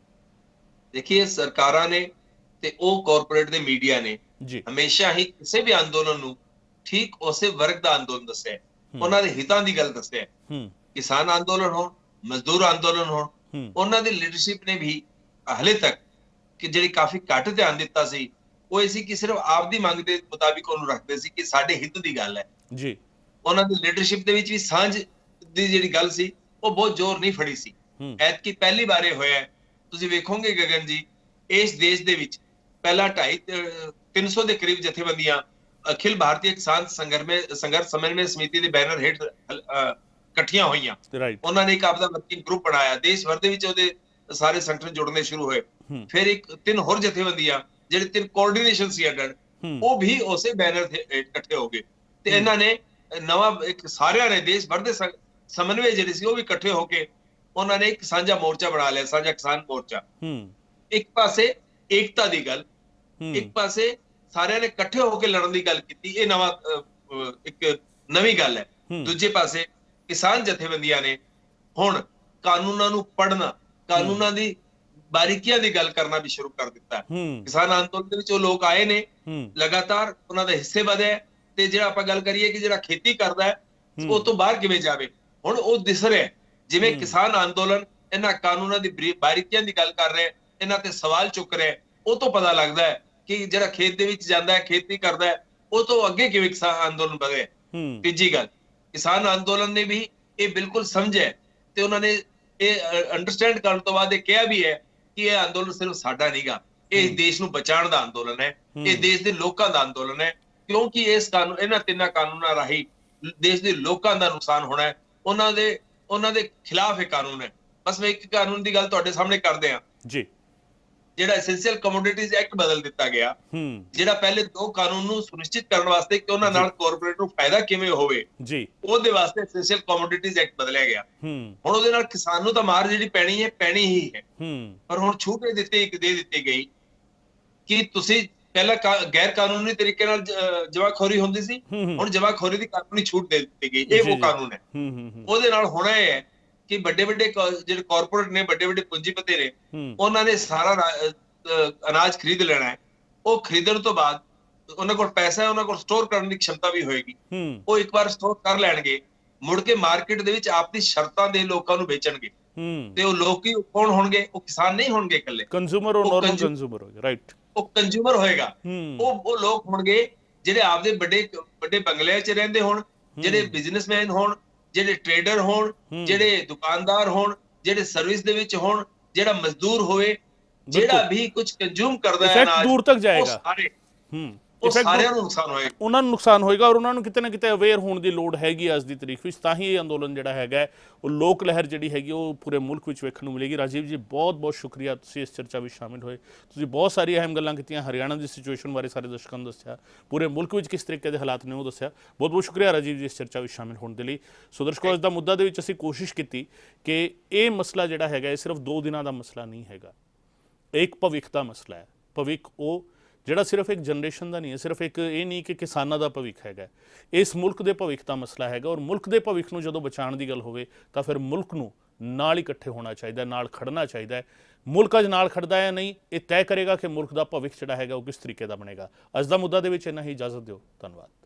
ਦੇਖੀਏ, ਸਰਕਾਰਾਂ ਨੇ ਤੇ ਉਹ ਕਾਰਪੋਰੇਟ ਦੇ ਮੀਡੀਆ ਨੇ ਹਮੇਸ਼ਾ ਹੀ ਕਿਸੇ ਵੀ ਅੰਦੋਲਨ ਨੂੰ ਠੀਕ ਉਸੇ ਵਰਗ ਦਾ ਅੰਦੋਲਨ ਦੱਸਿਆ, ਉਹਨਾਂ ਦੇ ਹਿੱਤਾਂ ਦੀ ਗੱਲ ਦੱਸਿਆ। ਕਿਸਾਨ ਅੰਦੋਲਨ ਹੋਣ, ਮਜ਼ਦੂਰ ਅੰਦੋਲਨ ਹੋਣ, ਉਹਨਾਂ ਦੀ ਲੀਡਰਸ਼ਿਪ ਨੇ ਵੀ ਹਲੇ ਤੱਕ ਕਿ ਜਿਹੜੀ ਕਾਫੀ ਘੱਟ ਧਿਆਨ ਦਿੱਤਾ ਸੀ ਉਹ ਇਹ ਸੀ ਕਿ ਸਿਰਫ ਆਪਦੀ ਮੰਗ ਦੇ ਮੁਤਾਬਿਕ ਉਹਨੂੰ ਰੱਖਦੇ ਸੀ ਕਿ ਸਾਡੇ ਹਿੱਤ ਦੀ ਗੱਲ ਹੈ ਜੀ। ਉਹਨਾਂ ਦੀ ਲੀਡਰਸ਼ਿਪ ਦੇ ਵਿੱਚ ਵੀ ਸਾਂਝ ਦੀ ਜਿਹੜੀ ਗੱਲ ਸੀ ਉਹ ਬਹੁਤ ਜ਼ੋਰ ਨਹੀਂ ਫੜੀ ਸੀ। ਐਤਕੀ ਪਹਿਲੀ ਵਾਰ ਇਹ ਹੋਇਆ, ਤੁਸੀਂ ਵੇਖੋਗੇ ਗਗਨ ਜੀ, ਇਸ ਦੇਸ਼ ਦੇ ਵਿੱਚ ਪਹਿਲਾਂ 250-300 ਦੇ ਕਰੀਬ ਜਥੇਬੰਦੀਆਂ ਅਖਿਲ ਭਾਰਤੀ ਕਿਸਾਨ ਸੰਘਰਸ਼ ਸਮਨਵੈ ਸਮਿਤੀ ਦੇ ਬੈਨਰ ਹੇਠ ਇਕੱਠੀਆਂ ਹੋਈਆਂ। ਉਹਨਾਂ ਨੇ ਇੱਕ ਆਪਦਾ ਵਰਕਿੰਗ ਗਰੁੱਪ ਬਣਾਇਆ, ਦੇਸ਼ ਭਰ ਦੇ ਵਿੱਚ ਉਹਦੇ ਸਾਰੇ ਸੰਗਠਨ ਜੁੜਨੇ ਸ਼ੁਰੂ ਹੋਏ। ਫਿਰ ਇੱਕ 3 ਹੋਰ ਜਥੇਬੰਦੀਆਂ ਜਿਹੜੇ 3 ਕੋਆਰਡੀਨੇਸ਼ਨ ਸੀ ਅੱਡ, ਉਹ ਵੀ ਉਸੇ ਬੈਨਰ ਤੇ ਇਕੱਠੇ ਹੋ ਗਏ ਤੇ ਇਹਨਾਂ ਨੇ ਨਵਾਂ ਇੱਕ ਸਾਰਿਆਂ ਨੇ ਦੇਸ਼ ਭਰ ਦੇ ਸਮਨਵੈ ਜਿਹੜੇ ਸੀ ਉਹ ਵੀ ਇਕੱਠੇ ਹੋ ਕੇ ਉਹਨਾਂ ਨੇ ਇੱਕ ਸਾਂਝਾ ਮੋਰਚਾ ਬਣਾ ਲਿਆ, ਸਾਂਝਾ ਕਿਸਾਨ ਮੋਰਚਾ। ਇੱਕ ਪਾਸੇ ਏਕਤਾ ਦੀ ਗੱਲ, ਇੱਕ ਪਾਸੇ ਸਾਰਿਆਂ ਨੇ ਇਕੱਠੇ ਹੋ ਕੇ ਲੜਨ ਦੀ ਗੱਲ ਕੀਤੀ, ਇਹ ਨਵਾਂ ਇੱਕ ਨਵੀਂ ਗੱਲ ਹੈ। ਦੂਜੇ ਪਾਸੇ ਕਿਸਾਨ ਜਥੇਬੰਦੀਆਂ ਨੇ ਹੁਣ ਕਾਨੂੰਨਾਂ ਨੂੰ ਪੜ੍ਹਨਾ, ਕਾਨੂੰਨਾਂ ਦੀ ਬਾਰੀਕੀਆਂ ਦੀ ਗੱਲ ਕਰਨਾ ਵੀ ਸ਼ੁਰੂ ਕਰ ਦਿੱਤਾ। ਕਿਸਾਨ ਅੰਦੋਲਨ ਦੇ ਵਿੱਚ ਉਹ ਲੋਕ ਆਏ ਨੇ, ਲਗਾਤਾਰ ਉਹਨਾਂ ਦੇ ਹਿੱਸੇ ਵਧੇ ਤੇ ਜਿਹੜਾ ਆਪਾਂ ਗੱਲ ਕਰੀਏ ਕਿ ਜਿਹੜਾ ਖੇਤੀ ਕਰਦਾ ਹੈ ਉਹ ਤੋਂ ਬਾਹਰ ਕਿਵੇਂ ਜਾਵੇ, ਹੁਣ ਉਹ ਦਿਸ ਰਿਹਾ ਜਿਵੇਂ ਕਿਸਾਨ ਅੰਦੋਲਨ ਇਹਨਾਂ ਕਾਨੂੰਨਾਂ ਦੀ ਬਾਰੀਕੀਆਂ ਦੀ ਗੱਲ ਕਰ ਰਿਹਾ, ਇਹਨਾਂ ਤੇ ਸਵਾਲ ਚੁੱਕ ਰਿਹਾ। ਉਹ ਤੋਂ ਪਤਾ ਲੱਗਦਾ ਹੈ ਕਿ ਜਿਹੜਾ ਖੇਤ ਦੇ ਵਿੱਚ ਜਾਂਦਾ ਹੈ, ਖੇਤੀ ਕਰਦਾ ਹੈ, ਉਹ ਤੋਂ ਅੱਗੇ ਕਿਵੇਂ ਕਿਸਾਨ ਅੰਦੋਲਨ ਵਧੇ। ਤੀਜੀ ਗੱਲ, ਕਿਸਾਨ ਅੰਦੋਲਨ ਨੇ ਵੀ ਇਹ ਬਿਲਕੁਲ ਸਮਝਿਆ ਤੇ ਉਹਨਾਂ ਨੇ ਇਹ ਅੰਡਰਸਟੈਂਡ ਕਰਨ ਤੋਂ ਬਾਅਦ ਇਹ ਕਿਹਾ ਵੀ ਹੈ ਕਿ ਇਹ ਅੰਦੋਲਨ ਸਿਰਫ ਸਾਡਾ ਨਹੀਂਗਾ, ਇਹ ਦੇਸ਼ ਨੂੰ ਬਚਾਉਣ ਦਾ ਅੰਦੋਲਨ ਹੈ, ਇਹ ਦੇਸ਼ ਦੇ ਲੋਕਾਂ ਦਾ ਅੰਦੋਲਨ ਹੈ, ਕਿਉਂਕਿ ਇਸ ਕਾਨੂੰਨ ਇਹਨਾਂ 3 ਕਾਨੂੰਨਾਂ ਰਾਹੀਂ ਦੇਸ਼ ਦੇ ਲੋਕਾਂ ਦਾ ਨੁਕਸਾਨ ਹੋਣਾ ਹੈ। ਉਹਨਾਂ ਦੇ ਖਿਲਾਫ ਇਹ ਕਾਨੂੰਨ ਹੈ। ਬਸ ਮੈਂ ਇੱਕ ਕਾਨੂੰਨ ਦੀ ਗੱਲ ਤੁਹਾਡੇ ਸਾਹਮਣੇ ਕਰਦੇ ਹਾਂ ਜੀ, ਜਿਹੜਾ ਐਸੈਂਸ਼ੀਅਲ ਕਮੋਡਿਟੀਜ਼ ਐਕਟ ਬਦਲ ਦਿੱਤਾ ਗਿਆ, ਜਿਹੜਾ ਪਹਿਲੇ 2 ਕਾਨੂੰਨ ਨੂੰ ਸੁਨਿਸ਼ਚਿਤ ਕਰਨ ਵਾਸਤੇ ਕਿ ਉਹਨਾਂ ਨਾਲ ਕਾਰਪੋਰੇਟ ਨੂੰ ਫਾਇਦਾ ਕਿਵੇਂ ਹੋਵੇ ਜੀ, ਉਹਦੇ ਵਾਸਤੇ ਐਸੈਂਸ਼ੀਅਲ ਕਮੋਡਿਟੀਜ਼ ਐਕਟ ਬਦਲਿਆ ਗਿਆ। ਹੁਣ ਉਹਦੇ ਨਾਲ ਕਿਸਾਨ ਨੂੰ ਤਾਂ ਮਾਰ ਜਿਹੜੀ ਪੈਣੀ ਹੀ ਹੈ, ਪਰ ਹੁਣ ਛੂਟ ਦੇ ਦਿੱਤੀ ਗਈ ਕਿ ਤੁਸੀਂ ਪਹਿਲਾਂ ਗੈਰ ਕਾਨੂੰਨੀ ਤਰੀਕੇ ਨਾਲ ਜਮਾਖੋਰੀ ਹੁੰਦੀ ਸੀ, ਹੁਣ ਜਮਾਖੋਰੀ ਦੀ ਕਾਨੂੰਨੀ ਛੂਟ ਦੇ ਦਿੱਤੀ ਗਈ। ਇਹ ਉਹ ਕਾਨੂੰਨ ਹੈ। ਉਹਦੇ ਨਾਲ ਹੋਣਾ ਇਹ ਹੈ ਕਿ ਵੱਡੇ ਜਿਹੜੇ ਕਾਰਪੋਰੇਟ ਨੇ, ਵੱਡੇ ਪੂੰਜੀਪਤੀ ਨੇ, ਉਹਨਾਂ ਨੇ ਸਾਰਾ ਅਨਾਜ ਖਰੀਦ ਲੈਣਾ ਹੈ। ਉਹ ਖਰੀਦਣ ਤੋਂ ਬਾਅਦ ਉਹਨਾਂ ਕੋਲ ਪੈਸਾ ਹੈ, ਉਹਨਾਂ ਕੋਲ ਸਟੋਰ ਕਰਨ ਦੀ ਖਮਤਾ ਵੀ ਹੋਏਗੀ। ਉਹ ਇੱਕ ਵਾਰ ਸਟੋਰ ਕਰ ਲੈਣਗੇ, ਮੁੜ ਕੇ ਮਾਰਕੀਟ ਦੇ ਵਿੱਚ ਆਪਣੀ ਸ਼ਰਤਾਂ ਦੇ ਲੋਕਾਂ ਨੂੰ ਵੇਚਣਗੇ ਤੇ ਉਹ ਲੋਕ ਹੀ ਕੌਣ ਹੋਣਗੇ? ਉਹ ਕਿਸਾਨ ਨਹੀਂ ਹੋਣਗੇ ਇਕੱਲੇ, ਕੰਜ਼ੂਮਰ ਔਰ ਨਾਰਮਲ ਕੰਜ਼ੂਮਰ ਹੋਏਗਾ, ਰਾਈਟ, ਉਹ ਕੰਜ਼ੂਮਰ ਹੋਏਗਾ। ਉਹ ਲੋਕ ਹੋਣਗੇ ਜਿਹੜੇ ਆਪਦੇ ਵੱਡੇ ਬੰਗਲਿਆਂ 'ਚ ਰਹਿੰਦੇ ਹੋਣ, ਜਿਹੜੇ ਬਿਜ਼ਨਸਮੈਨ ਹੋਣ, ਜਿਹੜੇ ਟ੍ਰੇਡਰ ਹੋਣ, ਜਿਹੜੇ ਦੁਕਾਨਦਾਰ ਹੋਣ, ਜਿਹੜੇ ਸਰਵਿਸ ਦੇ ਵਿੱਚ ਹੋਣ, ਜਿਹੜਾ ਮਜ਼ਦੂਰ ਹੋਵੇ, ਜਿਹੜਾ ਵੀ ਕੁਝ ਕੰਜ਼ੂਮ ਕਰਦਾ ਹੈ ਅਨਾਜ, ਦੂਰ ਤੱਕ ਜਾਏਗਾ, ਉਹ ਸਾਰਿਆਂ ਨੂੰ ਨੁਕਸਾਨ ਹੋਏਗਾ। ਉਹਨਾਂ ਨੂੰ ਨੁਕਸਾਨ ਹੋਏਗਾ ਔਰ ਉਹਨਾਂ ਨੂੰ ਕਿਤੇ ਨਾ ਕਿਤੇ ਅਵੇਅਰ ਹੋਣ ਦੀ ਲੋੜ ਹੈਗੀ ਅੱਜ ਦੀ ਤਰੀਕ ਵਿੱਚ। ਤਾਂ ਹੀ ਇਹ ਅੰਦੋਲਨ ਜਿਹੜਾ ਹੈਗਾ ਉਹ ਲੋਕ ਲਹਿਰ ਜਿਹੜੀ ਹੈਗੀ ਉਹ ਪੂਰੇ ਮੁਲਕ ਵਿੱਚ ਵੇਖਣ ਨੂੰ ਮਿਲੇਗੀ। ਰਾਜੀਵ ਜੀ, ਬਹੁਤ ਬਹੁਤ ਸ਼ੁਕਰੀਆ, ਤੁਸੀਂ ਇਸ ਚਰਚਾ ਵਿੱਚ ਸ਼ਾਮਿਲ ਹੋਏ। ਤੁਸੀਂ ਬਹੁਤ ਸਾਰੀ ਅਹਿਮ ਗੱਲਾਂ ਕੀਤੀਆਂ, ਹਰਿਆਣਾ ਦੀ ਸਿਚੁਏਸ਼ਨ ਬਾਰੇ ਸਾਰੇ ਦਰਸ਼ਕਾਂ ਨੂੰ ਦੱਸਿਆ, ਪੂਰੇ ਮੁਲਕ ਵਿੱਚ ਕਿਸ ਤਰੀਕੇ ਦੇ ਹਾਲਾਤ ਨੇ ਉਹ ਦੱਸਿਆ। ਬਹੁਤ ਬਹੁਤ ਸ਼ੁਕਰੀਆ ਰਾਜੀਵ ਜੀ ਇਸ ਚਰਚਾ ਵਿੱਚ ਸ਼ਾਮਿਲ ਹੋਣ ਦੇ ਲਈ। ਸੋ ਦਰਸ਼ਕੋ, ਅੱਜ ਦਾ ਮੁੱਦਾ ਦੇ ਵਿੱਚ ਅਸੀਂ ਕੋਸ਼ਿਸ਼ ਕੀਤੀ ਕਿ ਇਹ ਮਸਲਾ ਜਿਹੜਾ ਹੈਗਾ ਇਹ ਸਿਰਫ 2 ਦਿਨਾਂ ਦਾ ਮਸਲਾ ਨਹੀਂ ਹੈਗਾ, ਇੱਕ ਭਵਿੱਖ ਦਾ ਮਸਲਾ ਹੈ। ਭਵਿੱਖ ਉਹ ਜਿਹੜਾ ਸਿਰਫ ਇੱਕ ਜਨਰੇਸ਼ਨ ਦਾ ਨਹੀਂ ਹੈ, ਸਿਰਫ ਇੱਕ ਇਹ ਨਹੀਂ ਕਿ ਕਿਸਾਨਾਂ ਦਾ ਭਵਿੱਖ ਹੈਗਾ, ਇਸ ਮੁਲਕ ਦੇ ਭਵਿੱਖ ਦਾ ਮਸਲਾ ਹੈਗਾ। ਔਰ ਮੁਲਕ ਦੇ ਭਵਿੱਖ ਨੂੰ ਜਦੋਂ ਬਚਾਉਣ ਦੀ ਗੱਲ ਹੋਵੇ ਤਾਂ ਫਿਰ ਮੁਲਕ ਨੂੰ ਨਾਲ ਇਕੱਠੇ ਹੋਣਾ ਚਾਹੀਦਾ, ਨਾਲ ਖੜਨਾ ਚਾਹੀਦਾ ਹੈ। ਮੁਲਕ ਅੱਜ ਨਾਲ ਖੜਦਾ ਹੈ ਨਹੀਂ, ਇਹ ਤੈਅ ਕਰੇਗਾ ਕਿ ਮੁਲਕ ਦਾ ਭਵਿੱਖ ਜਿਹੜਾ ਹੈਗਾ ਉਹ ਕਿਸ ਤਰੀਕੇ ਦਾ ਬਣੇਗਾ। ਅੱਜ ਦਾ ਮੁੱਦਾ ਦੇ ਵਿੱਚ ਇੰਨਾ ਹੀ, ਇਜਾਜ਼ਤ ਦਿਓ, ਧੰਨਵਾਦ।